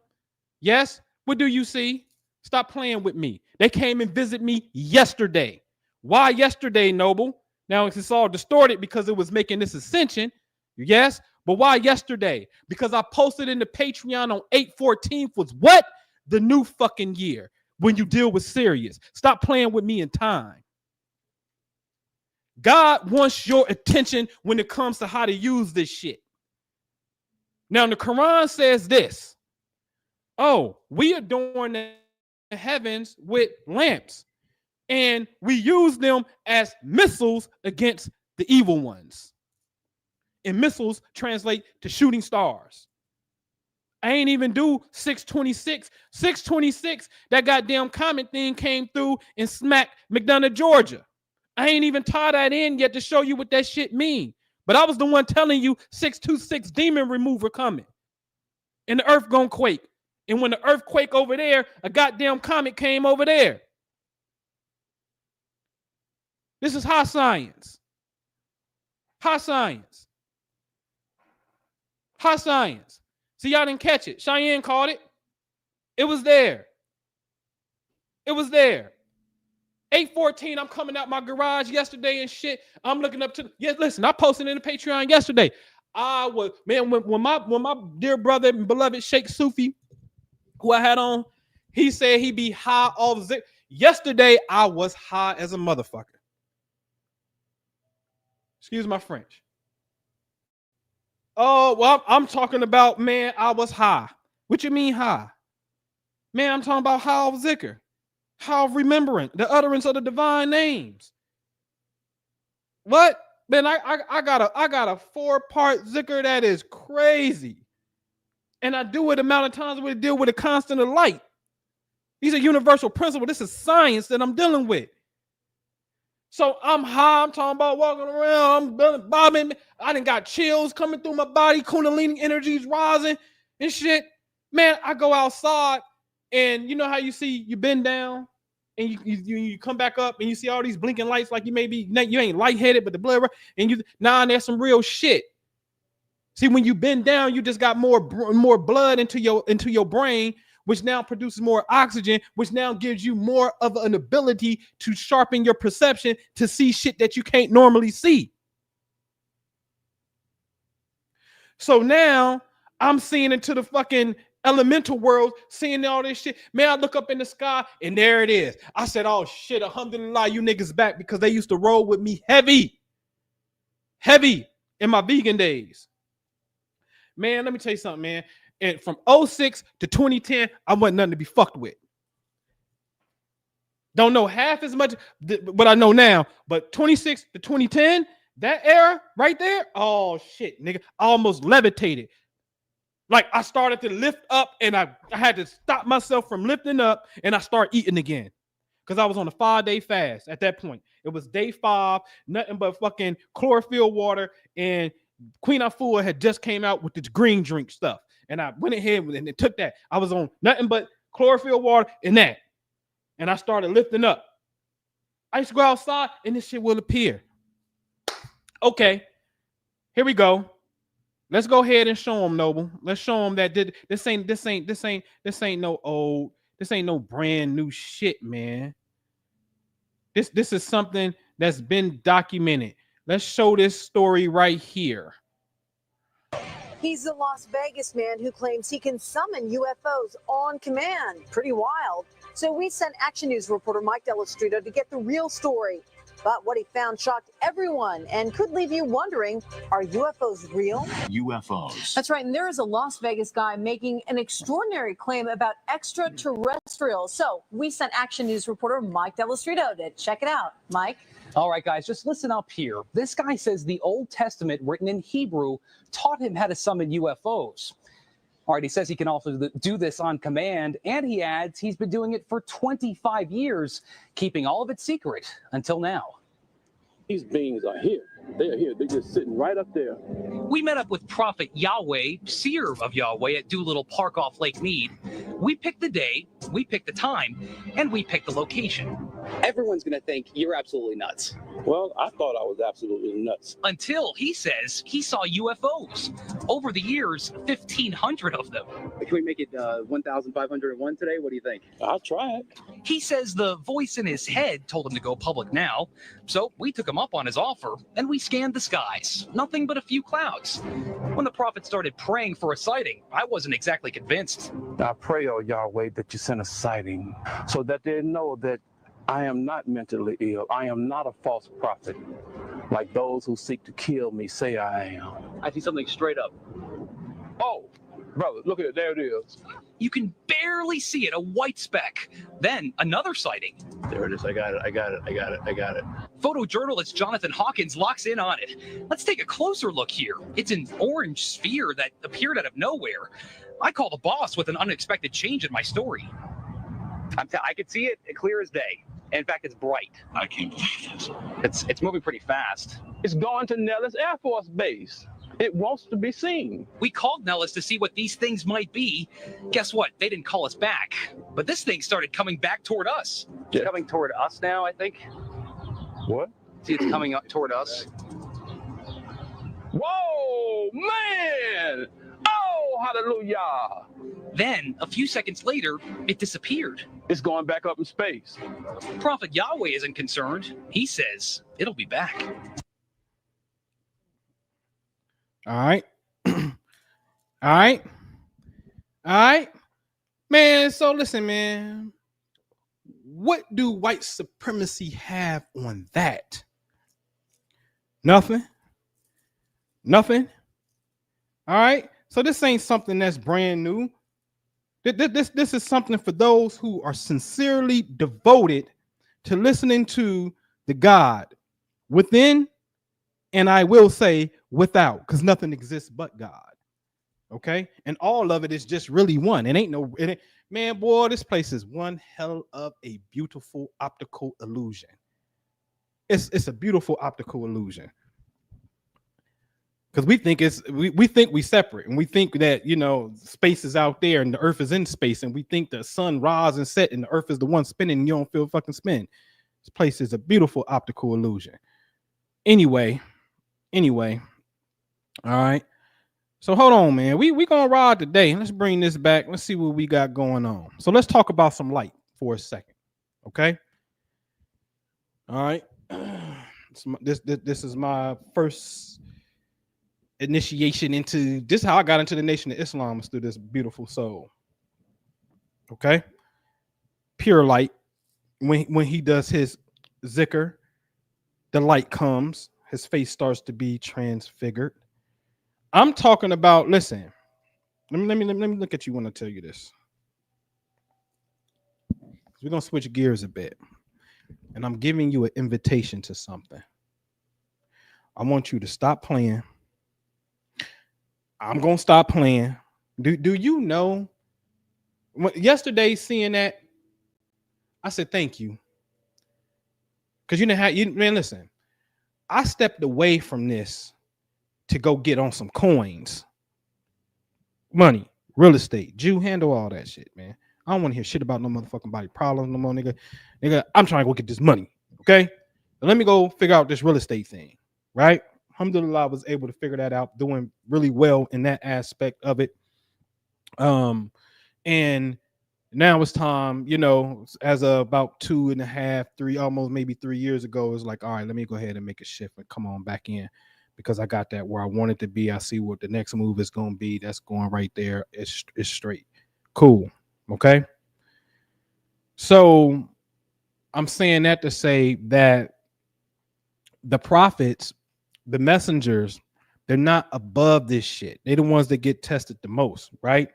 S2: Yes. What do you see? Stop playing with me. They came and visited me yesterday. Why yesterday, Noble? Now it's all distorted because it was making this ascension. Yes. But why yesterday? Because I posted in the Patreon on 8/14 was what? The new fucking year. When you deal with serious. Stop playing with me in time. God wants your attention when it comes to how to use this shit. Now, the Quran says this. Oh, we adorn the heavens with lamps, and we use them as missiles against the evil ones. And missiles translate to shooting stars. I ain't even do 626. 626, that goddamn comet thing came through and smacked McDonough, Georgia. I ain't even tie that in yet to show you what that shit mean. But I was the one telling you 626 demon remover coming. And the earth gonna quake. And when the earth quake over there, a goddamn comet came over there. This is high science. High science. High science. See, y'all didn't catch it. Cheyenne caught it. It was there. It was there. 8:14, I'm coming out my garage yesterday and shit. I'm looking up to, yeah, listen, I posted in the Patreon yesterday. I was, man, when my dear brother and beloved Sheikh Sufi, who I had on, he said he be high off zip. Yesterday, I was high as a motherfucker. Excuse my French. Oh, well, I'm talking about, man, I was high. What you mean high? Man, I'm talking about high of zikr, high of remembering, the utterance of the divine names. What? Man, I got a 4-part zikr that is crazy. And I do it amount of times we deal with a constant of light. These are universal principles. This is science that I'm dealing with. So I'm high. I'm talking about walking around. I'm bobbing. I done got chills coming through my body. Kundalini energies rising and shit. Man, I go outside and you know how you see you bend down and you come back up and you see all these blinking lights like you ain't lightheaded, but the blood and there's some real shit. See, when you bend down, you just got more blood into your brain, which now produces more oxygen, which now gives you more of an ability to sharpen your perception to see shit that you can't normally see. So now I'm seeing into the fucking elemental world, seeing all this shit. Man, I look up in the sky and there it is. I said, oh shit, alhamdulillah, you niggas back, because they used to roll with me heavy in my vegan days. Man, let me tell you something, man. And from 06 to 2010, I wasn't nothing to be fucked with. Don't know half as much what I know now, but 26 to 2010, that era right there, oh shit, nigga, I almost levitated. Like I started to lift up and I had to stop myself from lifting up and I start eating again. Because I was on a 5-day fast at that point. It was day 5, nothing but fucking chlorophyll water, and Queen Afua had just came out with this green drink stuff. And I went ahead and it took that. I was on nothing but chlorophyll water and that. And I started lifting up. I used to go outside and this shit will appear. Okay, here we go. Let's go ahead and show them, Noble. Let's show them that this ain't no brand new shit, man. This is something that's been documented. Let's show this story right here.
S3: He's the Las Vegas man who claims he can summon UFOs on command. Pretty wild. So we sent Action News reporter Mike Delastrito to get the real story. But what he found shocked everyone and could leave you wondering, are UFOs real?
S4: UFOs.
S3: That's right, and there is a Las Vegas guy making an extraordinary claim about extraterrestrials. So we sent Action News reporter Mike Delastrito to check it out. Mike?
S5: All right, guys, just listen up here. This guy says the Old Testament, written in Hebrew, taught him how to summon UFOs. All right, he says he can also do this on command, and he adds he's been doing it for 25 years, keeping all of it secret until now.
S6: These beings are here. They are here. They're just sitting right up there.
S5: We met up with Prophet Yahweh, seer of Yahweh, at Doolittle Park off Lake Mead. We picked the day, we picked the time, and we picked the location. Everyone's going to think you're absolutely nuts.
S6: Well, I thought I was absolutely nuts.
S5: Until he says he saw UFOs. Over the years, 1,500 of them.
S7: Can we make it 1,501 today? What do you think?
S6: I'll try it.
S5: He says the voice in his head told him to go public now. So we took him up on his offer, and we scanned the skies. Nothing but a few clouds. When the prophet started praying for a sighting, I wasn't exactly convinced.
S6: I pray, oh Yahweh, that you send a sighting so that they know that I am not mentally ill. I am not a false prophet, like those who seek to kill me say I am.
S7: I see something straight up.
S6: Oh, brother, look at it. There it is.
S5: You can barely see it, a white speck. Then another sighting.
S6: There it is. I got it. I got it. I got it. I got it.
S5: Photojournalist Jonathan Hawkins locks in on it. Let's take a closer look here. It's an orange sphere that appeared out of nowhere. I call the boss with an unexpected change in my story.
S7: I could see it clear as day. In fact, it's bright.
S4: I can't believe this.
S5: It's moving pretty fast.
S6: It's going to Nellis Air Force Base. It wants to be seen.
S5: We called Nellis to see what these things might be. Guess what? They didn't call us back. But this thing started coming back toward us.
S7: It's coming toward us now, I think.
S6: What?
S7: See, it's coming up toward us.
S6: Whoa, man! Oh, hallelujah!
S5: Then, a few seconds later, it disappeared.
S6: It's going back up in space.
S5: Prophet Yahweh isn't concerned. He says it'll be back.
S2: All right. All right. All right. Man, so listen, man. What do white supremacy have on that? Nothing. Nothing. All right. So this ain't something that's brand new. This is something for those who are sincerely devoted to listening to the God within, and I will say without, because nothing exists but God. Okay, and all of it is just really one. It ain't no, man, boy, this place is one hell of a beautiful optical illusion. It's a beautiful optical illusion. Because we think we think we separate, and we think that, you know, space is out there and the earth is in space, and we think the sun rises and set and the earth is the one spinning and you don't feel fucking spin. This place is a beautiful optical illusion. Anyway, all right. So hold on, man. We gonna ride today. Let's bring this back. Let's see what we got going on. So let's talk about some light for a second. Okay. All right. This is my first initiation into this. How I got into the Nation of Islam is through this beautiful soul. Okay. Pure light. When he does his zikr, the light comes, his face starts to be transfigured. I'm talking about, listen, let me look at you when I tell you this. We're gonna switch gears a bit, and I'm giving you an invitation to something. I want you to stop playing. I'm gonna stop playing. Do you know? Yesterday, seeing that, I said thank you, because you know how you, man. Listen, I stepped away from this to go get on some coins, money, real estate. Jew, handle all that shit, man. I don't want to hear shit about no motherfucking body problems no more, nigga. I'm trying to go get this money, okay? But let me go figure out this real estate thing, right? Alhamdulillah, I was able to figure that out, doing really well in that aspect of it. And now it's time, you know, as of about 2.5, 3, almost maybe 3 years ago, it's like, all right, let me go ahead and make a shift and come on back in, because I got that where I wanted to be. I see what the next move is going to be. That's going right there. It's straight. Cool. Okay. So I'm saying that to say that the prophets, the messengers, they're not above this shit. They're the ones that get tested the most, right?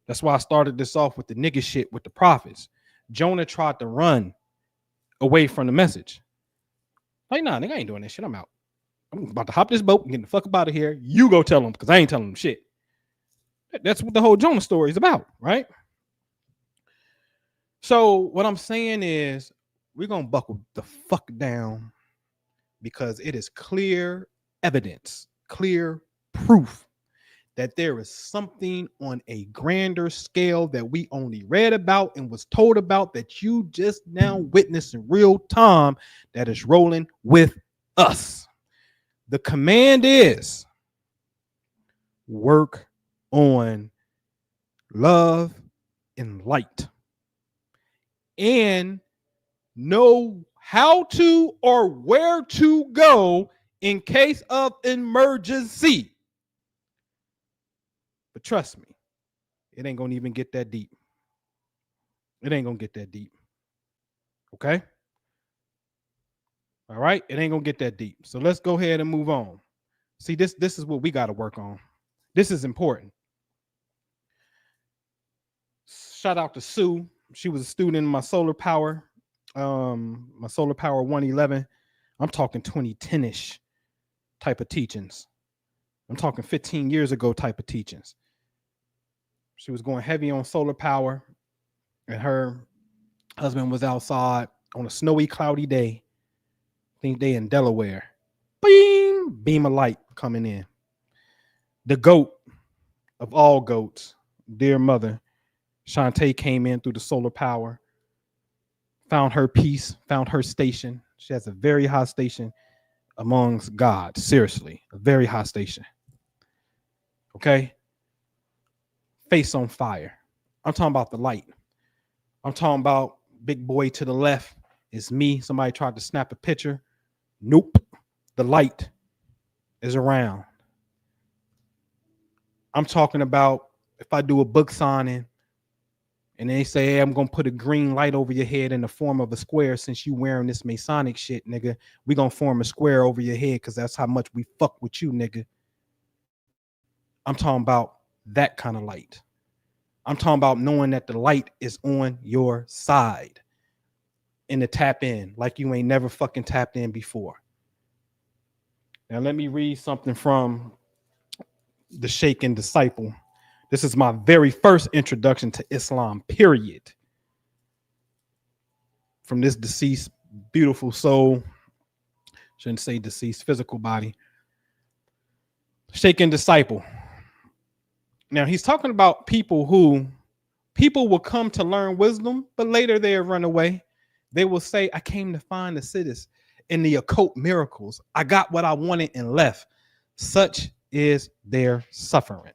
S2: That's why I started this off with the nigga shit with the prophets. Jonah tried to run away from the message. Like, nah, nigga, I ain't doing that shit. I'm out. I'm about to hop this boat and get the fuck up out of here. You go tell them, because I ain't telling them shit. That's what the whole Jonah story is about, right? So what I'm saying is we're going to buckle the fuck down, because it is clear evidence, clear proof that there is something on a grander scale that we only read about and was told about, that you just now witnessed in real time, that is rolling with us. The command is work on love and light, and know how to or where to go in case of emergency. But trust me, it ain't gonna even get that deep. It ain't gonna get that deep. Okay? All right, it ain't gonna get that deep. So let's go ahead and move on. See, this is what we got to work on. This is important. Shout out to Sue. She was a student in my solar power 111. I'm talking 2010-ish type of teachings. I'm talking 15 years ago type of teachings. She was going heavy on solar power, and her husband was outside on a snowy, cloudy day. I think they in Delaware. Beam of light coming in. The goat of all goats, dear mother, Shantae, came in through the solar power, found her peace, found her station. She has a very high station amongst God. Seriously, a very high station. Okay? Face on fire. I'm talking about the light. I'm talking about big boy to the left is me. Somebody tried to snap a picture. Nope. The light is around. I'm talking about if I do a book signing and they say, hey, I'm going to put a green light over your head in the form of a square, since you wearing this Masonic shit, nigga, we going to form a square over your head because that's how much we fuck with you, nigga. I'm talking about that kind of light. I'm talking about knowing that the light is on your side and to tap in like you ain't never fucking tapped in before. Now, let me read something from the Shaken Disciple. This is my very first introduction to Islam, period. From this deceased, beautiful soul. Shouldn't say deceased, physical body. Shaken Disciple. Now, he's talking about people will come to learn wisdom, but later they'll run away. They will say, I came to find the siddhis in the occult miracles. I got what I wanted and left. Such is their suffering.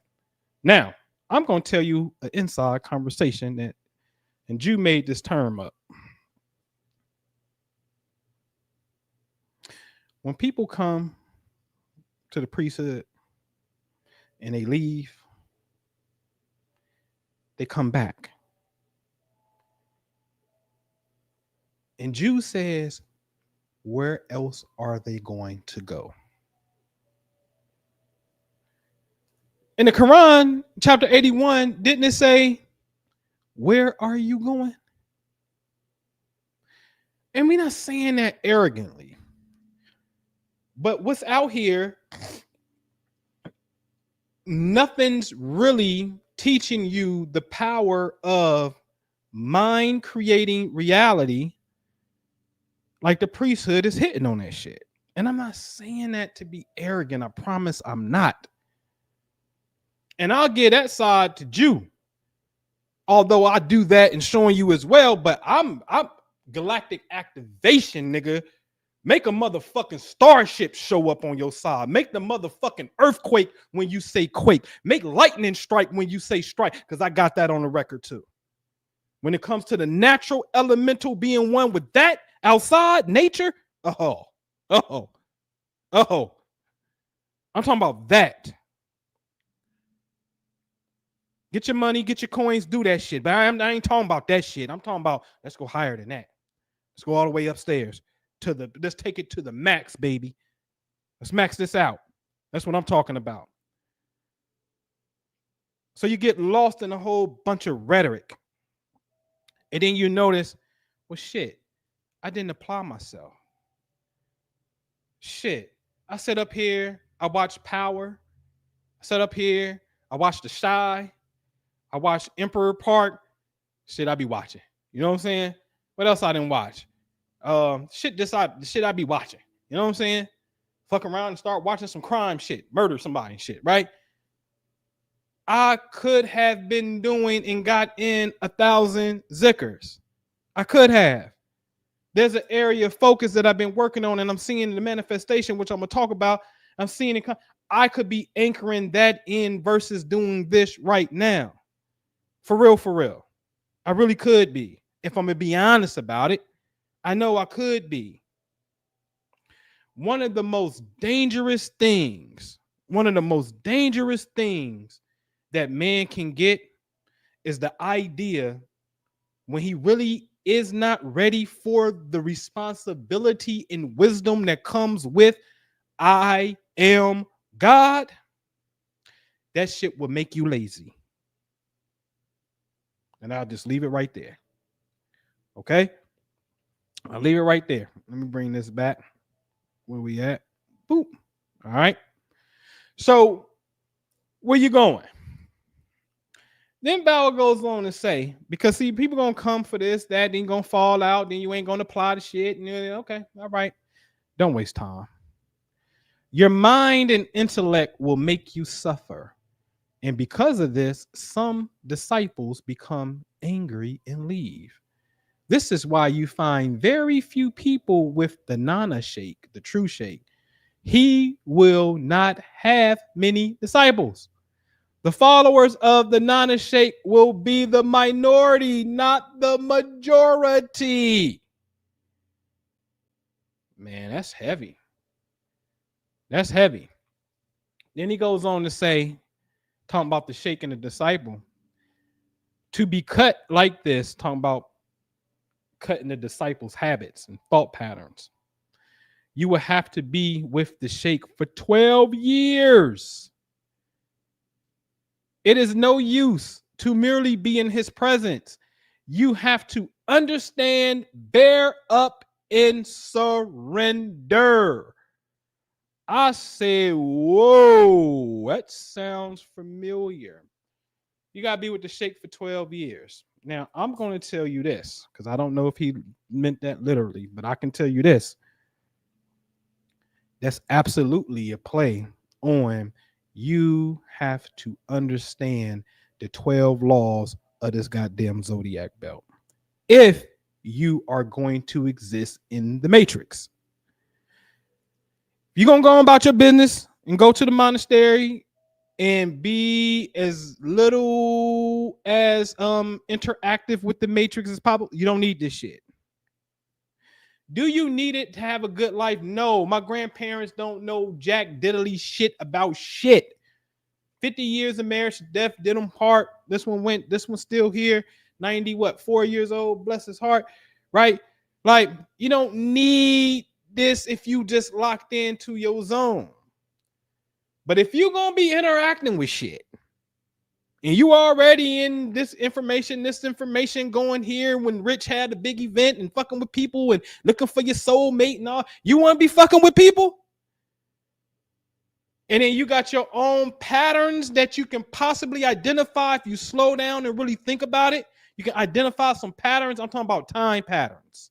S2: Now, I'm going to tell you an inside conversation that, and you made this term up. When people come to the priesthood and they leave, they come back. And Jude says, where else are they going to go? In the Quran, chapter 81, didn't it say, where are you going? And we're not saying that arrogantly. But what's out here, nothing's really teaching you the power of mind creating reality like the priesthood is hitting on that shit. And I'm not saying that to be arrogant. I promise I'm not. And I'll give that side to Jew, although I do that and showing you as well. But I'm galactic activation, nigga. Make a motherfucking starship show up on your side. Make the motherfucking earthquake when you say quake. Make lightning strike when you say strike, because I got that on the record too. When it comes to the natural elemental being one with that outside nature, I'm talking about that. Get your money, get your coins, do that shit. But I ain't talking about that shit. I'm talking about, let's go higher than that. Let's go all the way upstairs let's take it to the max, baby. Let's max this out. That's what I'm talking about. So you get lost in a whole bunch of rhetoric. And then you notice, well, shit, I didn't apply myself. Shit, I sit up here, I watch Power. I sit up here, I watch The Shy. I watch Emperor Park. Shit, I be watching. You know what I'm saying? What else I didn't watch? Shit I be watching. You know what I'm saying? Fuck around and start watching some crime shit, murder somebody and shit, right? I could have been doing and got in 1,000 Zikrs. I could have. There's an area of focus that I've been working on and I'm seeing the manifestation, which I'm going to talk about. I'm seeing it. I could be anchoring that in versus doing this right now. For real, for real. I really could be. If I'm going to be honest about it, I know I could be. One of the most dangerous things that man can get is the idea when he really is not ready for the responsibility and wisdom that comes with I am God. That shit will make you lazy. And I'll just leave it right there. Okay? I'll leave it right there. Let me bring this back. Where we at? Boop. All right. So, where you going? Then Bauer goes on to say, because see, people gonna come for this, that, then gonna fall out, then you ain't gonna apply the shit. And okay, all right. Don't waste time. Your mind and intellect will make you suffer. And because of this, some disciples become angry and leave. This is why you find very few people with the Nana Sheikh, the true Sheikh. He will not have many disciples. The followers of the Nana Sheikh will be the minority, not the majority. Man, that's heavy. That's heavy. Then he goes on to say, talking about the Sheikh and the disciple, to be cut like this, talking about cutting the disciples' habits and thought patterns. You will have to be with the Sheikh for 12 years. It is no use to merely be in his presence. You have to understand, bear up, and surrender. I say, whoa, that sounds familiar. You got to be with the Sheikh for 12 years. Now, I'm going to tell you this, because I don't know if he meant that literally, but I can tell you this. That's absolutely a play on you have to understand the 12 laws of this goddamn zodiac belt if you are going to exist in the matrix. You're going to go about your business and go to the monastery and be as little as interactive with the matrix as possible. You don't need this shit. Do you need it to have a good life? No. My grandparents don't know jack diddly shit about shit. 50 years of marriage, death did them part. This one's still here. 4 years old, bless his heart, right? Like, you don't need this if you just locked into your zone. But if you're going to be interacting with shit, and you already in this information going here when Rich had a big event and fucking with people and looking for your soulmate and all, you want to be fucking with people? And then you got your own patterns that you can possibly identify if you slow down and really think about it. You can identify some patterns. I'm talking about time patterns.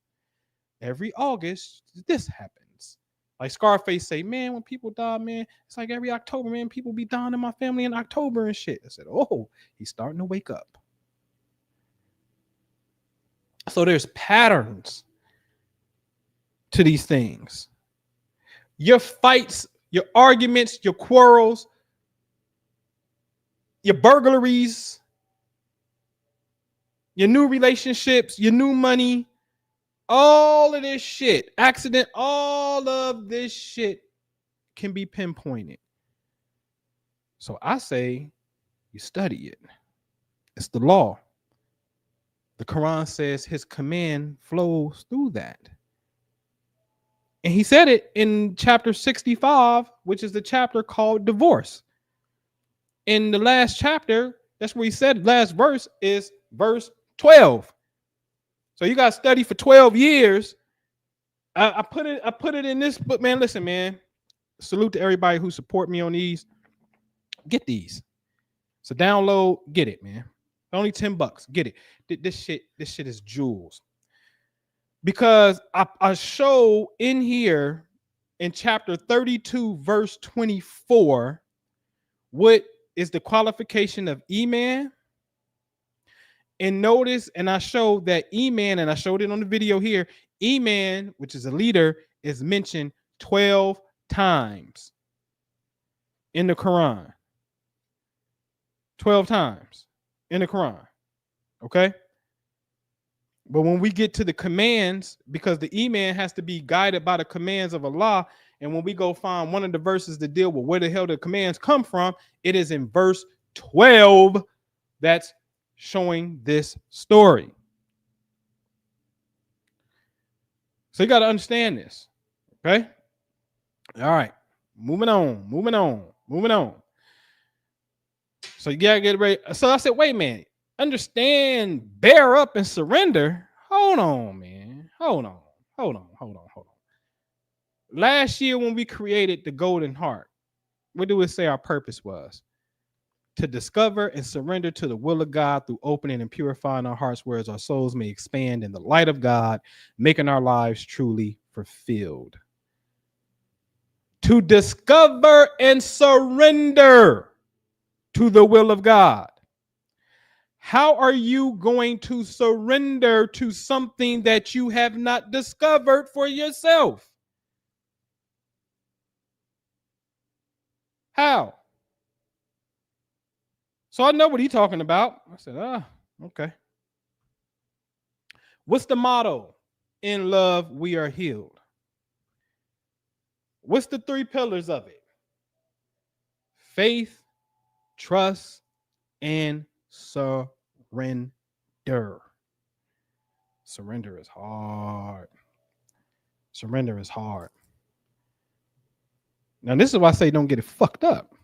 S2: Every August, this happens. Like Scarface say, man, when people die, man, it's like every October, man, people be dying in my family in October and shit. I said, oh, he's starting to wake up. So there's patterns to these things. Your fights, your arguments, your quarrels, your burglaries, your new relationships, your new money, all of this shit, accident, all of this shit can be pinpointed. So I say you study it. It's the law. The Quran says his command flows through that. And he said it in chapter 65, which is the chapter called divorce. In the last chapter, that's where he said last verse is verse 12. So you got to study for 12 years. I put it in this book, man. Listen, man. Salute to everybody who support me on these. Get these. So download, get it, man. Only $10. Get it. This shit is jewels. Because I show in here in chapter 32, verse 24, what is the qualification of E-man. And notice, and I showed that E-man, and I showed it on the video here, E-man, which is a leader, is mentioned 12 times in the Quran. 12 times in the Quran. Okay? But when we get to the commands, because the E-man has to be guided by the commands of Allah, and when we go find one of the verses to deal with where the hell the commands come from, it is in verse 12 that's showing this story. So you got to understand this. Okay? All right. Moving on. So you got to get ready. So I said, wait a minute. Understand, bear up and surrender. Hold on, man. Hold on. Last year when we created the golden heart, what do we say our purpose was? To discover and surrender to the will of God through opening and purifying our hearts, whereas our souls may expand in the light of God, making our lives truly fulfilled. To discover and surrender to the will of God. How are you going to surrender to something that you have not discovered for yourself? How? So I know what he's talking about. I said, okay. What's the motto? In love, we are healed. What's the 3 pillars of it? Faith, trust, and surrender. Surrender is hard. Now, this is why I say don't get it fucked up.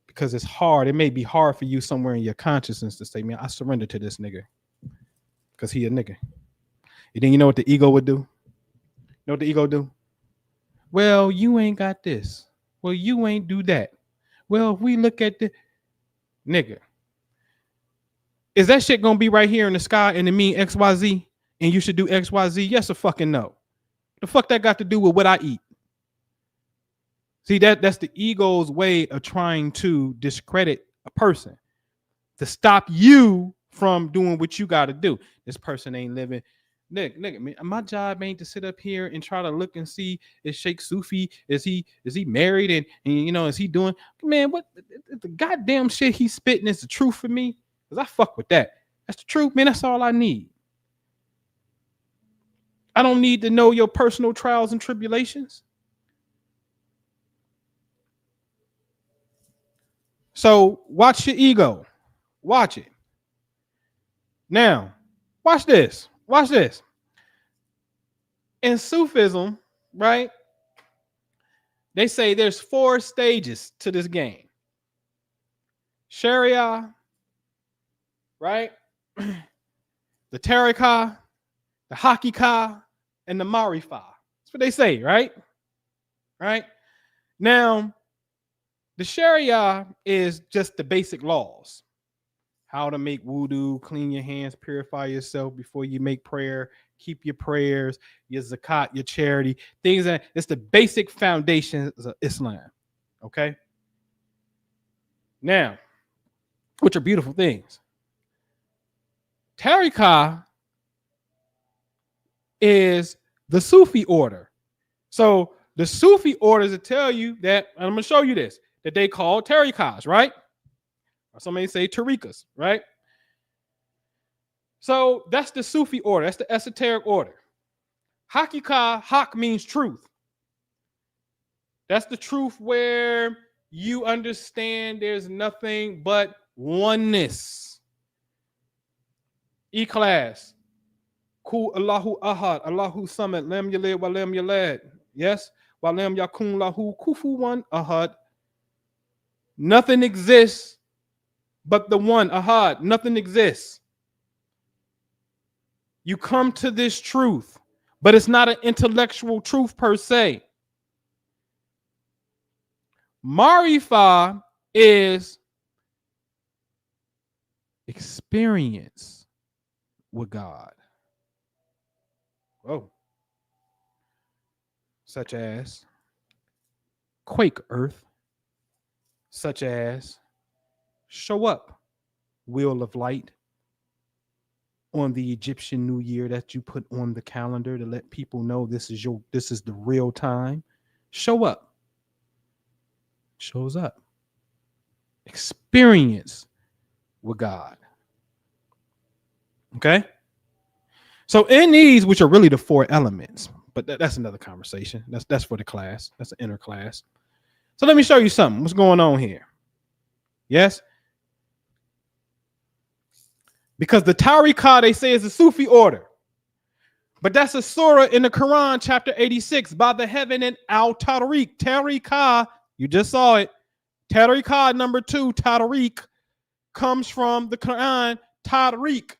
S2: Because it's hard. It may be hard for you somewhere in your consciousness to say, man, I surrender to this nigga. Because he a nigga. And then you know what the ego would do? You know what the ego do? Well, you ain't got this. Well, you ain't do that. Well, if we look at the nigga, is that shit gonna be right here in the sky and it mean XYZ and you should do XYZ? Yes or fucking no. The fuck that got to do with what I eat? See, that's the ego's way of trying to discredit a person, to stop you from doing what you got to do. This person ain't living. Nigga, man, my job ain't to sit up here and try to look and see is Sheikh Sufi, is he married and you know, is he doing, man, what the goddamn shit he's spitting is the truth for me? Because I fuck with that. That's the truth, man. That's all I need. I don't need to know your personal trials and tribulations. So watch your ego. Watch it. Now, watch this. Watch this. In Sufism, right? They say there's 4 stages to this game. Sharia, right? The Tariqah, the Hakikah, and the Marifa. That's what they say, right? Right? Now, the Sharia is just the basic laws. How to make wudu, clean your hands, purify yourself before you make prayer, keep your prayers, your zakat, your charity, things that it's the basic foundations of Islam. Okay. Now, which are beautiful things. Tariqah is the Sufi order. So the Sufi orders that tell you that, and I'm going to show you this, that they call tariqahs, right? Or somebody say tariqas, right? So that's the Sufi order. That's the esoteric order. Hakikah, hak means truth. That's the truth where you understand there's nothing but oneness. E-class. Ku Allahu Ahad, Allahu Samad, Lam Yalid wa Lam Yalad. Yes? Wa Lam Yakun Lahu Kufuwan Ahad. Nothing exists but the one, Ahad. Nothing exists. You come to this truth, but it's not an intellectual truth per se. Marifa is experience with God. Oh. Such as quake earth, such as show up, wheel of light, on the Egyptian New Year that you put on the calendar to let people know this is the real time. Show up. Shows up. Experience with God. Okay? So in these, which are really the four elements, but that's another conversation. That's for the class. That's an inner class. So let me show you something. What's going on here? Yes? Because the Tariqah, they say, is a Sufi order. But that's a surah in the Quran, chapter 86, by the heaven in Al-Tariq. Tariqah, you just saw it. Tariqah number 2, Tariq, comes from the Quran, Tariq,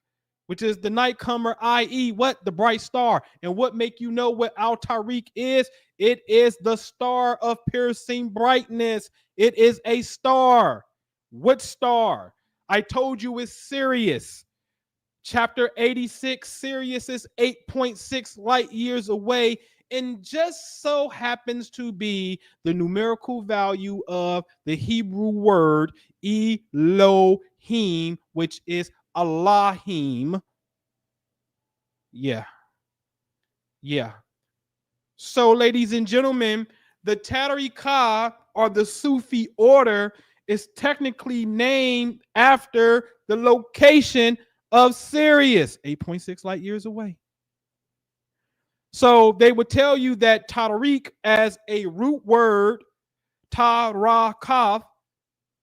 S2: which is the night comer, i.e. what? The bright star. And what make you know what Al-Tariq is? It is the star of piercing brightness. It is a star. What star? I told you it's Sirius. Chapter 86, Sirius is 8.6 light years away, and just so happens to be the numerical value of the Hebrew word Elohim, which is Allahim. Yeah. So, ladies and gentlemen, the Tariqah, or the Sufi order, is technically named after the location of Sirius, 8.6 light years away. So they would tell you that Tariq, as a root word, Tarakaf,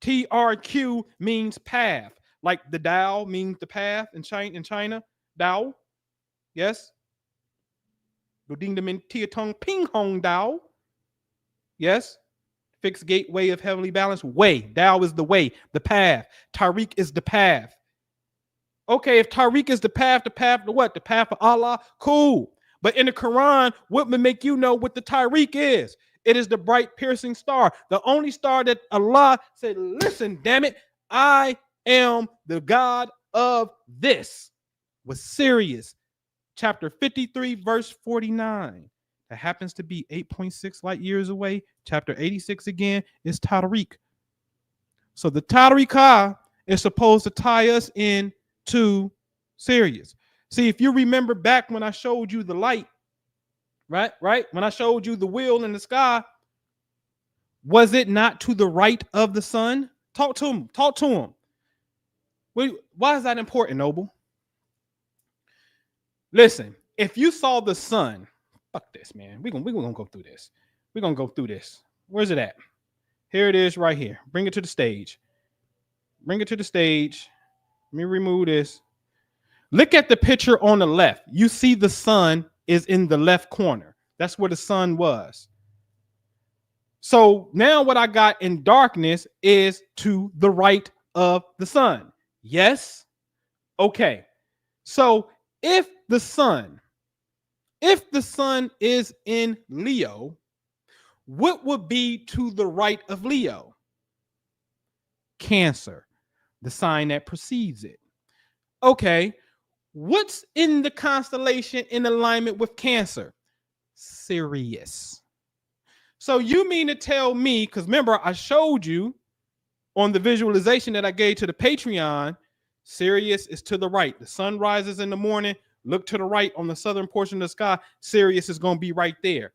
S2: TRQ, means path. Like the Tao means the path in China. Tao. Yes. Ping Hong Tao. Yes. Fixed gateway of heavenly balance. Way. Tao is the way, the path. Tariq is the path. Okay, if Tariq is the path to what? The path of Allah? Cool. But in the Quran, what would make you know what the Tariq is? It is the bright piercing star. The only star that Allah said, listen, damn it, I am the God of this, was Sirius. Chapter 53, verse 49. That happens to be 8.6 light years away. Chapter 86 again is Tariq. So the Tariqah is supposed to tie us in to Sirius. See, if you remember back when I showed you the light, right? When I showed you the wheel in the sky, was it not to the right of the sun? Talk to him. Wait, why is that important, Noble? Listen, if you saw the sun, fuck this, man. We're gonna go through this. We're gonna go through this. Where's it at? Here it is right here. Bring it to the stage. Let me remove this. Look at the picture on the left. You see the sun is in the left corner. That's where the sun was. So now what I got in darkness is to the right of the sun. Yes? Okay. So if the sun is in Leo, what would be to the right of Leo? Cancer, the sign that precedes it. Okay, what's in the constellation in alignment with Cancer? Sirius. So you mean to tell me, because remember I showed you on the visualization that I gave to the Patreon, Sirius is to the right. The sun rises in the morning, look to the right on the southern portion of the sky, Sirius is going to be right there.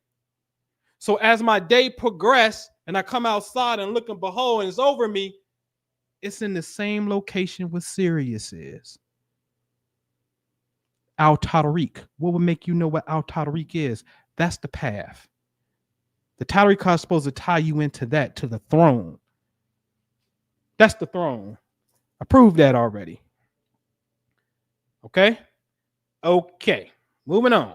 S2: So as my day progresses and I come outside and look and behold, and it's over me, it's in the same location where Sirius is. Al-Tariq. What would make you know what Al-Tariq is? That's the path. The Tariqah is supposed to tie you into that, to the throne. That's the throne. I proved that already. Okay? Moving on.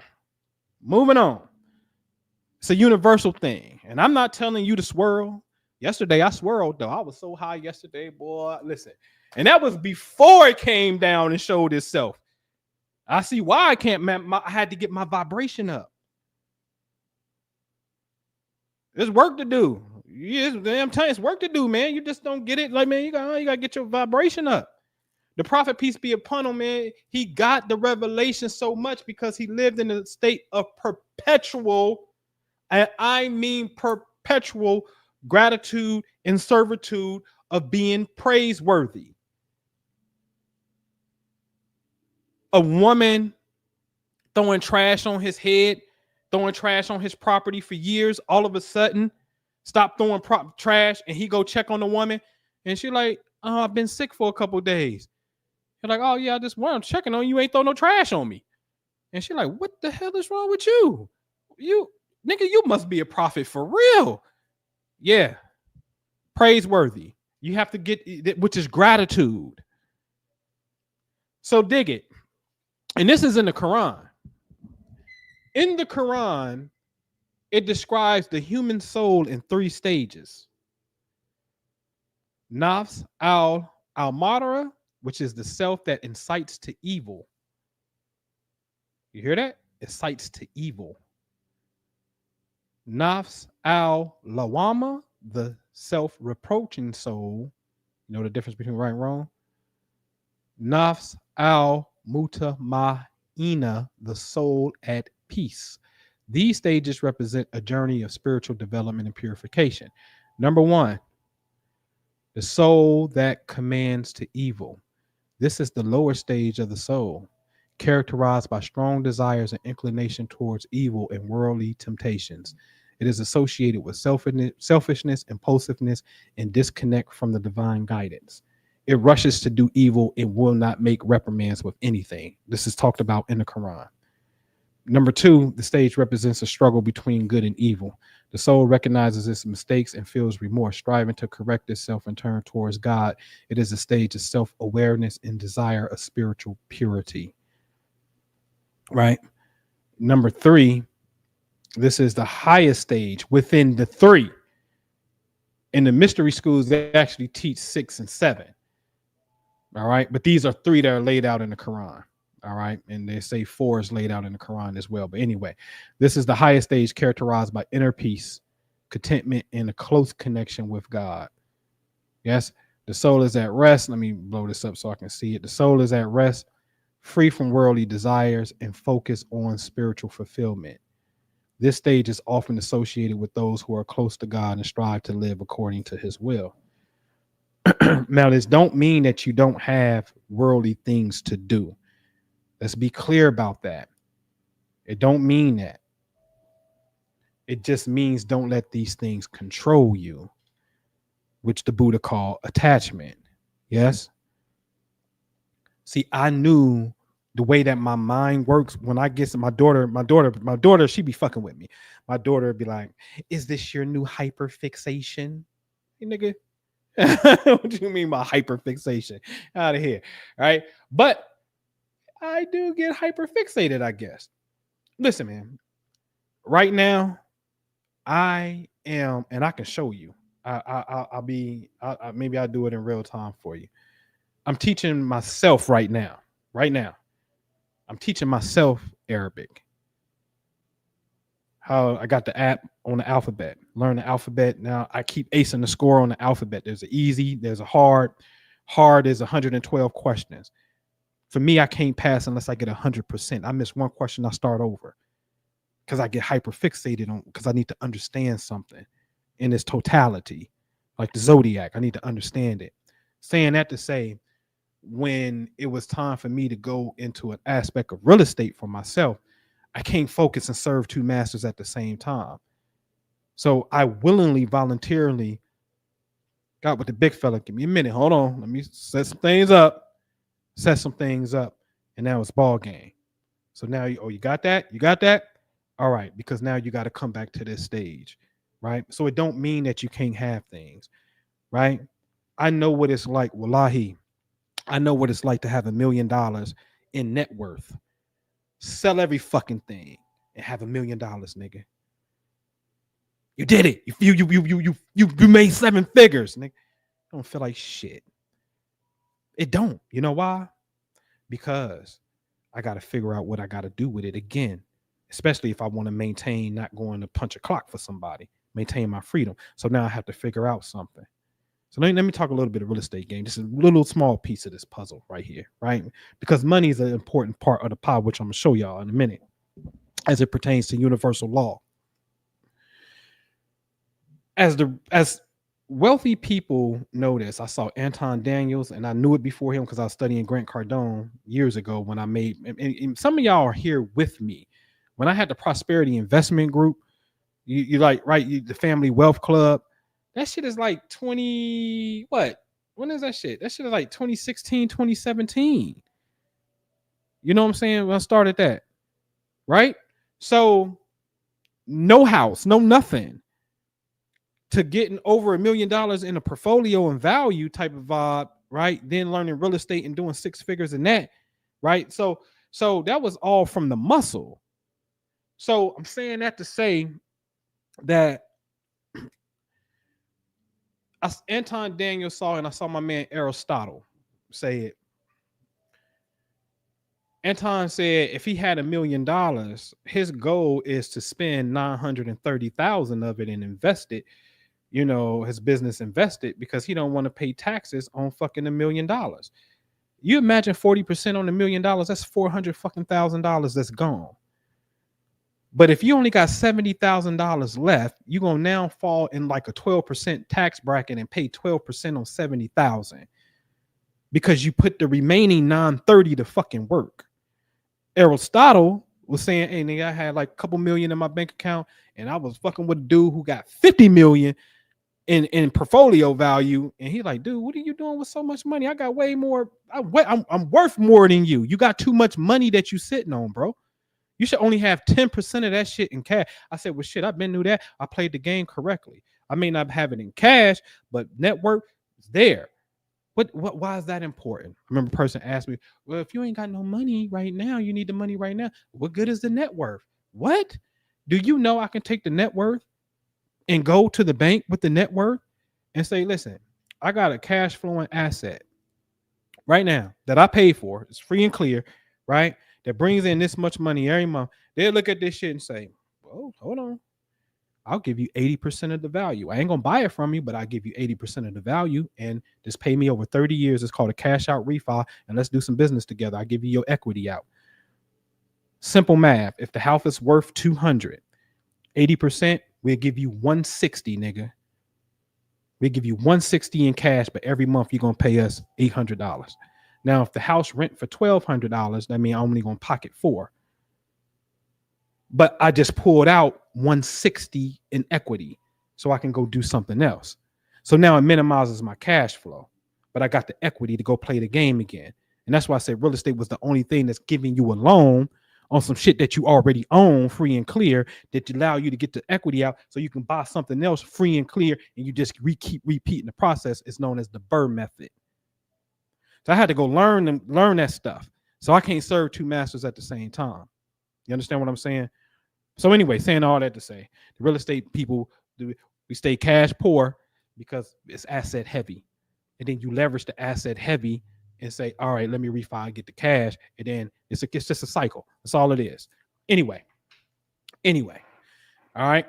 S2: It's a universal thing. And I'm not telling you to swirl. Yesterday, I swirled, though. I was so high yesterday, boy. Listen. And that was before it came down and showed itself. I see why I can't, I had to get my vibration up. There's work to do. I'm telling you, it's work to do, man. You just don't get it. Like, man, you gotta get your vibration up. The prophet, peace be upon him, man, he got the revelation so much because he lived in a state of perpetual, and I mean perpetual, gratitude and servitude of being praiseworthy. A woman throwing trash on his head, throwing trash on his property for years, all of a sudden stop throwing trash, and he go check on the woman, and she like, oh, I've been sick for a couple of days. You're like, oh yeah, I'm checking on you, ain't throw no trash on me. And she like, what the hell is wrong with you? Nigga, you must be a prophet for real. Yeah. Praiseworthy. You have to get, which is gratitude. So dig it. And this is in the Quran. In the Quran, it describes the human soul in 3 stages. Nafs al-Madara, which is the self that incites to evil. You hear that? Incites to evil. Nafs al-Lawama, the self-reproaching soul. You know the difference between right and wrong? Nafs al-Mutamaina, the soul at peace. These stages represent a journey of spiritual development and purification. Number 1, the soul that commands to evil. This is the lower stage of the soul, characterized by strong desires and inclination towards evil and worldly temptations. It is associated with selfishness, impulsiveness, and disconnect from the divine guidance. It rushes to do evil. It will not make reprimands with anything. This is talked about in the Quran. Number 2, the stage represents a struggle between good and evil. The soul recognizes its mistakes and feels remorse, striving to correct itself and turn towards God. It is a stage of self-awareness and desire of spiritual purity. Right? Number 3, this is the highest stage within the 3. In the mystery schools, they actually teach 6 and 7. All right? But these are 3 that are laid out in the Quran. All right. And they say 4 is laid out in the Quran as well. But anyway, this is the highest stage, characterized by inner peace, contentment, and a close connection with God. Yes. The soul is at rest. Let me blow this up so I can see it. The soul is at rest, free from worldly desires, and focused on spiritual fulfillment. This stage is often associated with those who are close to God and strive to live according to his will. Now, this don't mean that you don't have worldly things to do. Let's be clear about that. It don't mean that. It just means don't let these things control you, which the Buddha called attachment. Yes. See, I knew the way that my mind works when I get to my daughter, she be fucking with me. My daughter would be like, is this your new hyperfixation? Hey, nigga. What do you mean by hyperfixation? Out of here. All right. But I do get hyperfixated, I guess. Listen, man. Right now, I am, and I can show you. Maybe I'll do it in real time for you. I'm teaching myself right now. I'm teaching myself Arabic. How I got the app on the alphabet. Learn the alphabet. Now I keep acing the score on the alphabet. There's an easy, there's a hard. Hard is 112 questions. For me, I can't pass unless I get 100%. I miss one question, I start over. Because I get hyperfixated on, because I need to understand something in its totality. Like the zodiac, I need to understand it. Saying that to say, when it was time for me to go into an aspect of real estate for myself, I can't focus and serve 2 masters at the same time. So I willingly, voluntarily got with the big fella. Give me a minute. Hold on. Let me set some things up. And now it's ball game. So now you got that? You got that? All right, because now you got to come back to this stage, right? So it don't mean that you can't have things, right? I know what it's like, wallahi. I know what it's like to have $1 million in net worth. sell every fucking thing and have $1 million, nigga. You did it. You made 7 figures, nigga. I don't feel like shit. It don't. You know why? Because I got to figure out what I got to do with it again, especially if I want to maintain not going to punch a clock for somebody, maintain my freedom. So now I have to figure out something. So let me talk a little bit of real estate game. Just a little small piece of this puzzle right here, right? Because money is an important part of the pie, which I'm going to show y'all in a minute, as it pertains to universal law. As wealthy people know this, I saw Anton Daniels, and I knew it before him because I was studying Grant Cardone years ago when I made, and some of y'all are here with me. When I had the Prosperity Investment Group, you like, right, the Family Wealth Club, that shit is like 20, what? When is that shit? That shit is like 2016, 2017. You know what I'm saying? When I started that, right? So no house, no nothing, to getting over $1 million in a portfolio and value type of vibe, right? Then learning real estate and doing 6 figures in that, right? So that was all from the muscle. So I'm saying that to say that Anton Daniels saw, and I saw my man Aristotle say it. Anton said if he had $1 million, his goal is to spend 930,000 of it and invest it, you know, his business invested, because he don't want to pay taxes on fucking $1 million. You imagine 40% on $1 million, that's $400,000 that's gone. But if you only got $70,000 left, you're gonna now fall in like a 12% tax bracket and pay 12% on 70,000 because you put the remaining 930 to fucking work. Aristotle was saying, hey nigga, I had like a couple million in my bank account and I was fucking with a dude who got 50 million in portfolio value, and he like, dude, what are you doing with so much money? I got way more. I'm worth more than you. You got too much money that you sitting on, bro. You should only have 10% of that shit in cash. I said, well, shit, I've been knew that. I played the game correctly. I may not have it in cash, but net worth is there. Why is that important? I remember a person asked me, well, if you ain't got no money right now, you need the money right now. What good is the net worth? What? Do you know I can take the net worth and go to the bank with the net worth and say, listen, I got a cash flowing asset right now that I paid for. It's free and clear, right? That brings in this much money every month. They'll look at this shit and say, well, hold on. I'll give you 80% of the value. I ain't going to buy it from you, but I'll give you 80% of the value and just pay me over 30 years. It's called a cash out refi, and let's do some business together. I'll give you your equity out. Simple math. If the house is worth 200, 80%, we'll give you 160, nigga. We'll give you 160 in cash, but every month you're going to pay us $800. Now, if the house rent for $1,200, that means I'm only going to pocket $4. But I just pulled out 160 in equity so I can go do something else. So now it minimizes my cash flow, but I got the equity to go play the game again. And that's why I said real estate was the only thing that's giving you a loan on some shit that you already own free and clear, that allow you to get the equity out so you can buy something else free and clear, and you just keep repeating the process. It's known as the Burr method. So I had to go learn that stuff. So I can't serve 2 masters at the same time. You understand what I'm saying? So anyway, saying all that to say, the real estate people, we stay cash poor because it's asset heavy. And then you leverage the asset heavy and say, all right, let me refi, get the cash. And then it's just a cycle. That's all it is. Anyway. All right.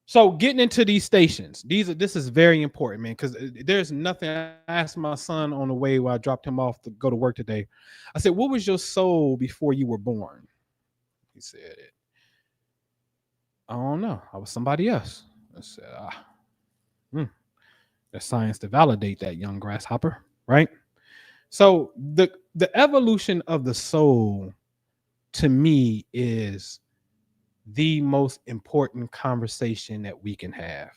S2: So getting into these stations, this is very important, man, because there's nothing. I asked my son on the way while I dropped him off to go to work today. I said, what was your soul before you were born? He said, I don't know. I was somebody else. I said, there's science to validate that, young grasshopper, right? So the evolution of the soul, to me, is the most important conversation that we can have.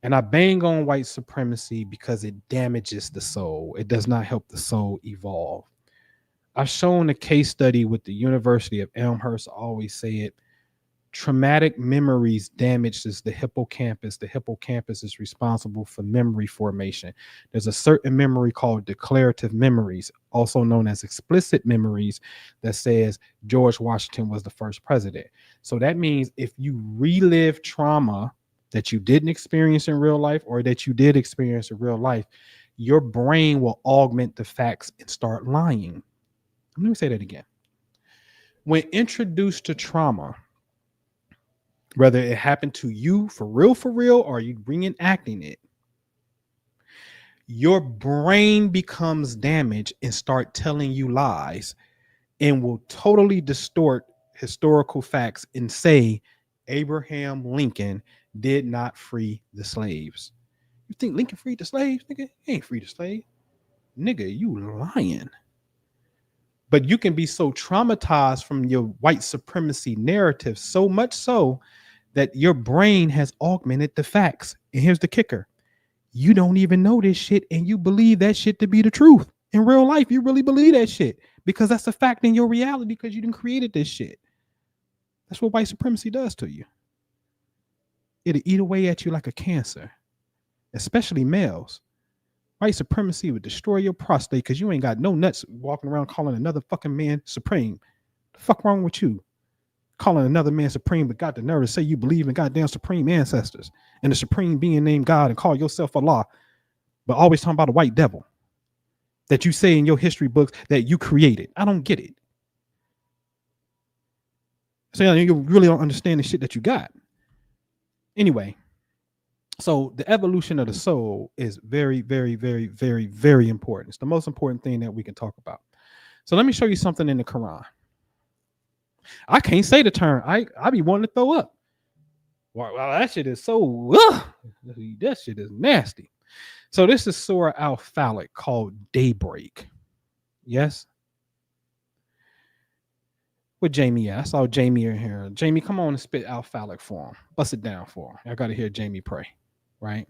S2: And I bang on white supremacy because it damages the soul. It does not help the soul evolve. I've shown a case study with the University of Elmhurst. I always say it. Traumatic memories damages the hippocampus. The hippocampus is responsible for memory formation. There's a certain memory called declarative memories, also known as explicit memories, that says George Washington was the first president. So that means if you relive trauma that you didn't experience in real life or that you did experience in real life, your brain will augment the facts and start lying. Let me say that again. When introduced to trauma, whether it happened to you for real, or you reenacting it, your brain becomes damaged and start telling you lies and will totally distort historical facts and say Abraham Lincoln did not free the slaves. You think Lincoln freed the slaves, nigga? He ain't freed the slave. Nigga, you lying. But you can be so traumatized from your white supremacy narrative, so much so that your brain has augmented the facts. And here's the kicker. You don't even know this shit and you believe that shit to be the truth. In real life, you really believe that shit because that's a fact in your reality because you done created this shit. That's what white supremacy does to you. It'll eat away at you like a cancer, especially males. White supremacy would destroy your prostate because you ain't got no nuts walking around calling another fucking man supreme. The fuck wrong with you? Calling another man supreme, but got the nerve to say you believe in goddamn supreme ancestors and the supreme being named God and call yourself Allah, but always talking about a white devil that you say in your history books that you created. I don't get it. So you really don't understand the shit that you got. Anyway, so the evolution of the soul is very, very, very, very, very important. It's the most important thing that we can talk about. So let me show you something in the Quran. I can't say the term. I be wanting to throw up. Wow, that shit is so, that shit is nasty. So this is Surah Al-Falaq called Daybreak. Yes? With Jamie at? I saw Jamie in here. Jamie, come on and spit Al-Falaq for him. Bust it down for him. I got to hear Jamie pray, right?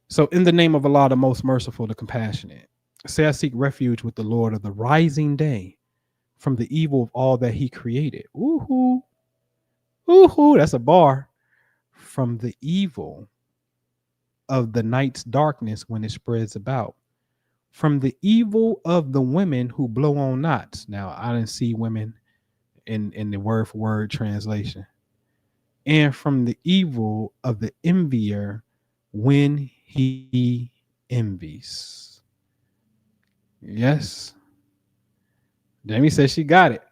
S2: So in the name of Allah, the most merciful, the compassionate, say I seek refuge with the Lord of the rising day from the evil of all that he created. Ooh-hoo. Ooh-hoo. That's a bar. From the evil of the night's darkness when it spreads about. From the evil of the women who blow on knots. Now, I didn't see women in the word for word translation. And from the evil of the envier when he envies. Yes. Jamie says she got it.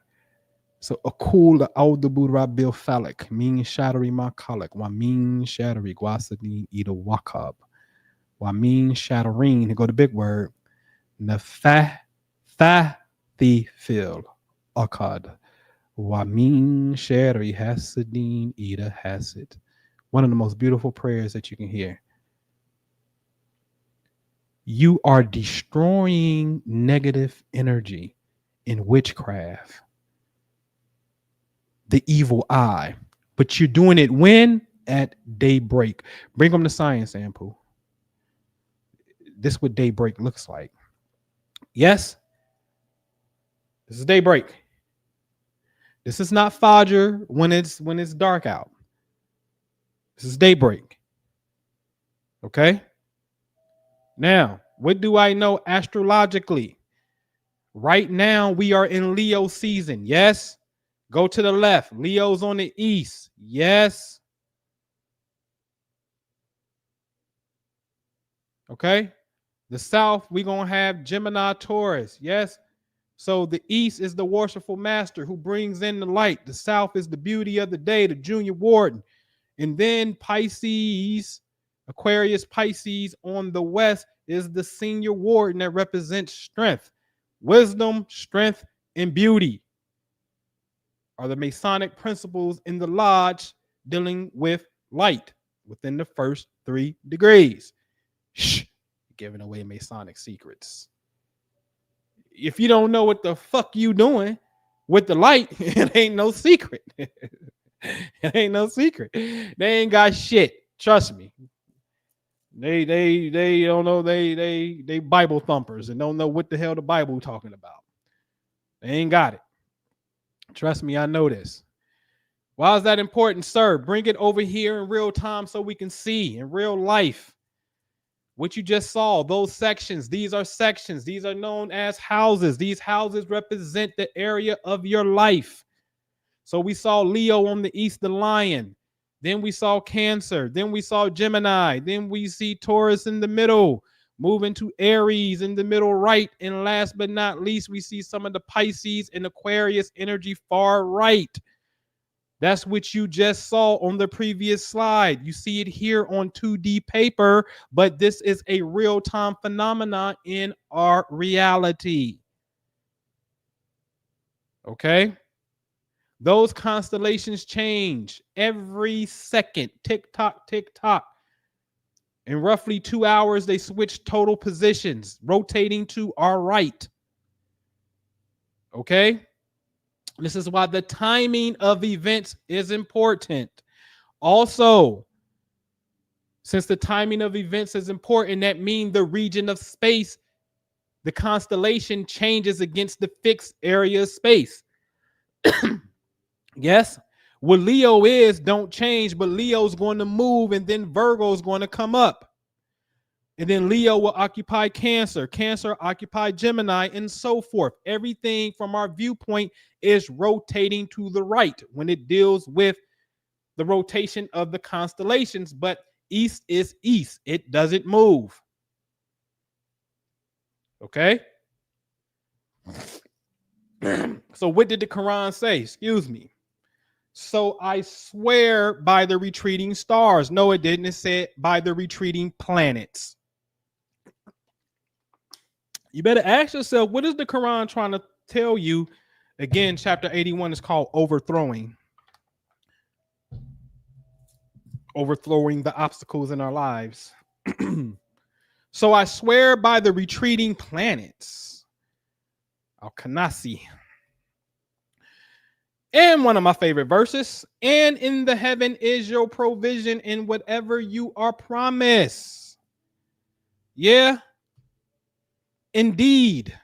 S2: So akul audubu rabil falak min shattery makalik wa min shattery guasadin ida wakab wa min shattering. Here go the big word. Nafathi fil akad wa min shattery hasadin ida hasid. One of the most beautiful prayers that you can hear. You are destroying negative energy in witchcraft, the evil eye, but you're doing it when? At daybreak. Bring them to science, Anpu. This is what daybreak looks like. Yes, this is daybreak. This is not Fajr when it's dark out. This is daybreak. Okay. Now, what do I know astrologically? Right now, we are in Leo season. Yes. Go to the left. Leo's on the east. Yes. Okay. The south, we're going to have Gemini Taurus. Yes. So the east is the worshipful master who brings in the light. The south is the beauty of the day, the junior warden. And then Pisces, Aquarius Pisces on the west is the senior warden that represents strength, wisdom, strength, and beauty. Are the Masonic principles in the lodge dealing with light within the first 3 degrees. Shh, giving away Masonic secrets. If you don't know what the fuck you doing with the light, it ain't no secret. It ain't no secret. They ain't got shit. Trust me. They don't know. They Bible thumpers and don't know what the hell the Bible talking about. They ain't got it. Trust me, I know this. Why is that important, sir? Bring it over here in real time so we can see in real life what you just saw. Those sections, these are sections. These are known as houses. These houses represent the area of your life. So we saw Leo on the east, the lion. Then we saw Cancer. Then we saw Gemini. Then we see Taurus in the middle, moving to Aries in the middle right. And last but not least, we see some of the Pisces and Aquarius energy far right. That's what you just saw on the previous slide. You see it here on 2D paper, but this is a real-time phenomenon in our reality. Okay? Those constellations change every second. Tick tock, tick tock. In roughly 2 hours, they switch total positions, rotating to our right. Okay? This is why the timing of events is important. Also, since the timing of events is important, that means the region of space, the constellation changes against the fixed area of space. Yes, what Leo is don't change, but Leo's going to move, and then Virgo's going to come up. And then Leo will occupy Cancer. Cancer occupy Gemini, and so forth. Everything from our viewpoint is rotating to the right when it deals with the rotation of the constellations. But east is east. It doesn't move. Okay? So what did the Quran say? Excuse me. So I swear by the retreating stars. No, it didn't. It said by the retreating planets. You better ask yourself, what is the Quran trying to tell you? Again, chapter 81 is called overthrowing. Overthrowing the obstacles in our lives. So I swear by the retreating planets. Al-Kanasi. And one of my favorite verses. And in the heaven is your provision in whatever you are promised. Yeah. Indeed,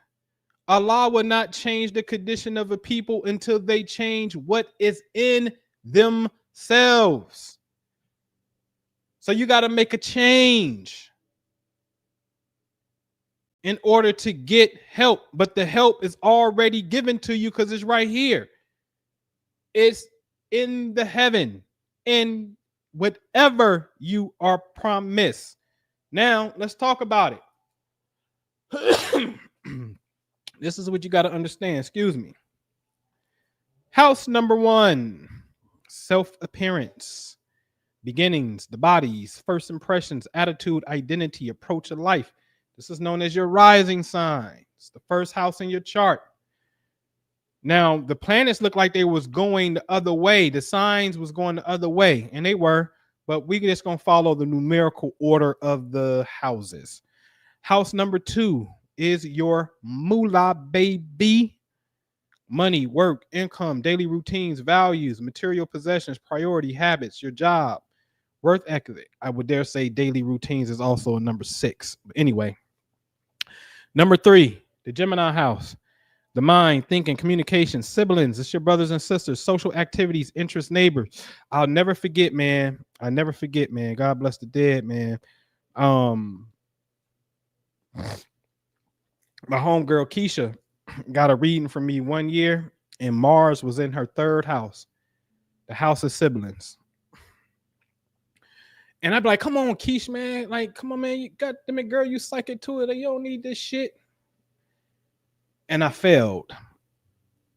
S2: Allah will not change the condition of a people until they change what is in themselves. So you got to make a change in order to get help. But the help is already given to you because it's right here. It's in the heaven, in whatever you are promised. Now, let's talk about it. This is what you got to understand. Excuse me. House number 1, self-appearance, beginnings, the bodies, first impressions, attitude, identity, approach of life. This is known as your rising sign. It's the first house in your chart. Now, the planets look like they was going the other way. The signs was going the other way, and they were, but we just going to follow the numerical order of the houses. House number 2 is your moolah, baby. Money, work, income, daily routines, values, material possessions, priority, habits, your job, work ethic. I would dare say daily routines is also a number 6. But anyway, number 3, the Gemini house. The mind, thinking, communication, siblings. It's your brothers and sisters, social activities, interests, neighbors. I'll never forget, man. I never forget, man. God bless the dead, man. My homegirl Keisha got a reading from me one year, and Mars was in her 3rd house, the house of siblings. And I'd be like, come on, Keisha, man. Like, come on, man. You got them, girl, you psychic to it. You don't need this shit. And I failed.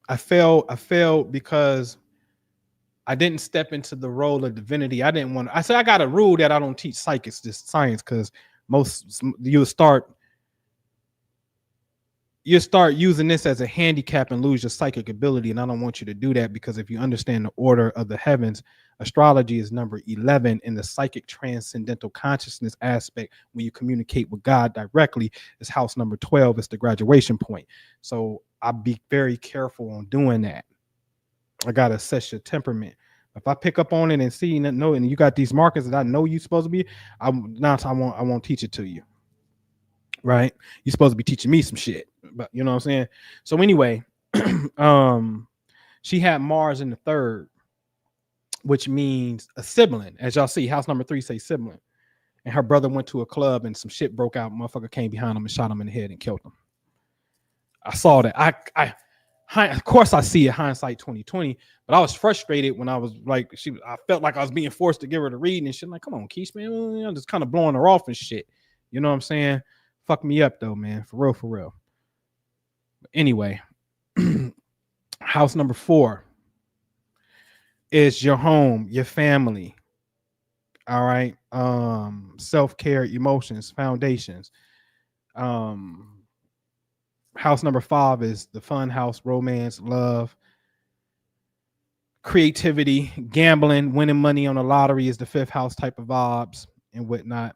S2: I failed because I didn't step into the role of divinity. I said, I got a rule that I don't teach psychics this science, because you'll start using this as a handicap and lose your psychic ability. And I don't want you to do that, because if you understand the order of the heavens, astrology is number 11 in the psychic transcendental consciousness aspect. When you communicate with God directly, is house number 12. It's the graduation point. So I'll be very careful on doing that. I got to assess your temperament. If I pick up on it and see and you got these markers that I know you're supposed to be, I won't teach it to you. Right? You're supposed to be teaching me some shit. But you know what I'm saying? So anyway, she had Mars in the 3rd. which means a sibling. As y'all see, house number 3 say sibling. And her brother went to a club and some shit broke out. Motherfucker came behind him and shot him in the head and killed him. I saw that. Of course I see it, hindsight 2020, but I was frustrated when I was like, I felt like I was being forced to give her the reading and shit. Like, come on, Keish, man. I'm just kind of blowing her off and shit. You know what I'm saying? Fuck me up though, man. For real, for real. Anyway, house number 4 is your home, your family. All right. Self-care, emotions, foundations. House number 5 is the fun house, romance, love, creativity, gambling, winning money on the lottery is the 5th house type of vibes and whatnot.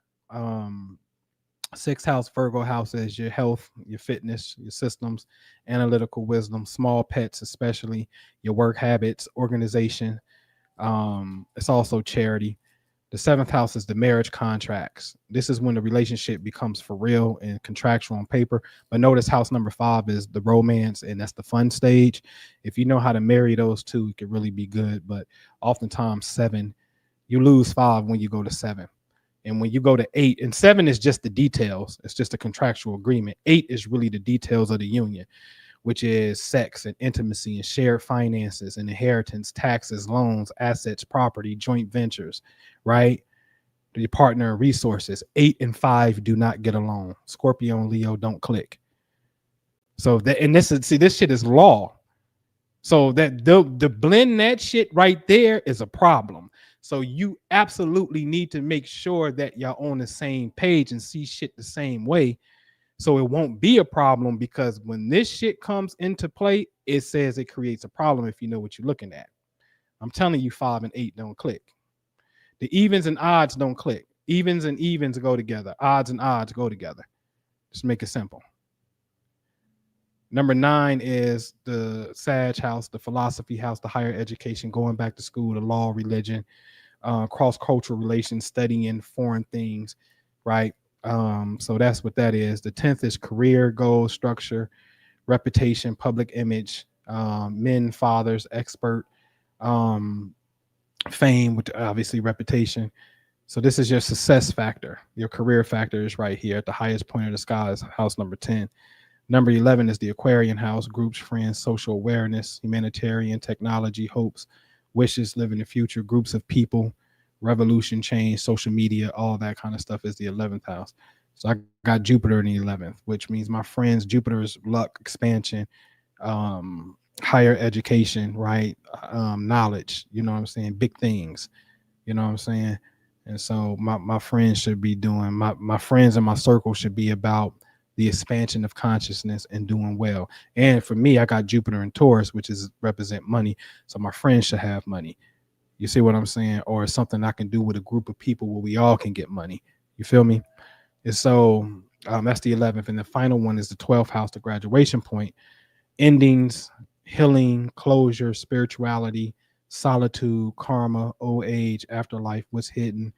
S2: 6th house, Virgo house is your health, your fitness, your systems, analytical wisdom, small pets, especially your work habits, organization. It's also charity. The 7th house is the marriage contracts. This is when the relationship becomes for real and contractual on paper. But notice house number 5 is the romance, and that's the fun stage. If you know how to marry those two, it could really be good. But oftentimes 7, you lose 5 when you go to 7. And when you go to 8, and 7 is just the details. It's just a contractual agreement. 8 is really the details of the union, which is sex and intimacy and shared finances and inheritance, taxes, loans, assets, property, joint ventures, right? Your partner and resources. 8 and 5 do not get along. Scorpio and Leo don't click. So that, and this shit is law. So that the blend that shit right there is a problem. So you absolutely need to make sure that y'all on the same page and see shit the same way. So it won't be a problem, because when this shit comes into play, it says it creates a problem if you know what you're looking at. I'm telling you, 5 and 8 don't click. The evens and odds don't click. Evens and evens go together. Odds and odds go together. Just make it simple. Number 9 is the Sag house, the philosophy house, the higher education, going back to school, the law, religion, cross-cultural relations, studying foreign things, right? So that's what that is. The 10th is career, goals, structure, reputation, public image, men, fathers, expert, fame, which obviously reputation. So this is your success factor. Your career factor is right here at the highest point of the sky is house number 10. Number 11 is the Aquarian house, groups, friends, social awareness, humanitarian, technology, hopes, wishes, live in the future, groups of people, revolution, change, social media, all that kind of stuff is the 11th house. So I got Jupiter in the 11th, which means my friends, Jupiter is luck, expansion, higher education, right? Knowledge, you know what I'm saying? Big things, you know what I'm saying? And so my friends should be doing, my friends in my circle should be about the expansion of consciousness and doing well. And for me, I got Jupiter in Taurus, which is represent money. So my friends should have money. You see what I'm saying? Or something I can do with a group of people where we all can get money. You feel me? And so that's the 11th. And the final one is the 12th house, the graduation point. Endings, healing, closure, spirituality, solitude, karma, old age, afterlife, what's hidden,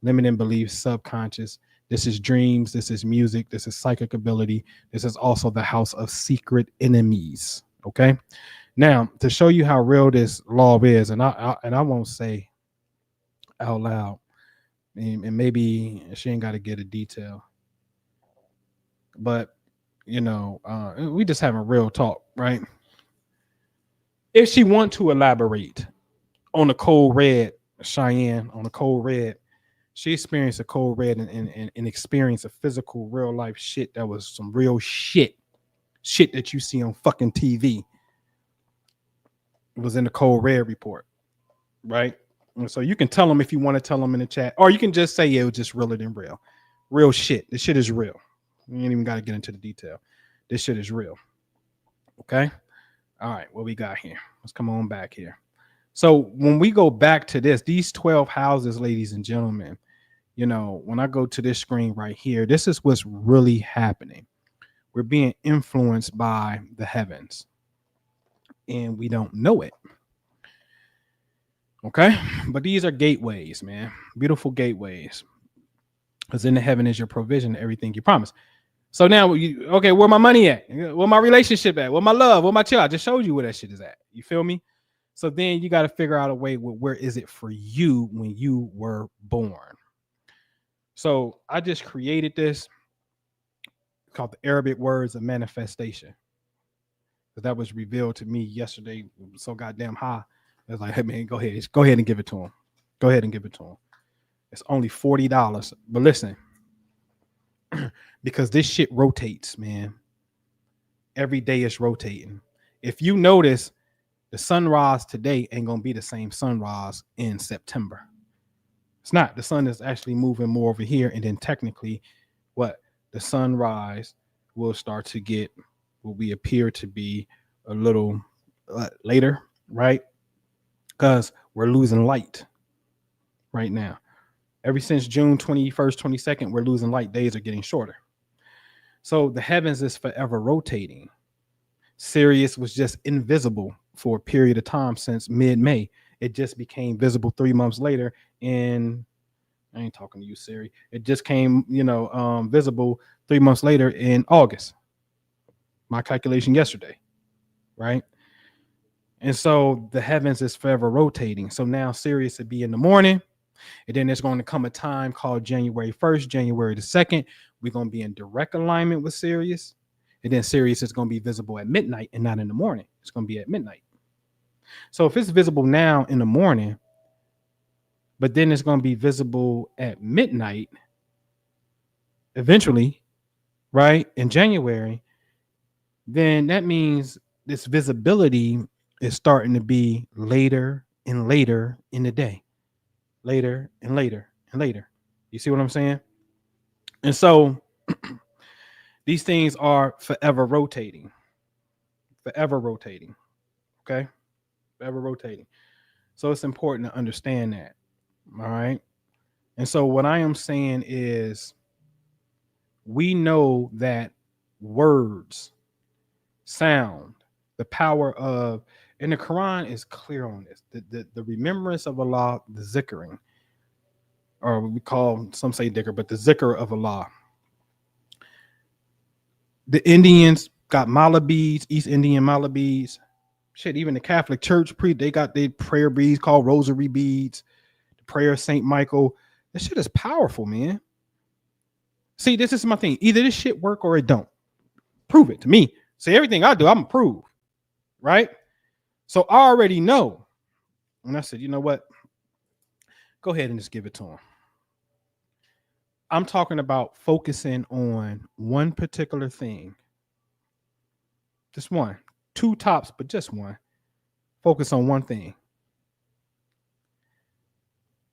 S2: limiting beliefs, subconscious. This is dreams. This is music. This is psychic ability. This is also the house of secret enemies. Okay. Now, to show you how real this law is, and I won't say out loud, and maybe she ain't got to get a detail, but you know, we just having real talk, right? If she want to elaborate on the code red, Cheyenne, on the code red, she experienced a code red and experienced a physical real life shit that was some real shit that you see on fucking TV. It was in the code red report, right? And so you can tell them if you want to tell them in the chat, or you can just say, yeah, it was just realer than real shit. This shit is real. You ain't even got to get into the detail. This shit is real. Okay. All right. What we got here? Let's come on back here. So when we go back to this, these 12 houses, ladies and gentlemen, you know, when I go to this screen right here, this is what's really happening. We're being influenced by the heavens, and we don't know it. Okay. But these are gateways, man. Beautiful gateways. Because in the heaven is your provision, everything you promise. So now, okay, where my money at? Where my relationship at? Where my love? Where my chill? I just showed you where that shit is at. You feel me? So then you got to figure out a way, well, where is it for you when you were born? So I just created this called the Arabic words of manifestation. But that was revealed to me yesterday. It was so goddamn high. I was like, hey man, go ahead and give it to him. Go ahead and give it to him. It's only $40. But listen, because this shit rotates, man. Every day it's rotating. If you notice, the sunrise today ain't gonna be the same sunrise in September. It's not. The sun is actually moving more over here, and then technically, the sunrise will start to get what we appear to be a little later, right? Because we're losing light right now. Ever since June 21st, 22nd, we're losing light. Days are getting shorter. So the heavens is forever rotating. Sirius was just invisible for a period of time since mid-May. It just became visible 3 months later I ain't talking to you, Siri. It just came, visible 3 months later in August. My calculation yesterday, right? And so the heavens is forever rotating. So now Sirius would be in the morning, and then there's going to come a time called January 1st, January the 2nd. We're going to be in direct alignment with Sirius, and then Sirius is going to be visible at midnight and not in the morning. It's going to be at midnight. So if it's visible now in the morning, but then it's going to be visible at midnight eventually, right, in January, then that means this visibility is starting to be later and later in the day. Later and later and later. You see what I'm saying? And so these things are forever rotating. Forever rotating. Okay? Forever rotating. So it's important to understand that. All right. And so what I am saying is, we know that words, sound, the power of, and the Quran is clear on this, the remembrance of Allah, the zikring, or we call, some say dhikr, but the zikr of Allah. The Indians got mala beads, East Indian mala beads. Shit, even the Catholic Church, they got their prayer beads called rosary beads. Prayer of Saint Michael. This shit is powerful, man. See, this is my thing. Either this shit work or it don't. Prove it to me. See, everything I do, I'm prove. Right? So I already know. And I said, you know what? Go ahead and just give it to him. I'm talking about focusing on one particular thing. Just one. 2 tops, but just one. Focus on one thing.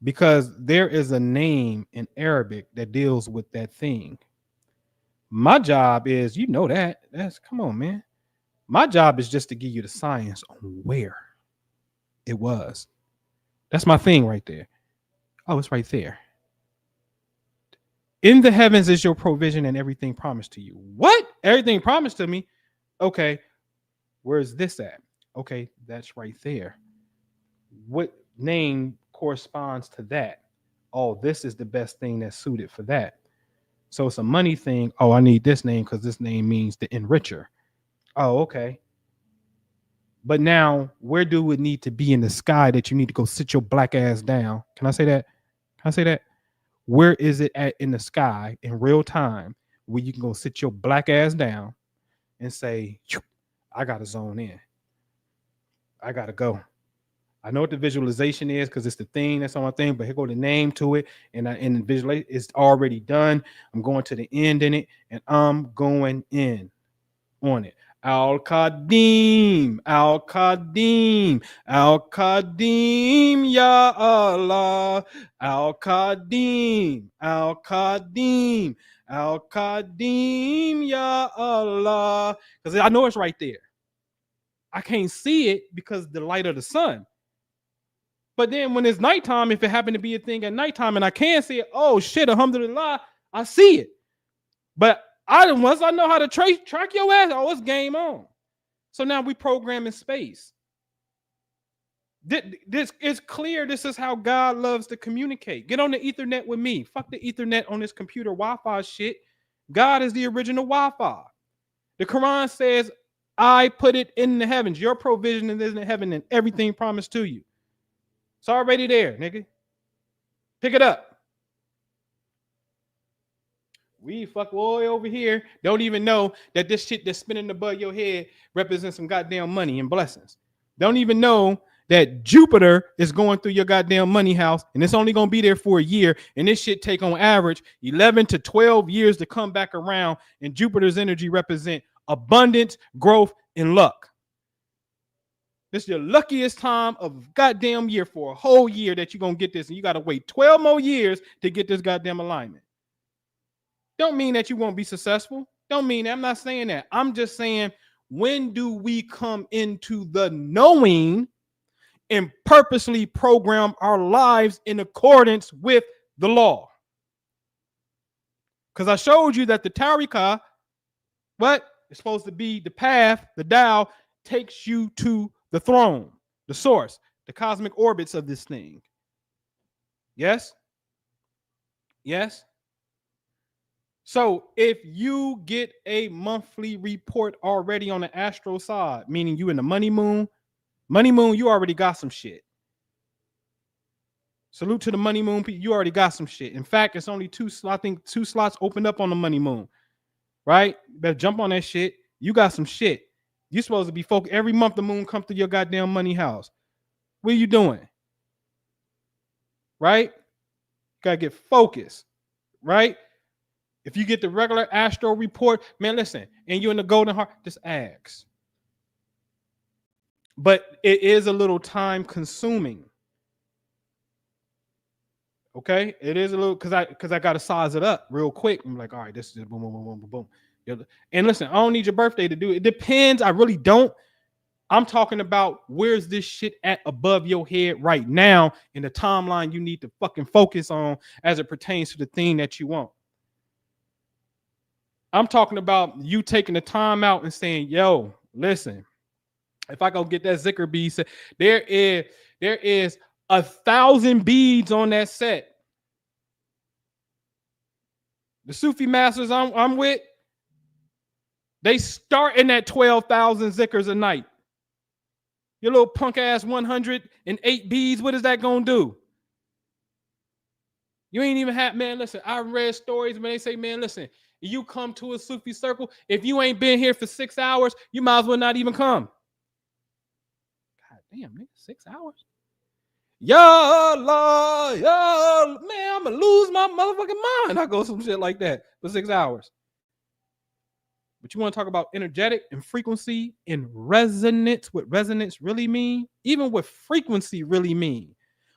S2: Because there is a name in Arabic that deals with that thing. My job is, come on, man. My job is just to give you the science on where it was. That's my thing right there. Oh, it's right there. In the heavens is your provision and everything promised to you. What? Everything promised to me? Okay. Where's this at? Okay, that's right there. What name corresponds to that? Oh, this is the best thing that's suited for that. So it's a money thing. Oh, I need this name because this name means the enricher. Oh, okay. But now, where do it need to be in the sky that you need to go sit your black ass down? Can I say that? Can I say that? Where is it at in the sky in real time where you can go sit your black ass down and say, I got to zone in. I got to go. I know what the visualization is because it's the thing that's on my thing, but here go the name to it, and the visualization is already done. I'm going to the end in it, and I'm going in on it. Al-Qadim, Al-Qadim, Al-Qadim, Ya Allah, Al-Qadim, Al-Qadim, Al-Qadim, Ya Allah. Because I know it's right there. I can't see it because of the light of the sun. But then when it's nighttime, if it happened to be a thing at nighttime and I can see it, oh shit, alhamdulillah, I see it. But once I know how to track your ass, oh, it's game on. So now we program in space. This is clear. This is how God loves to communicate. Get on the Ethernet with me. Fuck the Ethernet on this computer Wi-Fi shit. God is the original Wi-Fi. The Quran says, I put it in the heavens. Your provision is in the heaven and everything promised to you. It's already there, nigga. Pick it up. We fuck boy over here don't even know that this shit that's spinning above your head represents some goddamn money and blessings. Don't even know that Jupiter is going through your goddamn money house and it's only going to be there for a year. And this shit take on average 11 to 12 years to come back around. And Jupiter's energy represent abundance, growth, and luck. This is your luckiest time of goddamn year for a whole year that you're going to get this. And you got to wait 12 more years to get this goddamn alignment. Don't mean that you won't be successful. Don't mean that. I'm not saying that. I'm just saying, when do we come into the knowing and purposely program our lives in accordance with the law? Because I showed you that the Tariqah, what is supposed to be the path, the Tao, takes you to the throne, the source, the cosmic orbits of this thing. Yes? Yes? So if you get a monthly report already on the astral side, meaning you in the money moon, you already got some shit. Salute to the money moon people. You already got some shit. In fact, it's only two slots opened up on the money moon, right? You better jump on that shit. You got some shit. You're supposed to be focused. Every month the moon comes to your goddamn money house. What are you doing? Right? Gotta get focused, right? If you get the regular astro report, man, listen, and you're in the golden heart, just ask. But it is a little time consuming. Okay, it is a little because I got to size it up real quick. I'm like, all right, this is boom, boom, boom, boom, boom, boom. And listen, I don't need your birthday to do it. It depends. I really don't. I'm talking about where's this shit at above your head right now in the timeline you need to fucking focus on as it pertains to the thing that you want. I'm talking about you taking the time out and saying, yo, listen, if I go get that zikr bead set, there is 1,000 beads on that set. The Sufi masters I'm with, they start in at 12,000 zikrs a night. Your little punk ass 108 beads, what is that gonna do? You ain't even have, man, listen, I read stories when they say, man, listen, you come to a Sufi circle, if you ain't been here for 6 hours, you might as well not even come. God damn, nigga, 6 hours? Ya Allah, ya Allah. Man, I'm gonna lose my motherfucking mind. I go some shit like that for 6 hours. But you want to talk about energetic and frequency and resonance, what resonance really mean? Even what frequency really mean.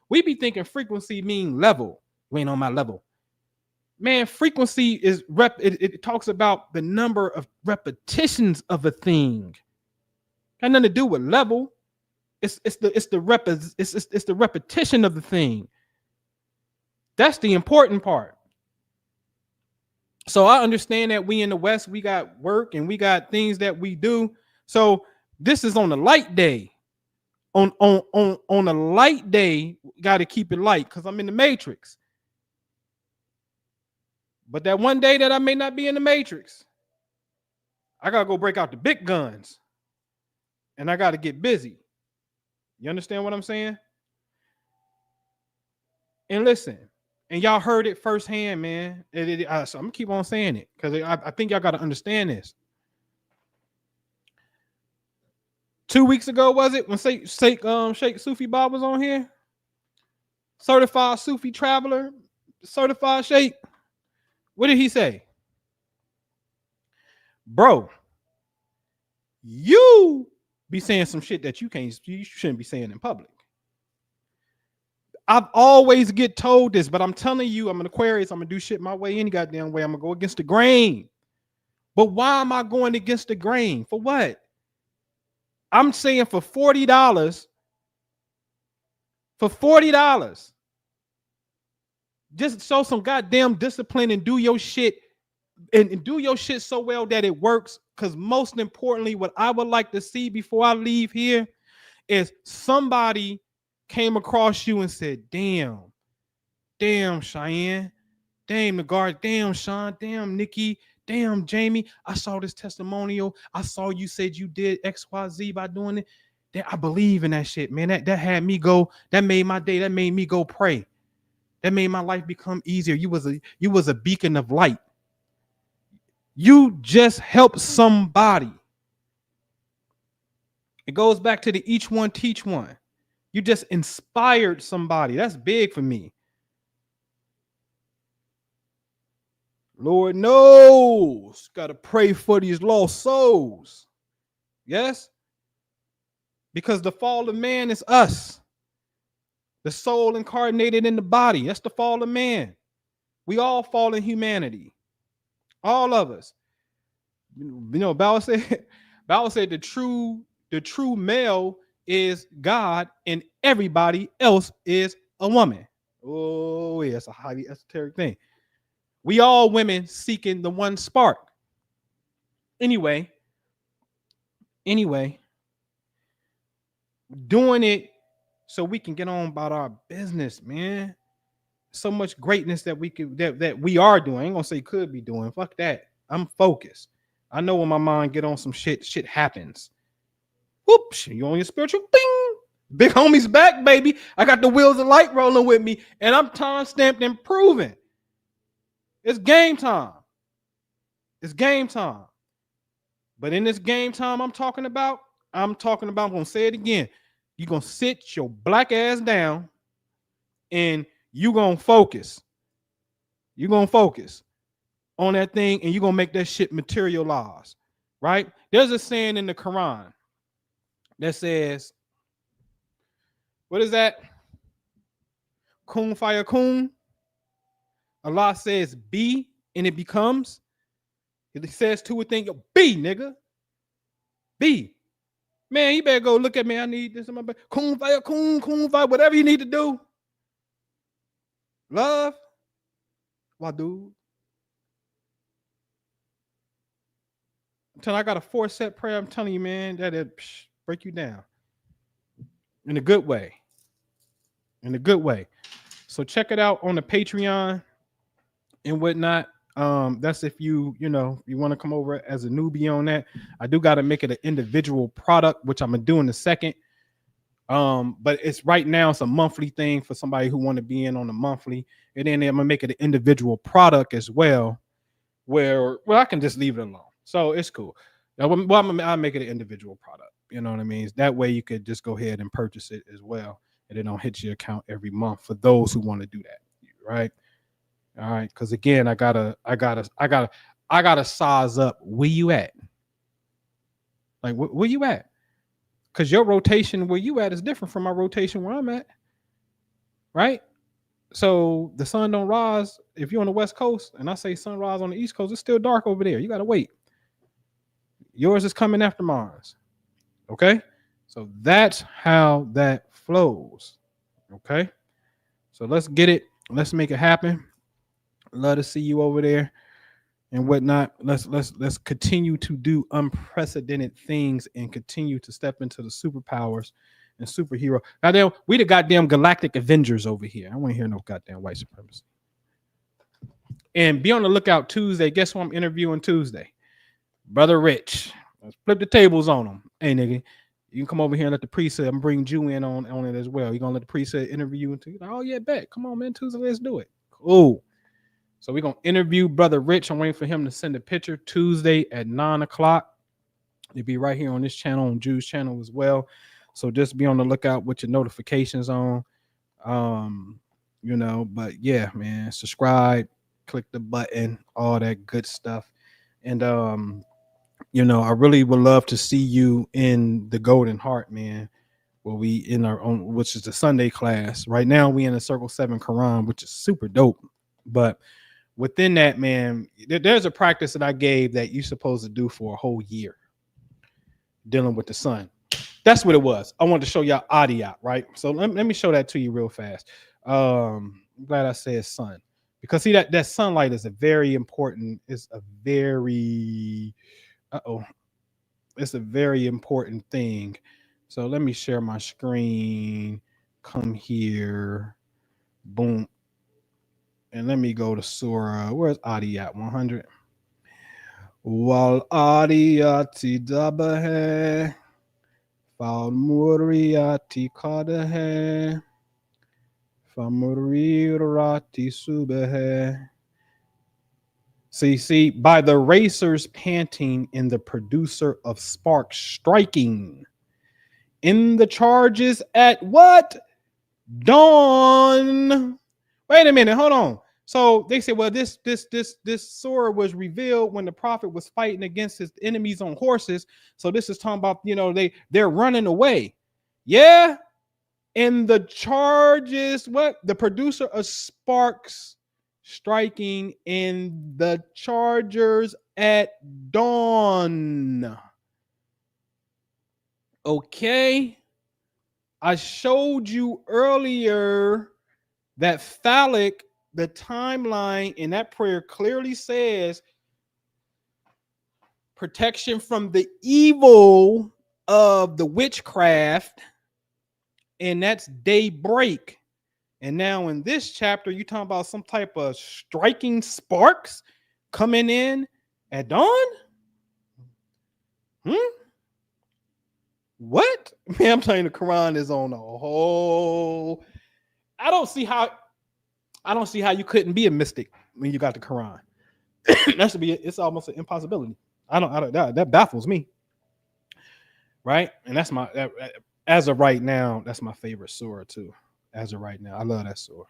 S2: We be thinking frequency mean level. You ain't on my level. Man, frequency is it talks about the number of repetitions of a thing. Got nothing to do with level. It's the repetition of the thing. That's the important part. So I understand that we in the West, we got work and we got things that we do. So this is on a light day. On a light day, got to keep it light because I'm in the matrix. But that one day that I may not be in the matrix, I got to go break out the big guns and I got to get busy. You understand what I'm saying? And listen, and y'all heard it firsthand, man. So I'm gonna keep on saying it because I think y'all got to understand this. 2 weeks ago, was it when Sheikh Sufi Bob was on here? Certified Sufi traveler, certified Sheikh. What did he say? Bro, you be saying some shit that you shouldn't be saying in public. I've always get told this, but I'm telling you, I'm an Aquarius. I'm gonna do shit my way any goddamn way. I'm gonna go against the grain. But why am I going against the grain? For what? I'm saying for $40. For $40. Just show some goddamn discipline and do your shit and do your shit so well that it works. Because most importantly, what I would like to see before I leave here is somebody came across you and said, damn, Cheyenne, Damn, Nagar, damn, Sean, damn, Nikki, damn, Jamie. I saw this testimonial. I saw you said you did XYZ by doing it. That I believe in that shit, man. That had me go, that made my day, that made me go pray. That made my life become easier. You was a beacon of light. You just helped somebody. It goes back to the each one teach one. You just inspired somebody. That's big for me. Lord knows, gotta pray for these lost souls. Yes? Because the fall of man is us. The soul incarnated in the body. That's the fall of man. We all fall in humanity. All of us. You know, Bauer said the true male is God and everybody else is a woman. Oh, yeah, that's a highly esoteric thing. We all women seeking the one spark. Anyway, doing it so we can get on about our business, man. So much greatness that we could that we are doing. I ain't gonna say could be doing. Fuck that. I'm focused. I know when my mind get on some shit happens. Whoops, you on your spiritual bing. Big homie's back, baby. I got the wheels of light rolling with me, and I'm time stamped and proven. It's game time. It's game time. But in this game time I'm talking about, I'm gonna say it again. You're gonna sit your black ass down and you're gonna focus. You're gonna focus on that thing and you're gonna make that shit materialize. Right? There's a saying in the Quran that says, what is that? Kun fayakun. Allah says be and it becomes. It says to a thing, yo, be, nigga. Be. Man, you better go look at me. I need this in my back. Kun fire, whatever you need to do. Love. Wadu. Until I got a 4-set prayer, I'm telling you, man, that it break you down. In a good way. In a good way. So check it out on the Patreon and whatnot. That's if you want to come over as a newbie on that. I do got to make it an individual product, which I'm gonna do in a second. But it's right now it's a monthly thing for somebody who want to be in on a monthly, and then I'm gonna make it an individual product as well, where I can just leave it alone. So it's cool. I'll make it an individual product. You know what I mean? That way you could just go ahead and purchase it as well, and it don't hit your account every month for those who want to do that, right? All right, because again, I gotta size up where you at. Like where you at? Because your rotation where you at is different from my rotation where I'm at. Right? So the sun don't rise if you're on the West Coast, and I say sunrise on the East Coast, it's still dark over there. You gotta wait. Yours is coming after mine. Okay? So that's how that flows. Okay? So let's get it. Let's make it happen. Love to see you over there and whatnot. Let's continue to do unprecedented things and continue to step into the superpowers and superhero. Goddamn, we the goddamn galactic Avengers over here. I don't want to hear no goddamn white supremacy. And be on the lookout Tuesday. Guess who I'm interviewing Tuesday? Brother Rich. Let's flip the tables on him. Hey, nigga, you can come over here and let the priesthood. I'm bringing you in on it as well. You gonna let the priesthood interview you? Like, oh yeah, bet. Come on, man. Tuesday, let's do it. Cool. So we're going to interview Brother Rich. I'm waiting for him to send a picture Tuesday at 9:00. He'll be right here on this channel, on Jew's channel as well. So just be on the lookout with your notifications on. But yeah, man, subscribe, click the button, all that good stuff. And, I really would love to see you in the Golden Heart, man. Where we in our own, which is the Sunday class. Right now we in the Circle 7 Quran, which is super dope. But within that, man, there's a practice that I gave that you're supposed to do for a whole year dealing with the sun. That's what it was. I wanted to show y'all Adiyat, right? So let me show that to you real fast. I'm glad I said sun, because see that sunlight is a very important, it's a very important thing. So let me share my screen. Come here. Boom. And let me go to Surah. Where's Adi at? 100. Wal Adiyati Dabahe. Fal Muriyati Kadahe. Famurirati Subahe. See, by the racers panting and the producer of sparks striking. In the charges at what? Dawn. Wait a minute, hold on. So they say, well, this surah was revealed when the prophet was fighting against his enemies on horses. So this is talking about, they're running away. Yeah. And the charges, what? The producer of sparks striking in the chargers at dawn. Okay. I showed you earlier that phallic, the timeline in that prayer clearly says protection from the evil of the witchcraft, and that's daybreak. And now in this chapter, you talking about some type of striking sparks coming in at dawn? What? Man, I'm telling you, the Quran is on a whole. I don't see how you couldn't be a mystic when you got the Quran. It's almost an impossibility. That baffles me. Right? And that's as of right now, that's my favorite surah too. As of right now, I love that surah.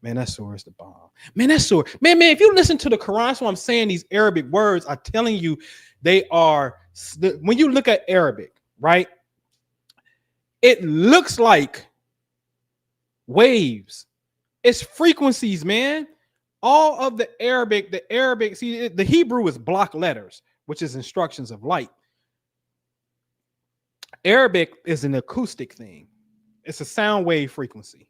S2: Man, that surah is the bomb. Man, that surah. Man, if you listen to the Quran, that's what I'm saying. These Arabic words, I'm telling you, they are. When you look at Arabic, right? It looks like waves. It's frequencies, man. All of the Arabic, see, the Hebrew is block letters, which is instructions of light. Arabic is an acoustic thing. It's a sound wave frequency.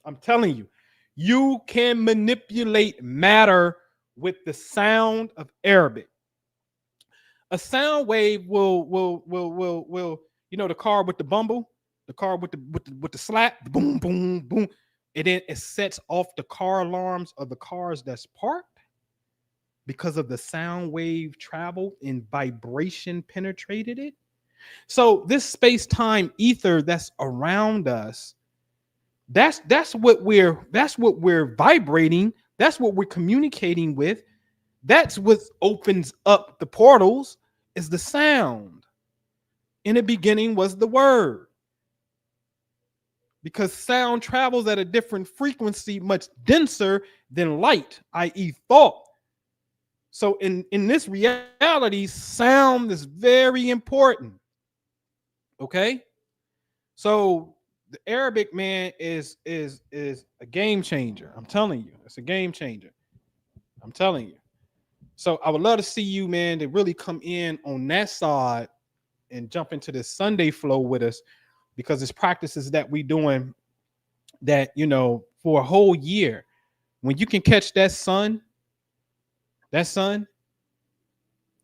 S2: I'm telling you, you can manipulate matter with the sound of Arabic. A sound wave will the car with the bumble, the car with the slap, boom, boom, boom. And then it sets off the car alarms of the cars that's parked because of the sound wave travel and vibration penetrated it. So this space-time ether that's around us, that's what we're vibrating. That's what we're communicating with. That's what opens up the portals is the sound. In the beginning was the word. Because sound travels at a different frequency, much denser than light, i.e. thought. So in this reality, sound is very important. Okay? So the Arabic, man, is a game changer. I'm telling you, it's a game changer. I'm telling you. So I would love to see you, man, to really come in on that side and jump into this Sunday flow with us. Because it's practices that we doing that, for a whole year. When you can catch that sun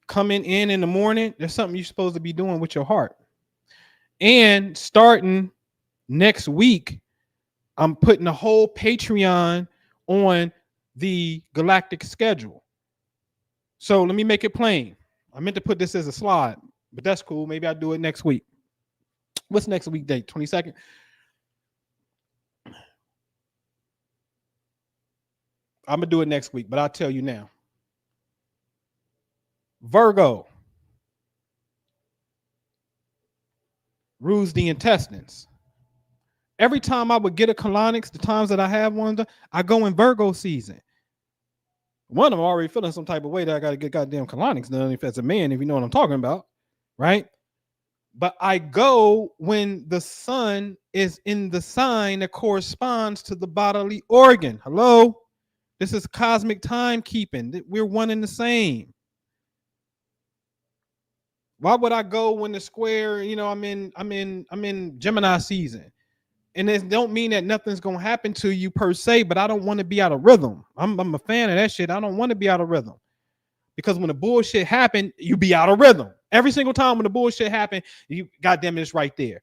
S2: coming in the morning, there's something you're supposed to be doing with your heart. And starting next week, I'm putting a whole Patreon on the galactic schedule. So let me make it plain. I meant to put this as a slide, but that's cool. Maybe I'll do it next week. What's next week date? 22nd? I'm going to do it next week, but I'll tell you now. Virgo rules the intestines. Every time I would get a colonics, the times that I have one, I go in Virgo season. One of them already feeling some type of way that I got to get goddamn colonics done if that's a man, if you know what I'm talking about, right? But I go when the sun is in the sign that corresponds to the bodily organ. Hello? This is cosmic timekeeping. We're one and the same. Why would I go when the square, I'm in Gemini season? And it don't mean that nothing's gonna happen to you per se, but I don't want to be out of rhythm. I'm a fan of that shit. I don't want to be out of rhythm. Because when the bullshit happen, you be out of rhythm. Every single time when the bullshit happen, you goddamn it's right there.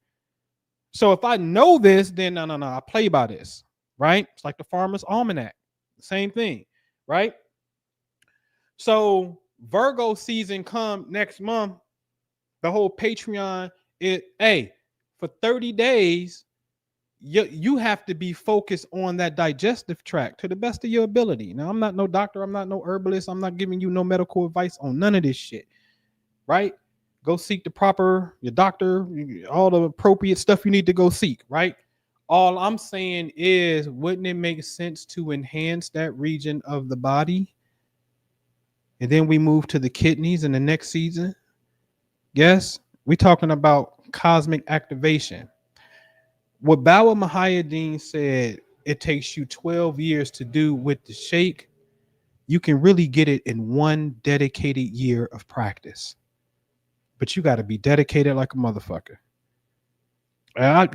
S2: So if I know this, then no, I play by this, right? It's like the Farmer's Almanac. Same thing, right? So Virgo season come next month. The whole Patreon, for 30 days, you have to be focused on that digestive tract to the best of your ability. Now, I'm not no doctor, I'm not no herbalist, I'm not giving you no medical advice on none of this shit, right? Go seek your doctor, all the appropriate stuff you need to go seek, right? All I'm saying is, wouldn't it make sense to enhance that region of the body? And then we move to the kidneys in the next season. Yes, we're talking about cosmic activation. What Bawa Mahayadeen said, it takes you 12 years to do with the Sheikh. You can really get it in one dedicated year of practice. But you got to be dedicated like a motherfucker.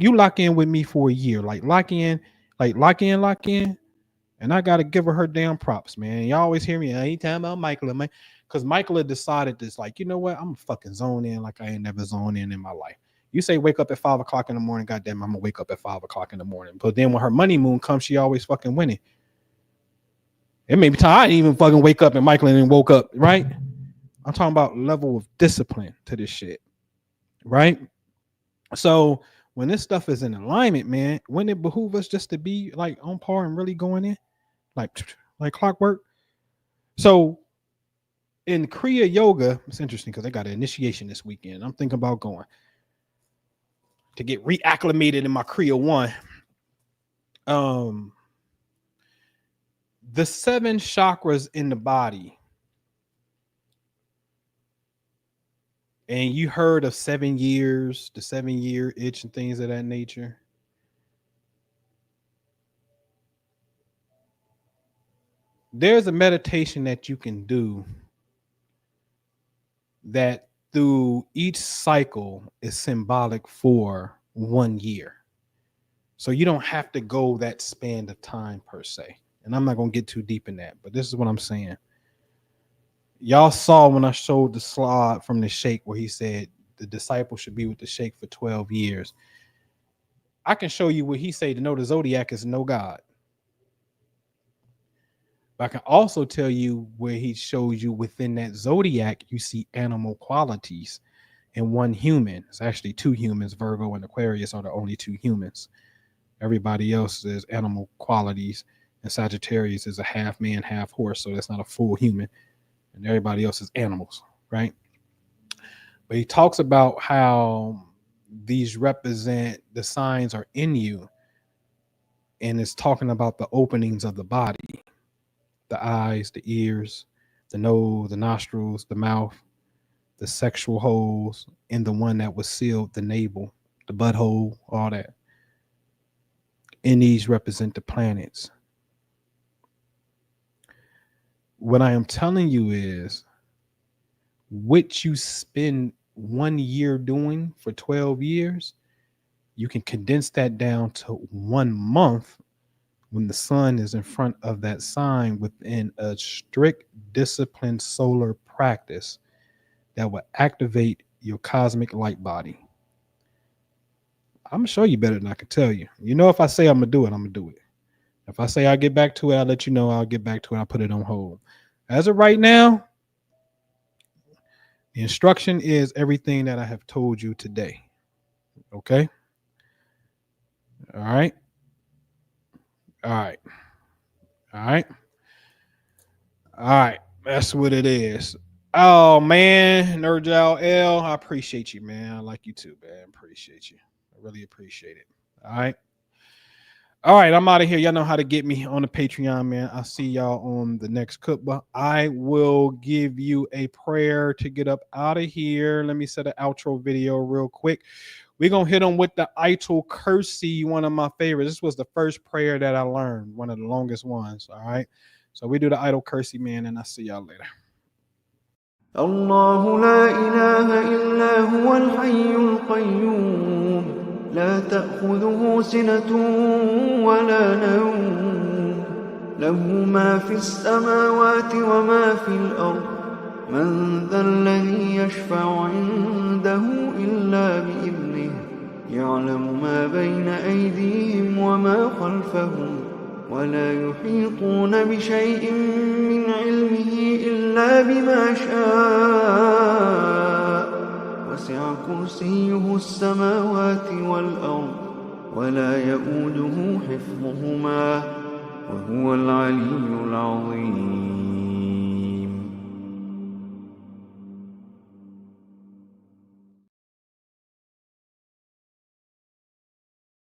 S2: You lock in with me for a year, lock in. And I got to give her damn props, man. Y'all always hear me anytime about Michael, man. Because Michael had decided this, you know what? I'm fucking zone in like I ain't never zoned in my life. You say wake up at 5 o'clock in the morning, goddamn, I'm gonna wake up at 5 o'clock in the morning. But then when her money moon comes, she always fucking winning. It may be time I didn't even fucking wake up and Michael ain't woke up, right? I'm talking about level of discipline to this shit, right? So when this stuff is in alignment, man, wouldn't it behoove us just to be on par and really going in? Like clockwork. So in Kriya Yoga, it's interesting because they got an initiation this weekend. I'm thinking about going to get reacclimated in my Kriya 1. The 7 chakras in the body. And you heard of 7 years, the 7-year itch and things of that nature. There's a meditation that you can do that through each cycle is symbolic for 1 year. So you don't have to go that span of time per se. And I'm not going to get too deep in that, but this is what I'm saying. Y'all saw when I showed the slide from the Sheikh where he said the disciple should be with the Sheikh for 12 years. I can show you what he said to know the zodiac is no God. But I can also tell you where he shows you within that zodiac, you see animal qualities in one human. It's actually 2 humans. Virgo and Aquarius are the only 2 humans. Everybody else is animal qualities. And Sagittarius is a half man, half horse. So that's not a full human. And everybody else is animals, right? But he talks about how these represent the signs are in you. And it's talking about the openings of the body. The eyes, the ears, the nose, the nostrils, the mouth, the sexual holes, and the one that was sealed, the navel, the butthole, all that. And these represent the planets. What I am telling you is what you spend 1 year doing for 12 years, you can condense that down to 1 month when the sun is in front of that sign within a strict disciplined solar practice that will activate your cosmic light body. I'm gonna show you better than I can tell you. You know, if I say I'm gonna do it, I'm gonna do it. If I say I'll get back to it, I'll let you know I'll get back to it. I'll put it on hold. As of right now, the instruction is everything that I have told you today. Okay? All right. All right. All right. All right. That's what it is. Oh, man. Nurjal L, I appreciate you, man. I like you too, man. Appreciate you. I really appreciate it. All right. All right. I'm out of here. Y'all know how to get me on the Patreon, man. I'll see y'all on the next khutbah. I will give you a prayer to get up out of here. Let me set an outro video real quick. We're going to hit them with the Ayatul Kursi, one of my favorites. This was the first prayer that I learned, one of the longest ones. All right. So we do the Ayatul Kursi, man, and I'll see y'all later.
S1: الله لا إله إلا هو الحي القيوم لا تأخذه سنة ولا نوم له ما في السماوات وما في الأرض من ذا الذي يشفع عنده إلا بإذنه يعلم ما بين أيديهم وما خلفهم ولا يحيطون بشيء من علمه إلا بما شاء وسع كرسيه السماوات والأرض ولا يؤوده حفظهما وهو العلي العظيم